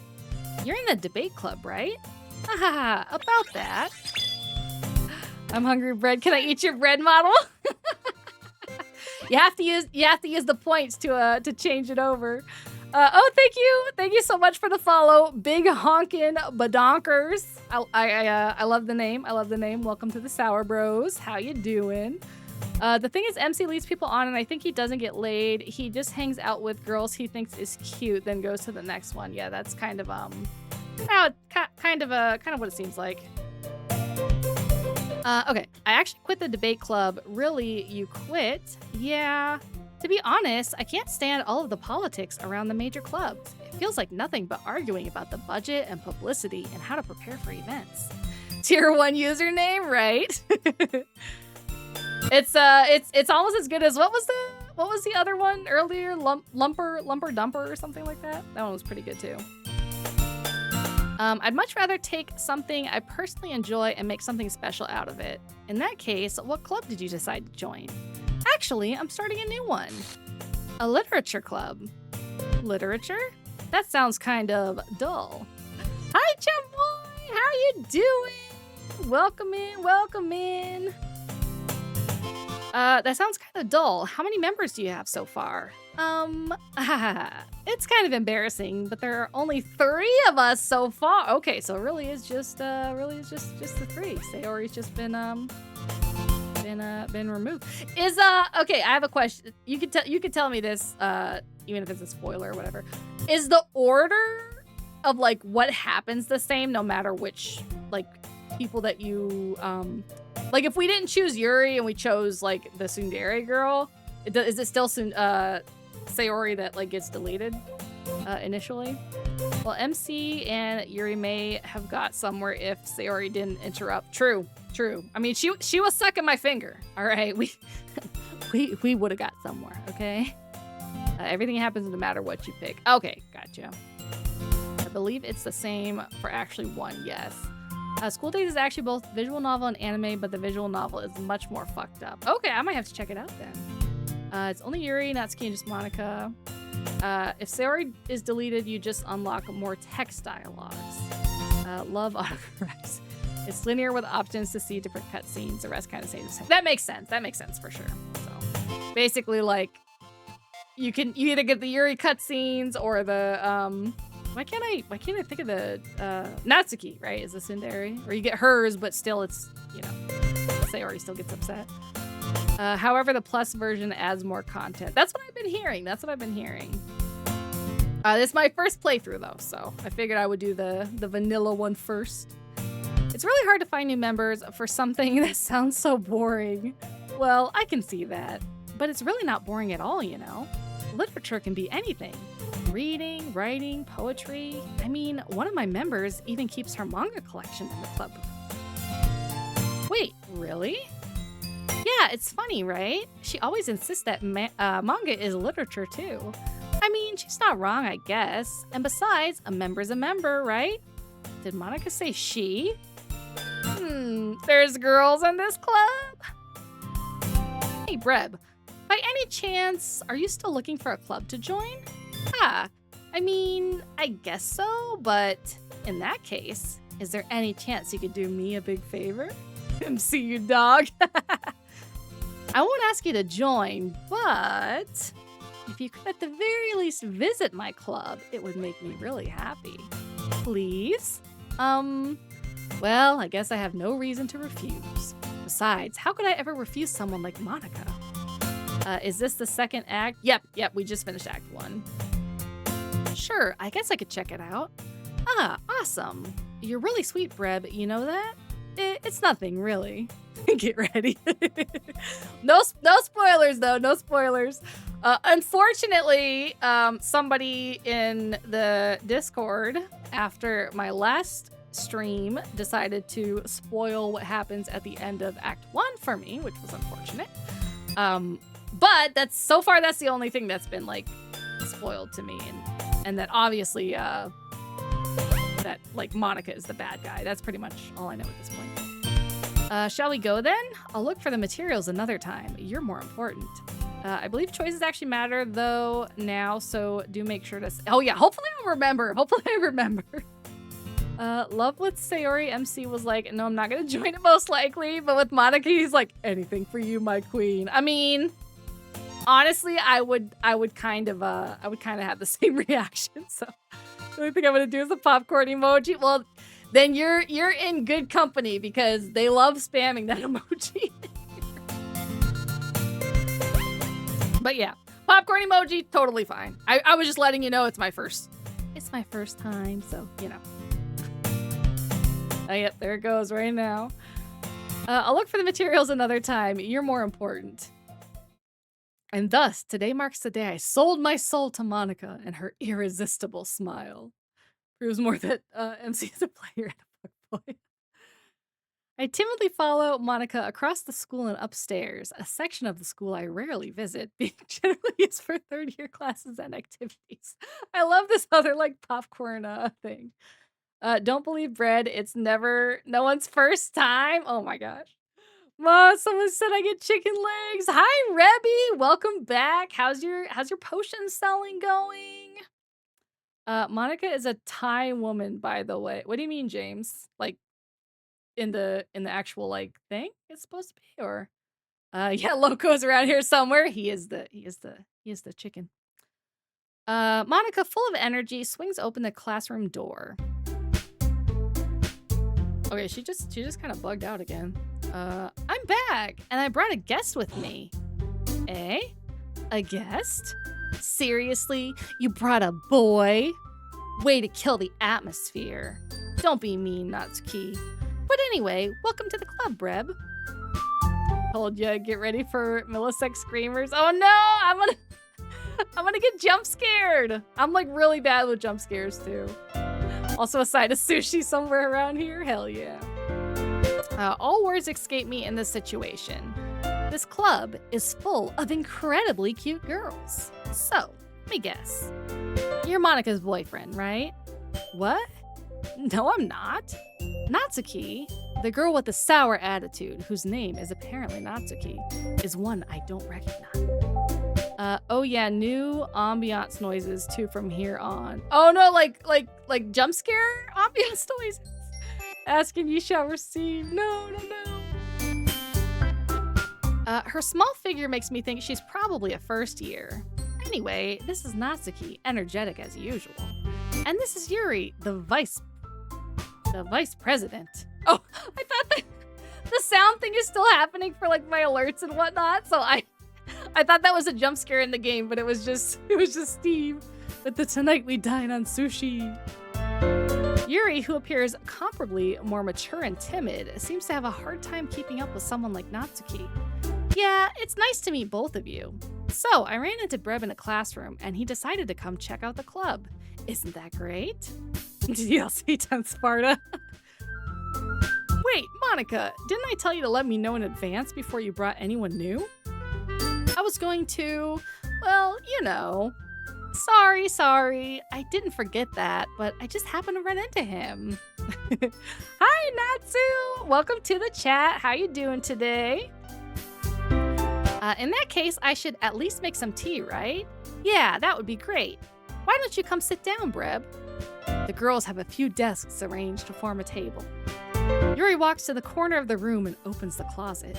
You're in the debate club, right? Haha, about that. I'm hungry, bread. Can I eat your bread model? You have to use the points to change it over. Oh, thank you so much for the follow, big honkin' badonkers. I love the name. Welcome to the Sour Bros. How you doing? The thing is, MC leads people on, and I think he doesn't get laid. He just hangs out with girls he thinks is cute, then goes to the next one. Yeah, that's kind of kind of what it seems like. Okay. I actually quit the debate club. Really, you quit? Yeah. To be honest, I can't stand all of the politics around the major clubs. It feels like nothing but arguing about the budget and publicity and how to prepare for events. Tier 1 username, right? It's almost as good as what was the other one earlier? Lumper Dumper or something like that? That one was pretty good too. I'd much rather take something I personally enjoy and make something special out of it. In that case, what club did you decide to join? Actually, I'm starting a new one. A literature club. Literature? That sounds kind of dull. Hi, Chum Boy! How are you doing? Welcome in, welcome in. That sounds kind of dull. How many members do you have so far? It's kind of embarrassing, but there are only 3 of us so far. Okay, so it really is just the 3. Sayori's just been removed. Okay, I have a question. You could tell me this, even if it's a spoiler or whatever. Is the order of like what happens the same no matter which like people that you like if we didn't choose Yuri and we chose like the tsundere girl, is it still Sayori that like gets deleted initially? Well, MC and Yuri may have got somewhere if Sayori didn't interrupt. True. I mean, she was sucking my finger. All right, we would have got somewhere. Okay. Everything happens no matter what you pick. Okay, gotcha. I believe it's the same for actually 1. Yes. School Days is actually both visual novel and anime, but the visual novel is much more fucked up. Okay, I might have to check it out then. It's only Yuri, Natsuki, and just Monica. If Sayori is deleted, you just unlock more text dialogues. Love autocorrects. It's linear with options to see different cutscenes. The rest kind of stays the same. That makes sense. That makes sense for sure. So basically, like, you either get the Yuri cutscenes or the why can't I think of the Natsuki, right? Is the tsundere, or you get hers, but still it's, you know, Sayori still gets upset. However, the plus version adds more content. That's what I've been hearing. This is my first playthrough though, so I figured I would do the vanilla one first. It's really hard to find new members for something that sounds so boring. Well, I can see that, but it's really not boring at all, you know? Literature can be anything. Reading, writing, poetry. I mean, one of my members even keeps her manga collection in the club. Wait, really? Yeah, it's funny, right? She always insists that manga is literature too. I mean, she's not wrong, I guess. And besides, a member's a member, right? Did Monica say she? There's girls in this club? Hey, Breb. By any chance, are you still looking for a club to join? I mean, I guess so, but in that case, is there any chance you could do me a big favor? MC, you dog. I won't ask you to join, but if you could at the very least visit my club, it would make me really happy. Please? Well, I guess I have no reason to refuse. Besides, how could I ever refuse someone like Monica? Is this the second act? Yep, we just finished Act 1. Sure, I guess I could check it out. Awesome. You're really sweet, Breb, you know that? It's nothing, really. Get ready. No spoilers, though, no spoilers. Unfortunately, somebody in the Discord, after my last stream, decided to spoil what happens at the end of Act 1 for me, which was unfortunate. But that's the only thing that's been like spoiled to me, and that obviously that like Monica is the bad guy. That's pretty much all I know at this point. Shall we go then? I'll look for the materials another time. You're more important. I believe choices actually matter though now, so do make sure to. Oh yeah, hopefully I remember. Love with Sayori, MC was like, no, I'm not gonna join it most likely. But with Monica, he's like, anything for you, my queen. I mean, honestly, I would kind of have the same reaction. So the only thing I'm gonna do is the popcorn emoji. Well, then you're in good company because they love spamming that emoji. But yeah, popcorn emoji, totally fine. I was just letting you know it's my first time, so you know. Oh, yep, there it goes right now. I'll look for the materials another time. You're more important. And thus, today marks the day I sold my soul to Monica and her irresistible smile. Proves more that MC is a player and a fuckboy. I timidly follow Monica across the school and upstairs, a section of the school I rarely visit, being generally used for third-year classes and activities. I love this other, like, popcorn thing. Don't believe bread. It's never no one's first time. Oh my gosh. Mom, someone said I get chicken legs. Hi, Rebby. Welcome back. How's your potion selling going? Monica is a Thai woman, by the way. What do you mean, James? Like in the actual like thing it's supposed to be, or yeah, Loco's around here somewhere. He is the chicken. Monica, full of energy, swings open the classroom door. Okay, she just kind of bugged out again. I'm back, and I brought a guest with me. Eh? A guest? Seriously? You brought a boy? Way to kill the atmosphere. Don't be mean, Natsuki. But anyway, welcome to the club, Breb. Told ya, get ready for millisecond screamers. Oh no, I'm gonna get jump scared. I'm like really bad with jump scares too. Also a side of sushi somewhere around here? Hell yeah. All words escape me in this situation. This club is full of incredibly cute girls. So, let me guess. You're Monica's boyfriend, right? What? No, I'm not. Natsuki, the girl with the sour attitude, whose name is apparently Natsuki, is one I don't recognize. Oh yeah, new ambiance noises too from here on. Oh no, like jump scare ambiance noises. Asking you shall receive. No. Her small figure makes me think she's probably a first year. Anyway, this is Natsuki, energetic as usual. And this is Yuri, the vice president. Oh, I thought that the sound thing is still happening for like my alerts and whatnot. So I thought that was a jump scare in the game, but it was just Steve. But tonight we dine on sushi. Yuri, who appears comparably more mature and timid, seems to have a hard time keeping up with someone like Natsuki. Yeah, it's nice to meet both of you. So, I ran into Breb in a classroom, and he decided to come check out the club. Isn't that great? DLC 10 Sparta. Wait, Monica, didn't I tell you to let me know in advance before you brought anyone new? I was going to, well, you know. Sorry. I didn't forget that, but I just happened to run into him. Hi, Natsu! Welcome to the chat. How you doing today? In that case, I should at least make some tea, right? Yeah, that would be great. Why don't you come sit down, Breb? The girls have a few desks arranged to form a table. Yuri walks to the corner of the room and opens the closet.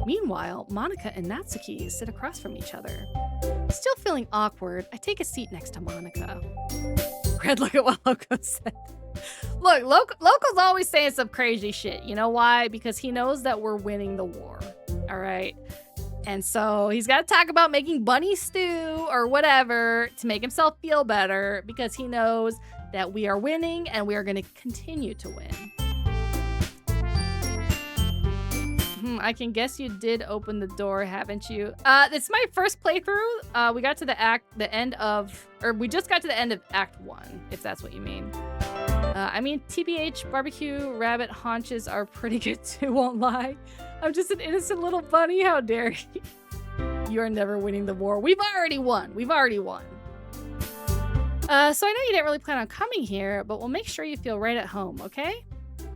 Meanwhile, Monica and Natsuki sit across from each other. Still feeling awkward, I take a seat next to Monica. Red, look at what Loco said. Look, Loco's always saying some crazy shit. You know why? Because he knows that we're winning the war. All right? And so he's got to talk about making bunny stew or whatever to make himself feel better because he knows that we are winning and we are going to continue to win. I can guess you did open the door, haven't you? It's my first playthrough. We got to we just got to the end of Act 1, if that's what you mean. I mean, TBH, barbecue rabbit haunches are pretty good too, won't lie. I'm just an innocent little bunny, how dare you? You are never winning the war. We've already won. So I know you didn't really plan on coming here, but we'll make sure you feel right at home, okay?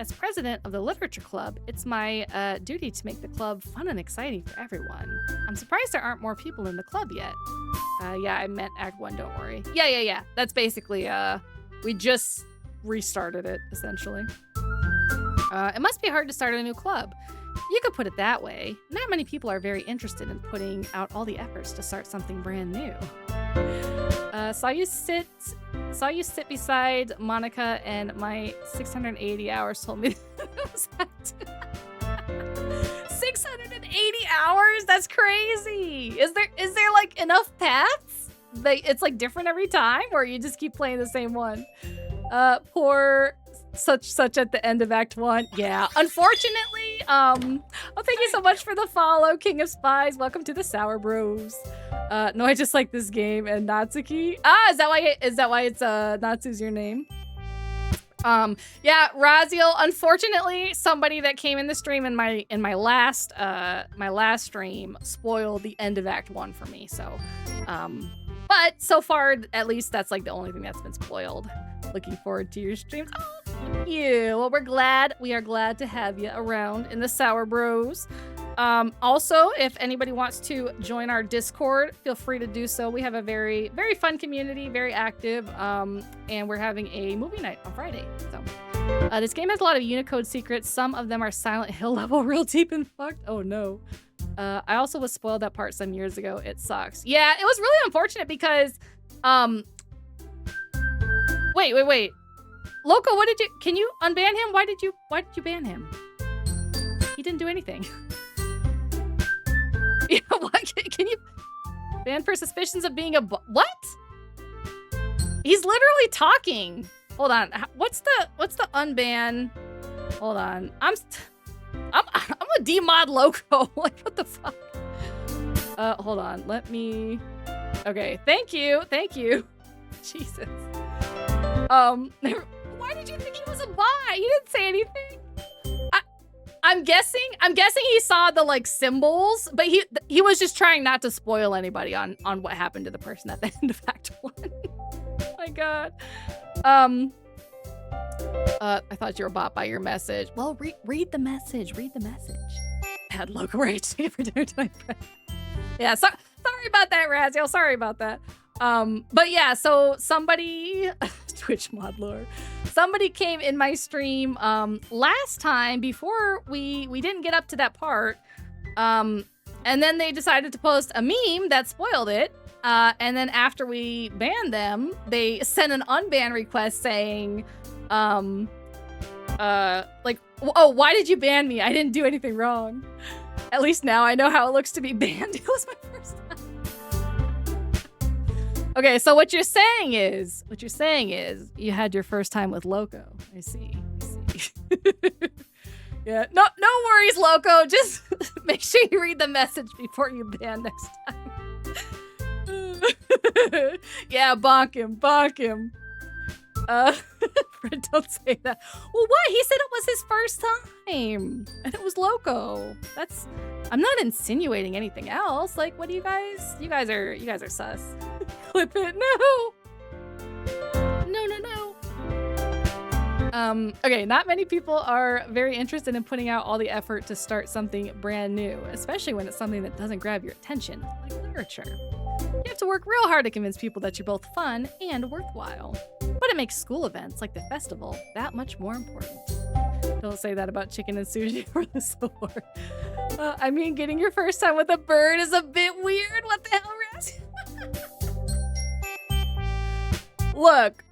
As president of the literature club, it's my duty to make the club fun and exciting for everyone. I'm surprised there aren't more people in the club yet. Yeah, I meant Act 1, don't worry. Yeah. That's basically, we just restarted it, essentially. It must be hard to start a new club. You could put it that way. Not many people are very interested in putting out all the efforts to start something brand new. Saw you sit beside Monica, and my 680 hours told me that was that. 680 hours? That's crazy. Is there like enough paths? It's like different every time, or you just keep playing the same one? Poor such at the end of Act 1. Yeah, unfortunately, Oh, thank you so much for the follow, King of Spies. Welcome to the Sour Bros. No, I just like this game and Natsuki. Ah, is that why it's Natsu's your name? Yeah, Raziel, unfortunately, somebody that came in the stream in my last stream spoiled the end of Act 1 for me. So, but so far, at least that's like the only thing that's been spoiled. Looking forward to your streams. Oh, thank you. Well, we are glad to have you around in the Sour Bros. Also, if anybody wants to join our Discord, feel free to do so. We have a very, very fun community, very active, and we're having a movie night on Friday. So, this game has a lot of Unicode secrets. Some of them are Silent Hill level, real deep and fucked. Oh no. I also was spoiled that part some years ago. It sucks. Yeah, it was really unfortunate because, wait. Loco, what did you? Can you unban him? Why did you ban him? He didn't do anything. Yeah, what? Can you ban for suspicions of being a what? He's literally talking. Hold on. What's the unban? Hold on. I'm a demod Loco. Like what the fuck? Hold on. Let me. Okay. Thank you. Jesus. Why did you think he was a bot? He didn't say anything. I'm guessing he saw the like symbols, but he was just trying not to spoil anybody on what happened to the person at the end of Act 1. Oh my god. I thought you were bought by your message. Well, read the message. Read the message. Bad Loco rage for dinner tonight. Yeah, sorry about that, Raziel. Sorry about that. But yeah, so somebody Twitch mod lore. Somebody came in my stream last time before we didn't get up to that part. And then they decided to post a meme that spoiled it. And then after we banned them, they sent an unban request saying, like, oh, why did you ban me? I didn't do anything wrong. At least now I know how it looks to be banned. It was my first time. Okay, so what you're saying is you had your first time with Loco. I see. Yeah, no worries, Loco. Just make sure you read the message before you ban next time. Yeah, bonk him. Fred, don't say that. Well, what? He said it was his first time, and it was Loco. I'm not insinuating anything else. Like, what do you guys? You guys are sus. Clip it. No. Okay, not many people are very interested in putting out all the effort to start something brand new, especially when it's something that doesn't grab your attention, like literature. You have to work real hard to convince people that you're both fun and worthwhile. But it makes school events like the festival that much more important. Don't say that about chicken and sushi or the sword. I mean, getting your first time with a bird is a bit weird. What the hell, Raz?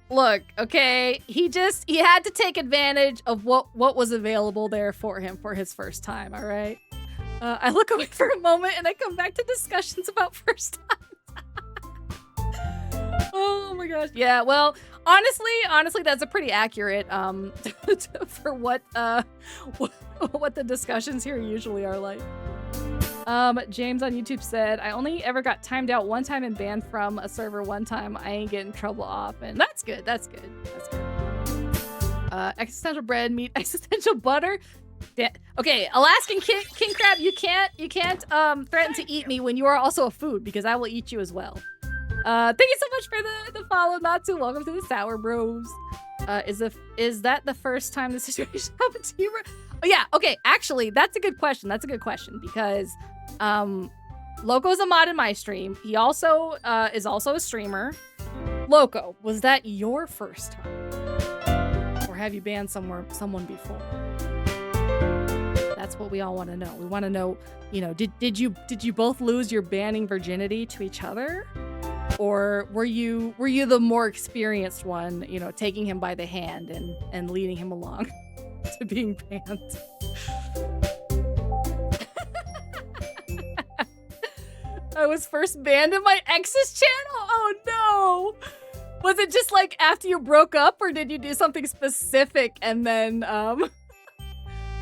Look, okay? He had to take advantage of what was available there for him for his first time, all right? I look away for a moment and I come back to discussions about first times. Oh my gosh. Yeah, well, honestly, that's a pretty accurate for what the discussions here usually are like. James on YouTube said, I only ever got timed out one time and banned from a server one time. I ain't getting trouble often. That's good. Existential bread, meat, existential butter. Yeah. Okay, Alaskan king crab, you can't threaten to eat me when you are also a food, because I will eat you as well. Thank you so much for the follow, Natsu. Welcome to the Sour Bros. Is that the first time this situation happened to you? Oh, yeah, okay, actually, that's a good question. Because Loco's a mod in my stream. He also is also a streamer. Loco, was that your first time? Or have you banned someone before? That's what we all want to know. We want to know, did you both lose your banning virginity to each other? Or were you the more experienced one, taking him by the hand and leading him along to being banned? I was first banned in my ex's channel? Oh no! Was it just like after you broke up, or did you do something specific and then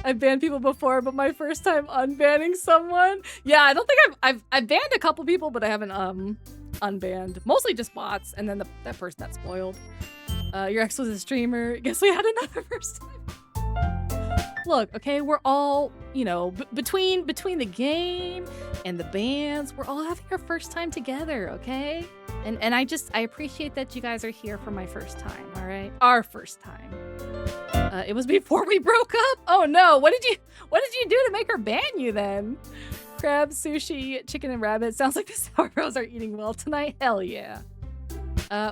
I've banned people before, but my first time unbanning someone. Yeah, I don't think I've banned a couple people, but I haven't unbanned. Mostly just bots, and then that person that spoiled. Your ex was a streamer. Guess we had another first time. Look, okay, we're all, you know, between the game and the bands, we're all having our first time together, okay? And I appreciate that you guys are here for my first time, all right? Our first time. It was before we broke up? Oh no, what did you do to make her ban you then? Crab, sushi, chicken, and rabbit. Sounds like the Sour Bros are eating well tonight. Hell yeah.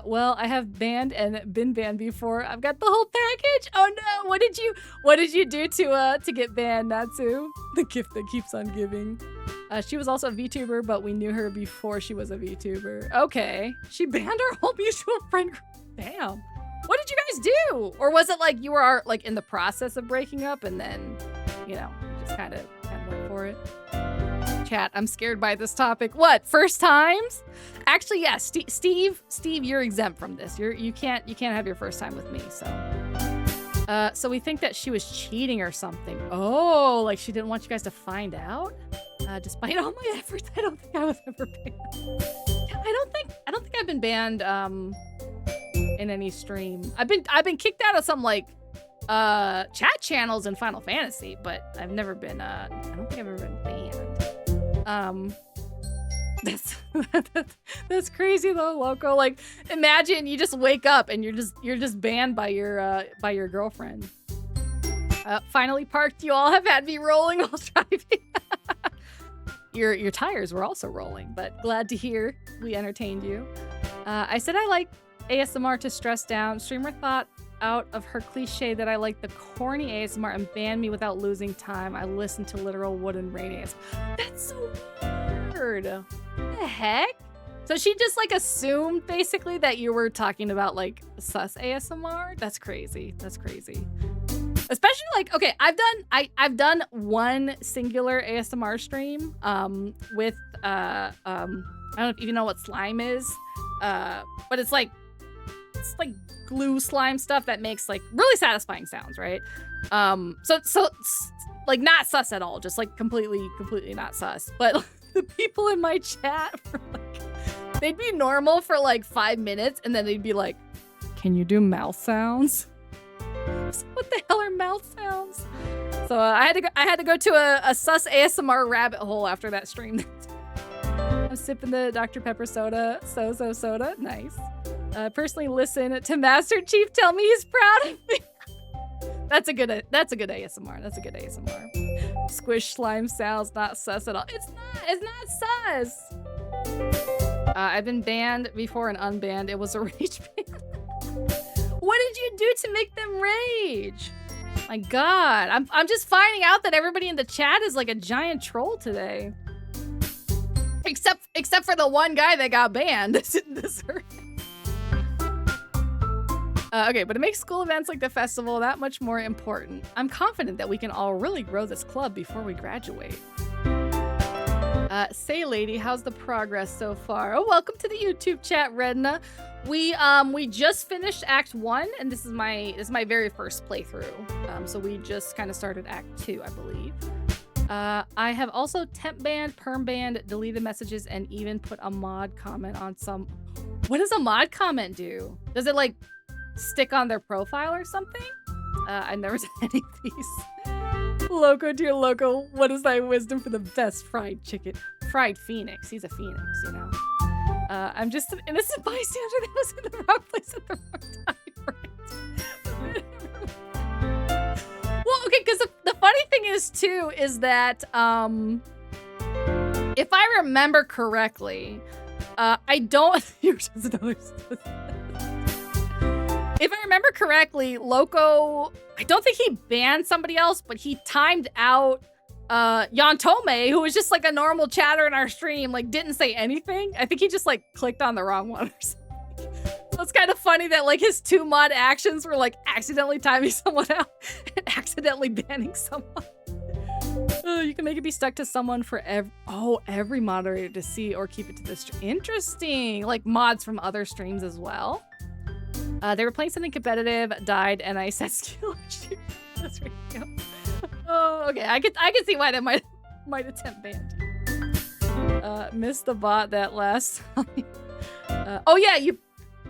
Well, I have banned and been banned before. I've got the whole package. Oh no, what did you do to get banned, Natsu? The gift that keeps on giving. She was also a VTuber, but we knew her before she was a VTuber. Okay. She banned our whole mutual friend group. Damn. What did you guys do? Or was it like you were like in the process of breaking up and then, you know, just kind of went for it? Chat, I'm scared by this topic. What? First times? Actually, yes. Steve, you're exempt from this. You can't have your first time with me. So we think that she was cheating or something. Oh, like she didn't want you guys to find out. Despite all my efforts, I don't think I was ever banned. Yeah, I don't think I've been banned in any stream. I've been kicked out of some like chat channels in Final Fantasy, but I've never been I don't think I've ever been banned. That's crazy though, Loco. Like, imagine you just wake up and you're just banned by your girlfriend. Finally parked. You all have had me rolling while driving. Your tires were also rolling, but glad to hear we entertained you. I said I like ASMR to stress down. Streamer thought out of her cliche that I like the corny ASMR and banned me without losing time. I listened to literal wooden rain ASMR. That's so weird. What the heck? So she just like assumed basically that you were talking about like sus ASMR? That's crazy. That's crazy. Especially like, okay, I've done one singular ASMR stream with I don't know if you know what slime is, but it's like glue slime stuff that makes like really satisfying sounds, right? So like not sus at all, just like completely not sus. But the people in my chat were like, they'd be normal for like 5 minutes and then they'd be like, can you do mouth sounds? So what the hell are mouth sounds? So I had to go to a sus ASMR rabbit hole after that stream. I'm sipping the Dr. Pepper soda, soda. Nice. Personally listen to Master Chief tell me he's proud of me. That's a good ASMR. That's a good ASMR. Squish slime sounds, not sus at all. It's not sus. I've been banned before and unbanned. It was a rage ban. What did you do to make them rage? My God, I'm just finding out that everybody in the chat is like a giant troll today. Except for the one guy that got banned. Okay, but it makes school events like the festival that much more important. I'm confident that we can all really grow this club before we graduate. Say lady, how's the progress so far? Oh, welcome to the YouTube chat, Redna. We just finished Act 1, and this is my very first playthrough. So we just kind of started Act 2, I believe. I have also temp banned, perm banned, deleted messages, and even put a mod comment on some. What does a mod comment do? Does it like stick on their profile or something? I've never done any of these. Loco, dear Loco, what is thy wisdom for the best fried chicken? Fried Phoenix. He's a Phoenix, you know. I'm just an innocent bystander that was in the wrong place at the wrong time, right? Well, okay, because the funny thing is, too, is that if I remember correctly, I don't... If I remember correctly, Loco, I don't think he banned somebody else, but he timed out Yantome, who was just like a normal chatter in our stream, like didn't say anything. I think he just like clicked on the wrong one or something. So it's kind of funny that like his 2 mod actions were like accidentally timing someone out and accidentally banning someone. You can make it be stuck to someone for every moderator to see or keep it to the stream. Interesting. Like mods from other streams as well. They were playing something competitive, died, and I said skill. That's right. Oh Okay, I could see why that might attempt ban. Missed the bot that last time. Oh yeah,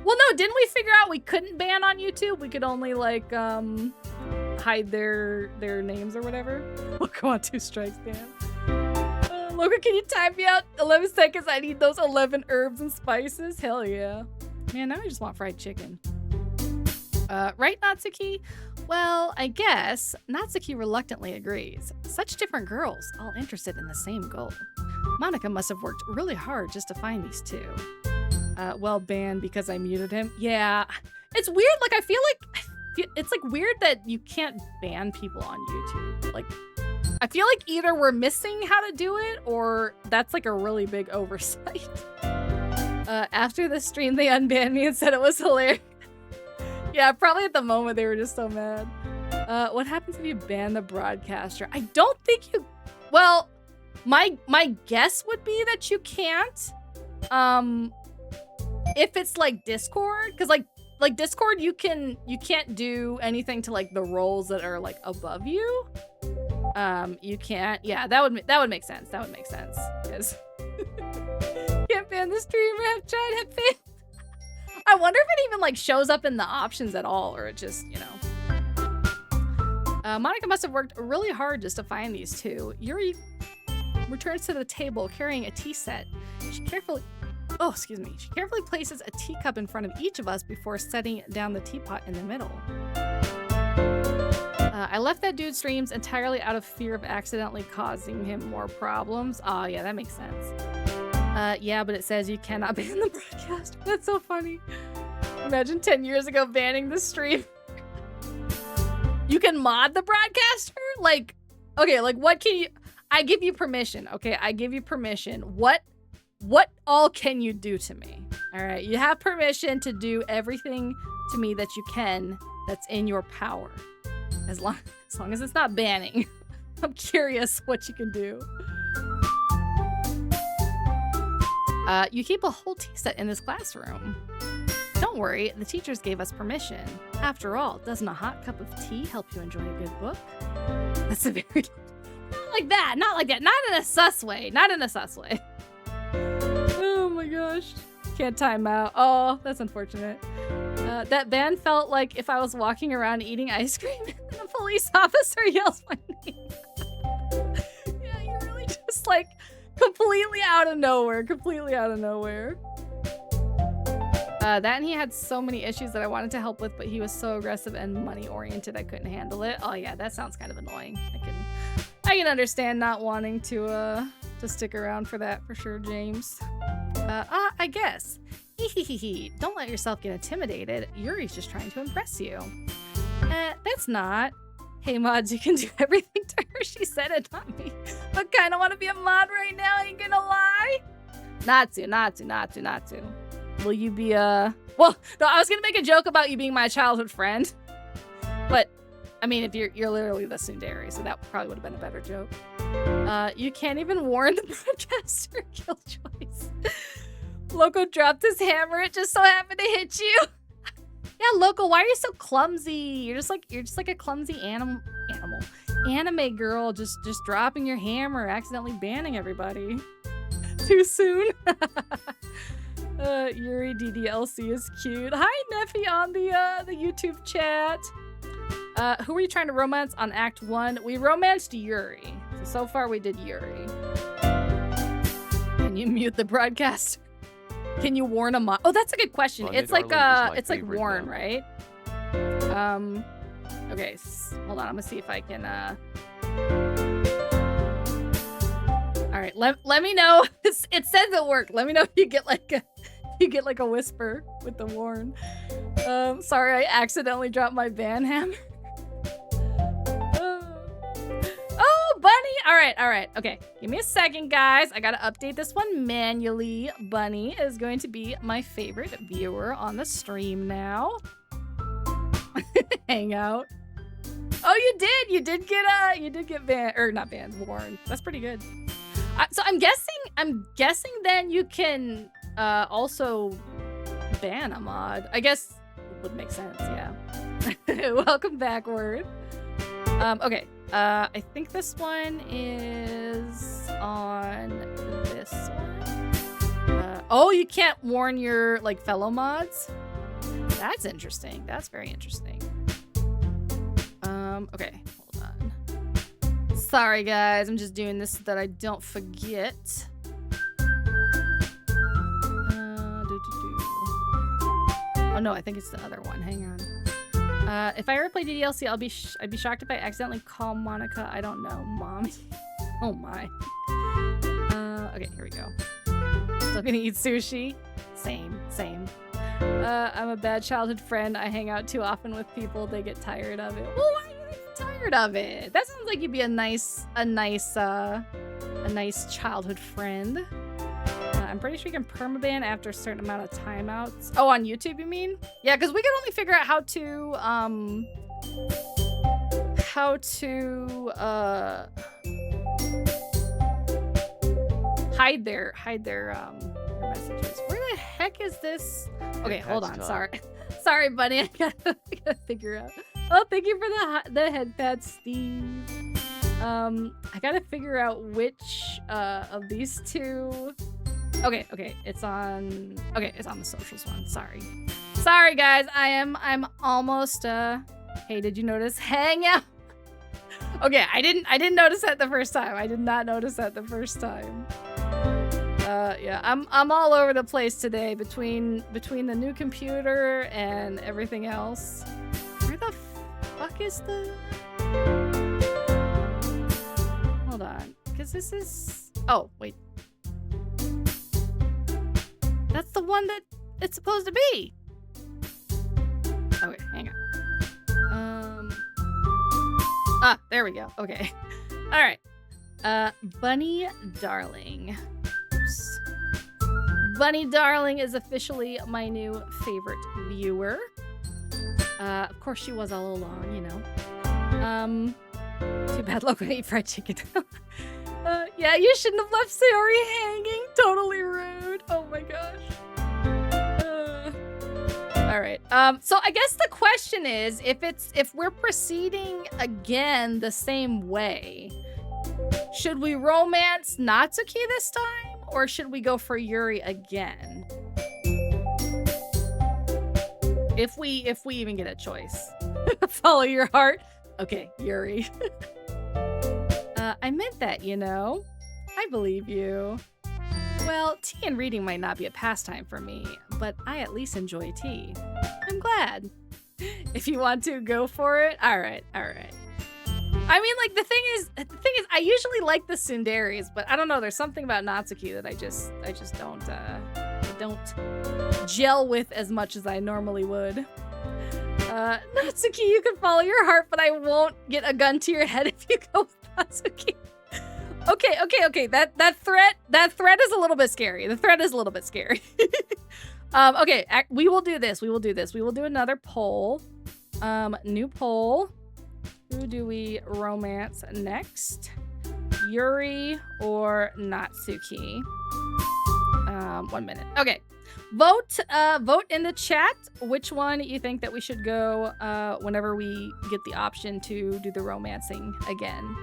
well no, didn't we figure out we couldn't ban on YouTube? We could only like hide their names or whatever. We'll go on 2 strikes ban. Logan, can you time me out 11 seconds? I need those 11 herbs and spices. Hell yeah. Man, now I just want fried chicken. Right, Natsuki? Well, I guess Natsuki reluctantly agrees. Such different girls, all interested in the same goal. Monica must have worked really hard just to find these 2. Well, banned because I muted him. Yeah, it's weird. Like, I feel like it's like weird that you can't ban people on YouTube. Like, I feel like either we're missing how to do it or that's like a really big oversight. After the stream, they unbanned me and said it was hilarious. Yeah, probably at the moment they were just so mad. What happens if you ban the broadcaster? I don't think you... Well, my guess would be that you can't. If it's like Discord, because like Discord, you can't do anything to like the roles that are like above you. You can't. Yeah, that would make sense. That would make sense. Because can't ban the streamer. Have tried. Have failed. I wonder if it even like shows up in the options at all, or it just, you know. Monica must have worked really hard just to find these 2. Yuri returns to the table carrying a tea set. She carefully places a teacup in front of each of us before setting down the teapot in the middle. I left that dude's streams entirely out of fear of accidentally causing him more problems. Oh yeah, that makes sense. Yeah, but it says you cannot ban the broadcast. That's so funny. Imagine 10 years ago banning the stream. You can mod the broadcaster? Like, okay, like what can you... I give you permission, okay? I give you permission. What all can you do to me? All right, you have permission to do everything to me that you can that's in your power. As long as it's not banning. I'm curious what you can do. You keep a whole tea set in this classroom. Don't worry, the teachers gave us permission. After all, doesn't a hot cup of tea help you enjoy a good book? That's a very... Not like that, not like that. Not in a sus way. Not in a sus way. Oh my gosh. Can't time out. Oh, that's unfortunate. That ban felt like if I was walking around eating ice cream and a police officer yells my name. Yeah, you're really just like completely out of nowhere. Completely out of nowhere. That and he had so many issues that I wanted to help with, but he was so aggressive and money oriented I couldn't handle it. Oh yeah, that sounds kind of annoying. I can understand not wanting to stick around for that for sure, James. I guess. Don't let yourself get intimidated. Yuri's just trying to impress you. That's not. Hey mods, you can do everything to her. She said it, not me. But kinda wanna be a mod right now, ain't gonna lie. Not to. Will you be well, no, I was gonna make a joke about you being my childhood friend. But I mean, if you're literally the tsundere, so that probably would have been a better joke. You can't even warn the broadcaster. Kill choice. Loco dropped his hammer. It just so happened to hit you. Yeah, Loco, why are you so clumsy? You're just like a clumsy anime girl, just dropping your hammer, accidentally banning everybody. Too soon. Yuri DDLC is cute. Hi, Neffy on the YouTube chat. Who are you trying to romance on Act 1? We romanced Yuri. So far we did Yuri. Can you mute the broadcaster? Can you warn a mod? Oh, that's a good question. It's like warn, right? Okay, hold on. I'm gonna see if I can all right, let me know. It says it worked. Let me know if you get like a whisper with the warn. Sorry, I accidentally dropped my ban hammer. Oh, Bunny. All right. Okay, give me a second, guys. I gotta update this one manually. Bunny is going to be my favorite viewer on the stream now. Hang out. Oh, you did get banned, or not banned, warned. That's pretty good. So I'm guessing then you can also ban a mod. I guess it would make sense, yeah. Welcome back, Word. Okay. I think this one is on this one. Oh, you can't warn your like fellow mods? That's interesting. That's very interesting. Okay, hold on. Sorry guys, I'm just doing this so that I don't forget. Oh no, I think it's the other one. Hang on. If I ever play DDLC, I'd be shocked if I accidentally call Monica. I don't know, mommy. Oh my. Okay, here we go. Still gonna eat sushi. Same. I'm a bad childhood friend. I hang out too often with people. They get tired of it. Well, why do you get tired of it? That sounds like you'd be a nice childhood friend. I'm pretty sure you can permaban after a certain amount of timeouts. Oh, on YouTube, you mean? Yeah, because we can only figure out how to hide their messages. Where the heck is this? Okay, hold on. Sorry, buddy. I gotta figure out. Oh, thank you for the head pad, Steve. I gotta figure out which of these two. Okay, it's on the socials one. Sorry guys, I'm almost hey, did you notice hang out? Okay, I didn't notice that the first time. I did not notice that the first time. Yeah, I'm all over the place today between the new computer and everything else. Where the fuck is the? Hold on, because this is. Oh wait. That's the one that it's supposed to be. Okay, hang on. There we go. Okay. All right. Bunny Darling. Oops. Bunny Darling is officially my new favorite viewer. Of course she was all along, you know. Too bad Loco ate fried chicken. Yeah, you shouldn't have left Sayori hanging. Totally rude. Oh my gosh. All right. So I guess the question is, if we're proceeding again the same way, should we romance Natsuki this time, or should we go for Yuri again? If we even get a choice. Follow your heart. Okay, Yuri. I meant that, you know. I believe you. Well, tea and reading might not be a pastime for me, but I at least enjoy tea. I'm glad. If you want to, go for it. All right. I mean, like, the thing is, I usually like the tsunderes, but I don't know. There's something about Natsuki that I just don't gel with as much as I normally would. Natsuki, you can follow your heart, but I won't get a gun to your head if you go with Natsuki. Okay. That threat is a little bit scary. The threat is a little bit scary. Okay, we will do this. We will do another poll. New poll. Who do we romance next? Yuri or Natsuki? 1 minute. Okay. Vote in the chat which one you think that we should go whenever we get the option to do the romancing again.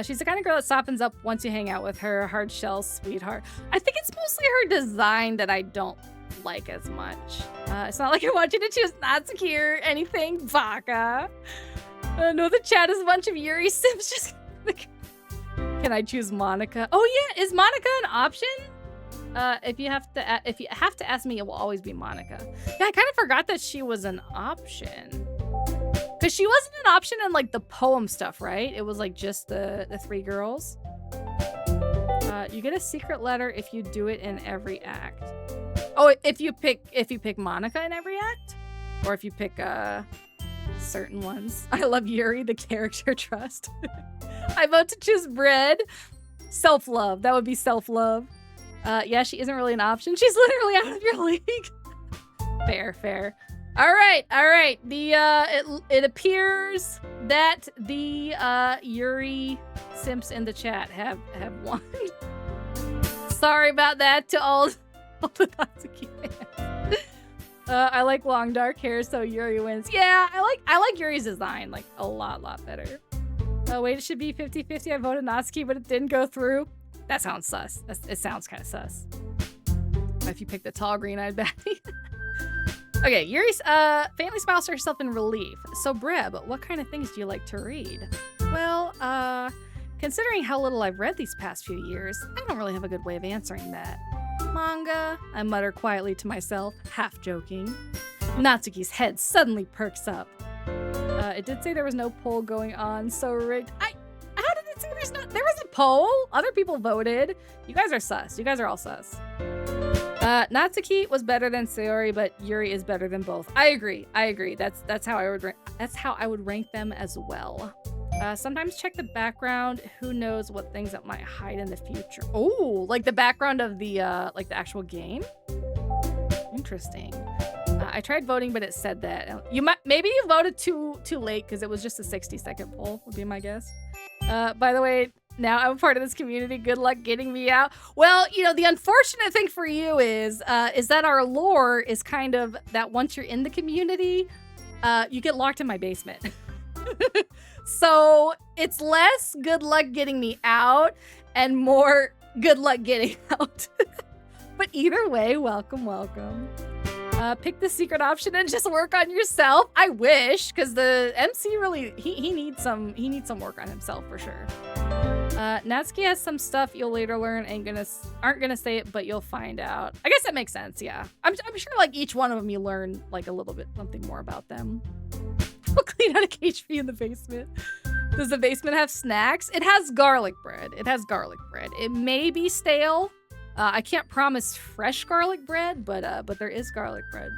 She's the kind of girl that softens up once you hang out with her. Hard shell sweetheart. I think it's mostly her design that I don't like as much. It's not like I want you to choose Natsuki or anything, Baka. No, the chat is a bunch of Yuri sims. Just can I choose Monica? Oh yeah, is Monica an option? If you have to ask me, it will always be Monica. Yeah, I kind of forgot that she was an option. Because she wasn't an option in like the poem stuff, right? It was like just the three girls. You get a secret letter if you do it in every act. Oh, if you pick Monica in every act, or if you pick certain ones. I love Yuri, the character trust. I vote to choose bread. Self-love. That would be self-love. Yeah, she isn't really an option. She's literally out of your league. Fair. All right. It appeers that the Yuri simps in the chat have won. Sorry about that to all the Natsuki fans. I like long dark hair, so Yuri wins. Yeah, I like Yuri's design like a lot better. Oh, wait, it should be 50-50. I voted Natsuki, but it didn't go through. That sounds sus. It sounds kind of sus. If you pick the tall green-eyed baddie. Okay, Yuri's family smiles to herself in relief. So, Breb, what kind of things do you like to read? Well, considering how little I've read these past few years, I don't really have a good way of answering that. Manga, I mutter quietly to myself, half joking. Natsuki's head suddenly perks up. It did say there was no poll going on, so rigged. How did it say there was a poll? Other people voted. You guys are sus. You guys are all sus. Natsuki was better than Sayori, but Yuri is better than both. I agree. That's how I would rank them as well. Sometimes check the background. Who knows what things that might hide in the future? Oh, like the background of the actual game. Interesting. I tried voting, but it said that maybe you voted too late because it was just a 60-second poll. Would be my guess. By the way, now I'm a part of this community. Good luck getting me out. Well, the unfortunate thing for you is that our lore is kind of that once you're in the community, you get locked in my basement. So it's less good luck getting me out and more good luck getting out. But either way, welcome. Pick the secret option and just work on yourself. I wish, because the MC really he needs some work on himself for sure. Natsuki has some stuff you'll later learn aren't gonna say it, but you'll find out. I guess that makes sense, yeah. I'm sure like each one of them you learn like a little bit something more about them. We'll clean out a cage for you in the basement. Does the basement have snacks? It has garlic bread. It may be stale. I can't promise fresh garlic bread, but there is garlic bread.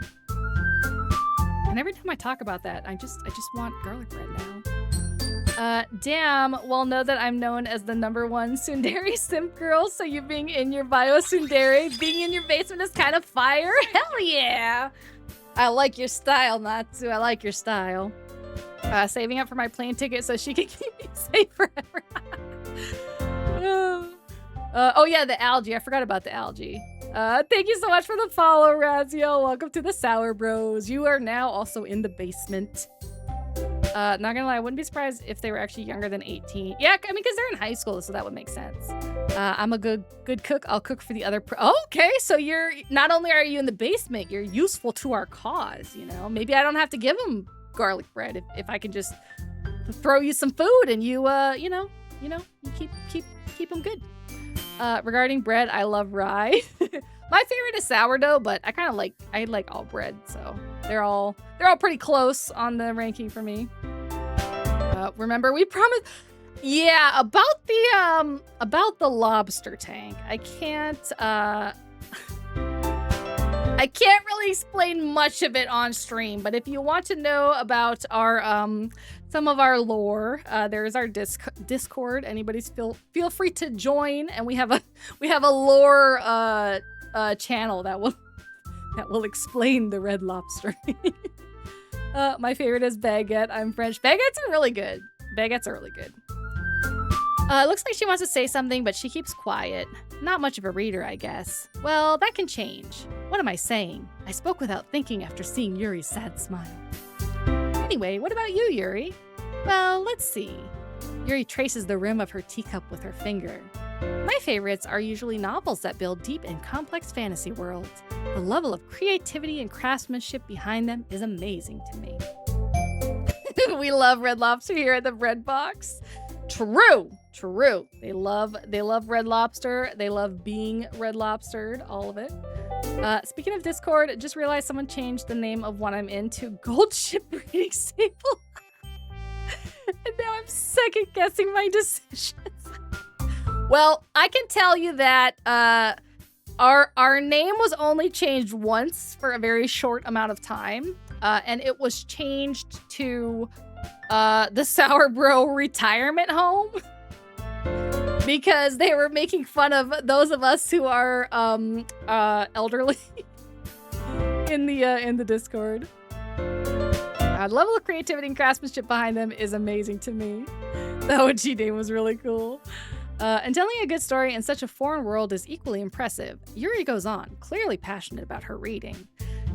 And every time I talk about that, I just want garlic bread now. Damn, well, know that I'm known as the #1 tsundere simp girl, so you being in your bio tsundere, being in your basement is kind of fire. Hell yeah! I like your style, Natsu. I like your style. Saving up for my plane ticket so she can keep me safe forever. Oh yeah, the algae. I forgot about the algae. Thank you so much for the follow, Raziel. Welcome to the Sour Bros. You are now also in the basement. Not gonna lie, I wouldn't be surprised if they were actually younger than 18. Yeah, I mean, because they're in high school, so that would make sense. I'm a good cook. I'll cook for the other okay, so you're not only are you in the basement, you're useful to our cause, Maybe I don't have to give them garlic bread if I can just throw you some food and you you keep them good. Regarding bread, I love rye. My favorite is sourdough, but I like all bread, so they're all pretty close on the ranking for me. Remember we promised, yeah, about the lobster tank. I can't really explain much of it on stream, but if you want to know about our some of our lore, there's our Discord. Anybody's feel free to join, and we have a lore channel that will explain the red lobster. My favorite is baguette. I'm French. Baguettes are really good. Looks like she wants to say something, but she keeps quiet. Not much of a reader, I guess. Well, that can change. What am I saying? I spoke without thinking after seeing Yuri's sad smile. Anyway, what about you, Yuri? Well, let's see. Yuri traces the rim of her teacup with her finger. My favorites are usually novels that build deep and complex fantasy worlds. The level of creativity and craftsmanship behind them is amazing to me. We love Red Lobster here at the Bread Box. True. They love Red Lobster. They love being Red Lobstered, all of it. Speaking of Discord, just realized someone changed the name of one I'm in to Gold Ship Reading Staple. And now I'm second guessing my decisions. Well, I can tell you that our name was only changed once for a very short amount of time. And it was changed to the Sour Bro Retirement Home. Because they were making fun of those of us who are elderly in the Discord. The level of creativity and craftsmanship behind them is amazing to me. The OG name was really cool. And telling a good story in such a foreign world is equally impressive. Yuri goes on, clearly passionate about her reading.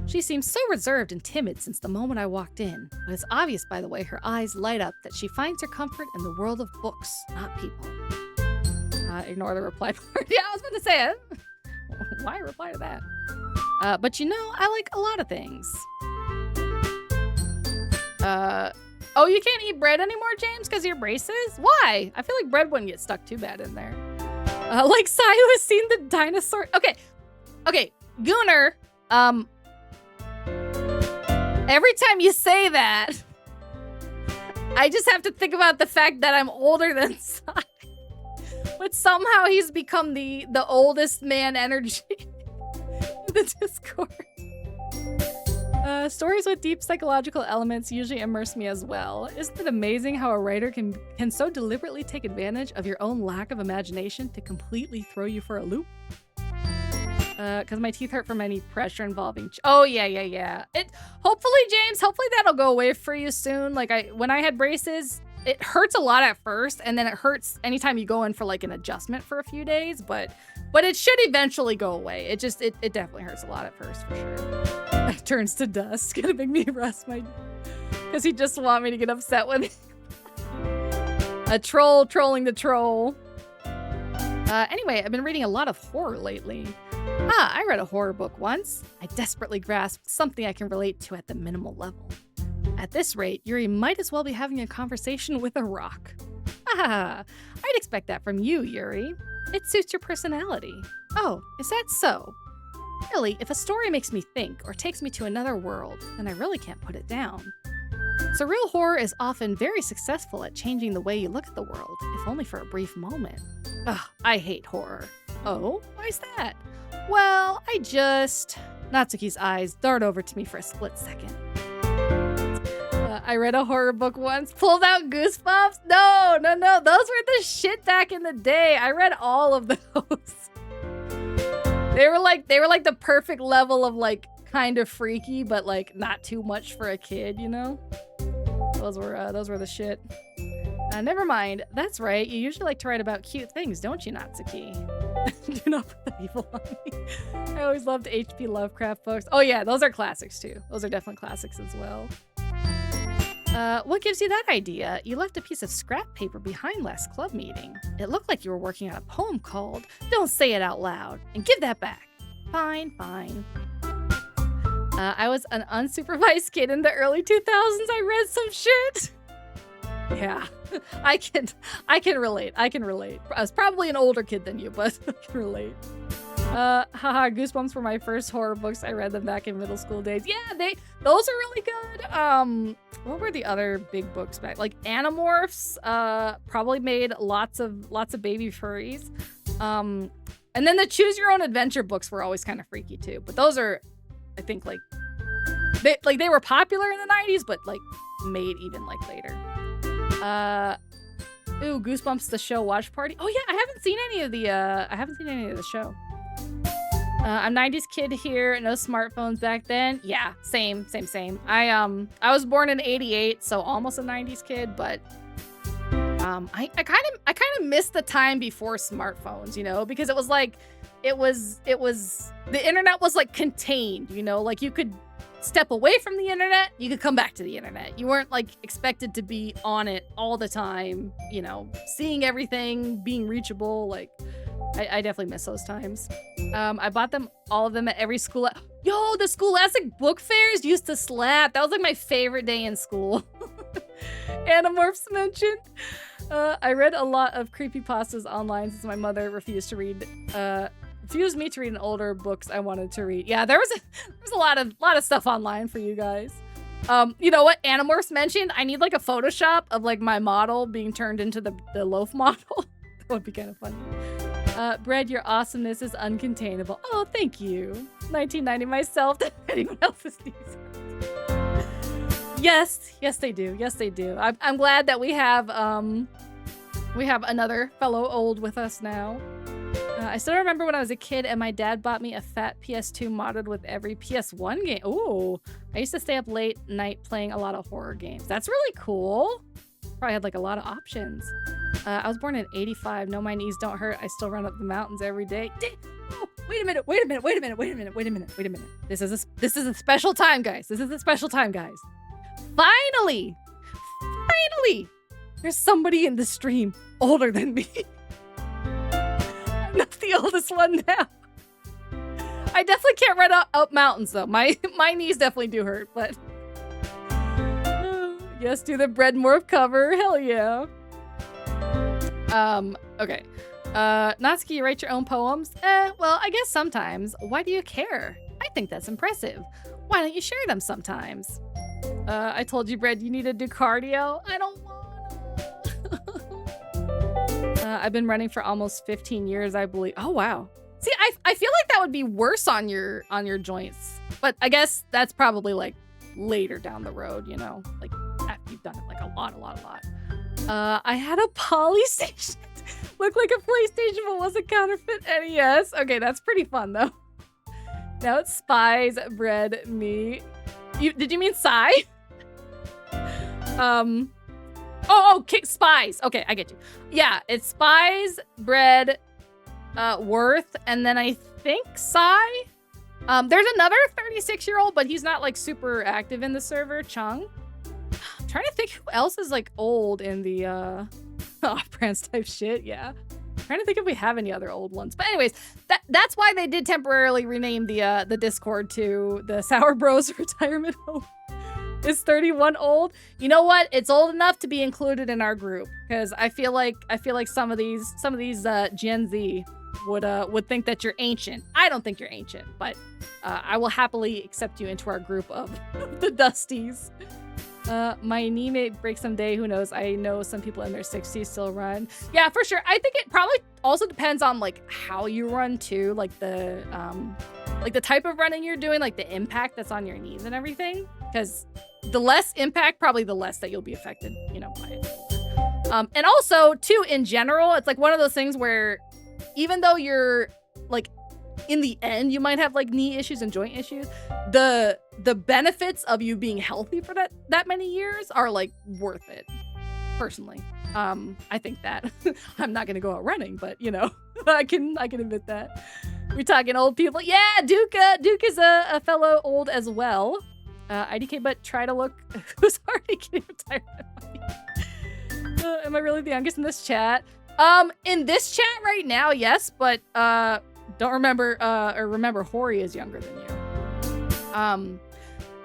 She seems so reserved and timid since the moment I walked in, but it's obvious by the way her eyes light up that she finds her comfort in the world of books, not people. Ignore the reply part. Yeah, I was about to say it. Why reply to that? But you know, I like a lot of things. Oh, you can't eat bread anymore, James, because of your braces? Why? I feel like bread wouldn't get stuck too bad in there. Like Sayu has seen the dinosaur. Okay, Gooner. Every time you say that, I just have to think about the fact that I'm older than Sai. But somehow he's become the oldest man energy in the Discord. Stories with deep psychological elements usually immerse me as well. Isn't it amazing how a writer can so deliberately take advantage of your own lack of imagination to completely throw you for a loop? Because my teeth hurt from any pressure involving... Oh, yeah. Hopefully, James, hopefully that'll go away for you soon. Like, when I had braces, it hurts a lot at first, and then it hurts anytime you go in for, like, an adjustment for a few days, but it should eventually go away. It definitely hurts a lot at first, for sure. It turns to dust. Gonna make me rest my... Because he just want me to get upset with me. A troll trolling the troll. Anyway, I've been reading a lot of horror lately. I read a horror book once. I desperately grasped something I can relate to at the minimal level. At this rate, Yuri might as well be having a conversation with a rock. I'd expect that from you, Yuri. It suits your personality. Oh, is that so? Really, if a story makes me think or takes me to another world, then I really can't put it down. Surreal horror is often very successful at changing the way you look at the world, if only for a brief moment. I hate horror. Oh, why's that? Well, Natsuki's eyes dart over to me for a split second. I read a horror book once. Pulled out goosebumps? No. Those were the shit back in the day. I read all of those. They were like the perfect level of like kind of freaky, but like not too much for a kid, you know? Those were the shit. Never mind. That's right. You usually like to write about cute things, don't you, Natsuki? Do not put the evil on me. I always loved H.P. Lovecraft books. Oh yeah, those are classics too. Those are definitely classics as well. What gives you that idea? You left a piece of scrap paper behind last club meeting. It looked like you were working on a poem called Don't Say It Out Loud, and give that back. Fine. I was an unsupervised kid in the early 2000s. I read some shit. Yeah, I can relate. I was probably an older kid than you, but I can relate. Haha, Goosebumps were my first horror books. I read them back in middle school days. Yeah, those are really good. What were the other big books back? Like Animorphs, probably made lots of baby furries. And then the Choose Your Own Adventure books were always kind of freaky too. But those are, I think, they were popular in the 90s, but like made even like later. Goosebumps the show watch party. Oh yeah, I haven't seen any of the show. I'm 90s kid here, no smartphones back then. Yeah, same. I was born in 88, so almost a 90s kid, but I kind of missed the time before smartphones, you know, because it was the internet was like contained, you know, like you could step away from the internet, you could come back to the internet. You weren't like expected to be on it all the time, you know, seeing everything, being reachable. Like I definitely miss those times. I bought all of them at every school. Yo, the Scholastic book fairs used to slap. That was like my favorite day in school. Animorphs mentioned. I read a lot of creepypastas online since my mother refused me to read an older books I wanted to read. Yeah, there was a lot of stuff online for you guys. You know what Animorphs mentioned? I need like a Photoshop of like my model being turned into the loaf model. That would be kind of funny. Bread, your awesomeness is uncontainable. Oh, thank you. 1990 myself to anyone else's needs. Yes, they do. I'm glad that we have another fellow old with us now. I still remember when I was a kid and my dad bought me a fat PS2 modded with every PS1 game. Ooh, I used to stay up late night playing a lot of horror games. That's really cool. Probably had like a lot of options. I was born in 85. No, my knees don't hurt. I still run up the mountains every day. Wait a minute. Wait a minute. Wait a minute. Wait a minute. Wait a minute. Wait a minute. This is a special time, guys. This is a special time, guys. Finally, there's somebody in the stream older than me. I'm not the oldest one now. I definitely can't run up mountains though. My knees definitely do hurt, but yes, do the bread morph cover. Hell yeah. Okay. Natsuki, you write your own poems? Well, I guess sometimes. Why do you care? I think that's impressive. Why don't you share them sometimes? I told you, Bread, you need to do cardio. I don't want I've been running for almost 15 years, I believe. Oh, wow. See, I feel like that would be worse on your joints. But I guess that's probably like later down the road, you know? Like after you've done it like a lot. I had a Polystation. Looked like a PlayStation but was a counterfeit NES. Okay, that's pretty fun though. Now it's Spies, Bread, me. Did you mean Psy? Kick Spies. Okay, I get you. Yeah, it's Spies, Bread, Worth, and then I think Psy. There's another 36-year-old, but he's not like super active in the server, Chung. I'm trying to think who else is like old in the off-brands type shit. Yeah. I'm trying to think if we have any other old ones. But anyways, that's why they did temporarily rename the Discord to the Sour Bros Retirement Home. Is 31 old? You know what? It's old enough to be included in our group because I feel like some of these Gen Z would think that you're ancient. I don't think you're ancient, but I will happily accept you into our group of the Dusties. My knee may break someday. Who knows? I know some people in their 60s still run. Yeah, for sure. I think it probably also depends on like how you run too, like the type of running you're doing, like the impact that's on your knees and everything. Because the less impact, probably the less that you'll be affected, you know, by it. And also, too, in general, it's like one of those things where even though you're like in the end, you might have like knee issues and joint issues. The benefits of you being healthy for that many years are like worth it. Personally, I think that. I'm not gonna go out running, but you know, I can admit that. We're talking old people. Yeah, Duke is a fellow old as well. IDK, but try to look who's already getting retirement money. Am I really the youngest in this chat? In this chat right now, yes, but don't remember remember Hori is younger than you.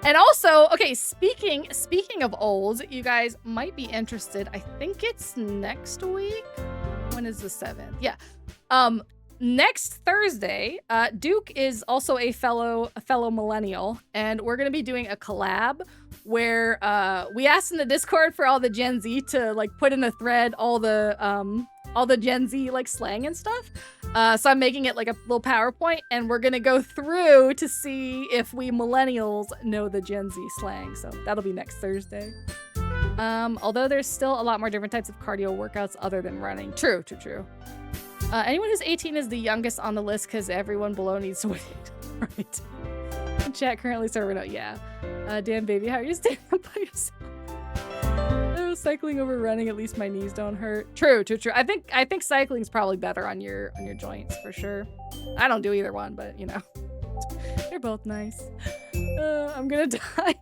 And also, okay, speaking of old, you guys might be interested. I think it's next week. When is the 7th? Yeah. Next Thursday, Duke is also a fellow millennial, and we're gonna be doing a collab where we asked in the Discord for all the Gen Z to like put in a thread all the Gen Z like slang and stuff. So I'm making it like a little PowerPoint, and we're gonna go through to see if we millennials know the Gen Z slang. So that'll be next Thursday. Although there's still a lot more different types of cardio workouts other than running. True. Anyone who's 18 is the youngest on the list because everyone below needs to wait. Right. Chat currently server note. Yeah. Damn baby, how are you standing up by yourself? Oh, cycling over running, at least my knees don't hurt. True. I think cycling's probably better on your joints for sure. I don't do either one, but you know. They're both nice. I'm gonna die.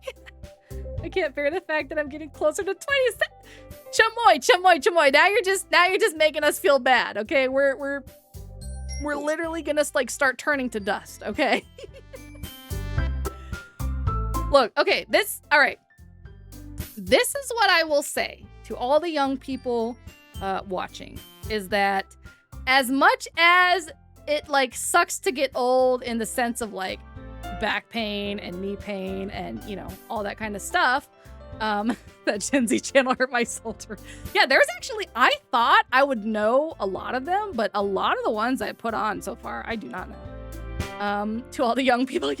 I can't bear the fact that I'm getting closer to 27. Chamoy. Now you're just making us feel bad, okay? We're literally gonna like start turning to dust, okay? Look, okay, all right. This is what I will say to all the young people watching is that as much as it like sucks to get old in the sense of like back pain and knee pain and you know all that kind of stuff, that Gen Z channel hurt my soul. Yeah, there's actually, I thought I would know a lot of them, but a lot of the ones I put on so far I do not know. To all the young people,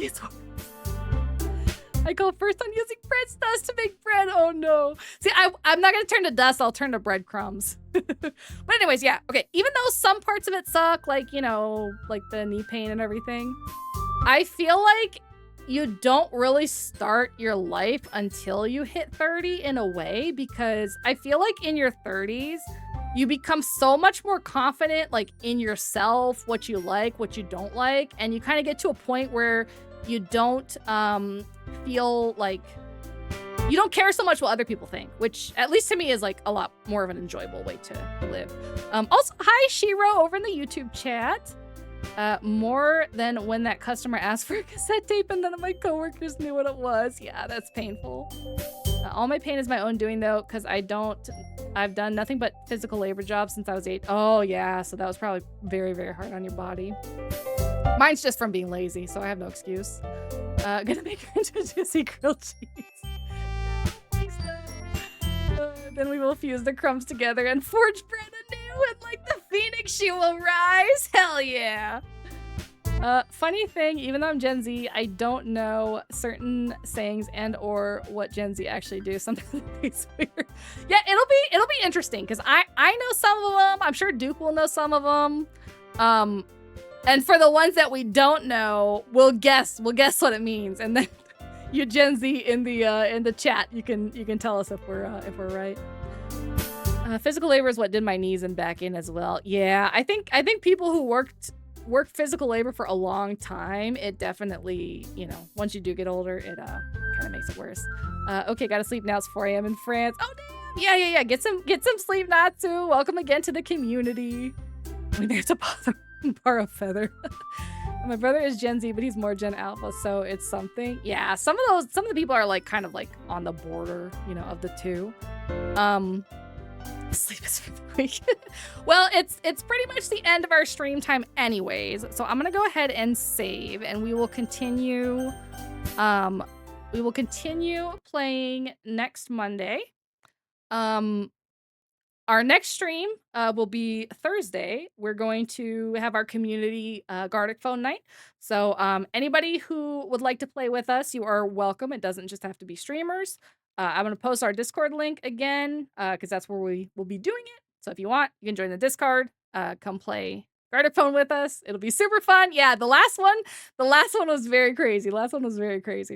I go first on using bread dust to make bread. Oh no. See, I'm not gonna turn to dust, I'll turn to breadcrumbs. But anyways, yeah, okay. Even though some parts of it suck, like, you know, like the knee pain and everything, I feel like you don't really start your life until you hit 30 in a way, because I feel like in your 30s, you become so much more confident, like, in yourself, what you like, what you don't like, and you kind of get to a point where you don't feel like you don't care so much what other people think, which at least to me is like a lot more of an enjoyable way to live. Also, hi Shiro over in the YouTube chat. More than when that customer asked for a cassette tape and none of my coworkers knew what it was. Yeah, that's painful. All my pain is my own doing though, because I've done nothing but physical labor jobs since I was 8. Oh yeah, so that was probably very, very hard on your body. Mine's just from being lazy, so I have no excuse. Gonna make her into a juicy grilled cheese. Then we will fuse the crumbs together and forge bread anew, and like the phoenix she will rise. Hell yeah. Funny thing, even though I'm Gen Z, I don't know certain sayings and or what Gen Z actually do. Sometimes it's weird. Yeah, it'll be interesting because I know some of them. I'm sure Duke will know some of them. And for the ones that we don't know, we'll guess what it means, and then you Gen Z in the chat, you can tell us if we're right. Physical labor is what did my knees and back in as well. Yeah, I think people who worked physical labor for a long time, it definitely, you know, once you do get older, it kind of makes it worse. Okay, gotta sleep now. It's 4 a.m. in France. Oh damn! Yeah. Get some sleep, Natsu. Welcome again to the community. We have to borrow a feather. My brother is Gen Z, but he's more Gen Alpha, so it's something. Yeah, some of the people are like kind of like on the border, you know, of the two. Sleep is for the week. Well, it's pretty much the end of our stream time anyways, so I'm gonna go ahead and save, and we will continue. We will continue playing next Monday. Our next stream will be Thursday. We're going to have our community Gartic phone night. So anybody who would like to play with us, you are welcome. It doesn't just have to be streamers. I'm going to post our Discord link again because that's where we will be doing it. So if you want, you can join the Discord. Come play Gartic phone with us. It'll be super fun. Yeah, the last one was very crazy.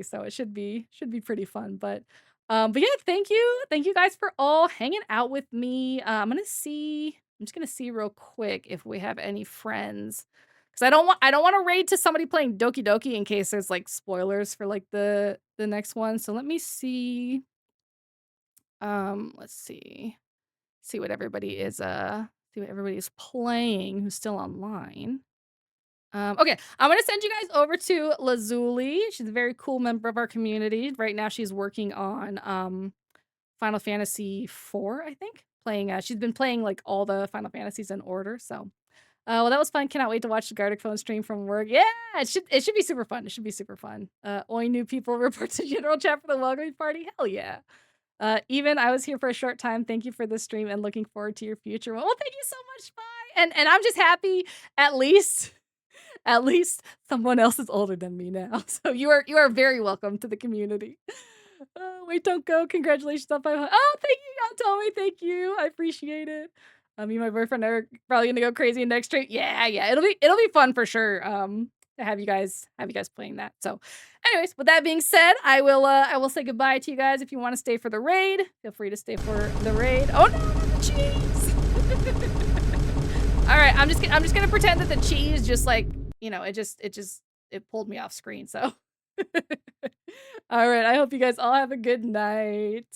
So it should be pretty fun. But yeah, thank you guys for all hanging out with me. I'm just gonna see real quick if we have any friends, because I don't want to raid to somebody playing Doki Doki in case there's like spoilers for like the next one. So let me see. Let's see what everybody is playing who's still online. Okay, I'm gonna send you guys over to Lazuli. She's a very cool member of our community. Right now, she's working on Final Fantasy IV, I think. She's been playing like all the Final Fantasies in order. So, well, that was fun. Cannot wait to watch the Gartic phone stream from work. Yeah, it should be super fun. Oi, new people report to general chat for the welcoming party. Hell yeah. Even I was here for a short time. Thank you for the stream and looking forward to your future. Well, thank you so much. Bye. And I'm just happy at least someone else is older than me now. So you are very welcome to the community. Wait, don't go. Congratulations on 500. Oh, thank you, Tommy. Thank you. I appreciate it. Me and my boyfriend are probably gonna go crazy next stream. Yeah. It'll be fun for sure. To have you guys playing that. So anyways, with that being said, I will say goodbye to you guys. If you want to stay for the raid, feel free to stay for the raid. Oh no, the cheese. All right, I'm just gonna pretend that the cheese just like, you know, it pulled me off screen. So all right, I hope you guys all have a good night.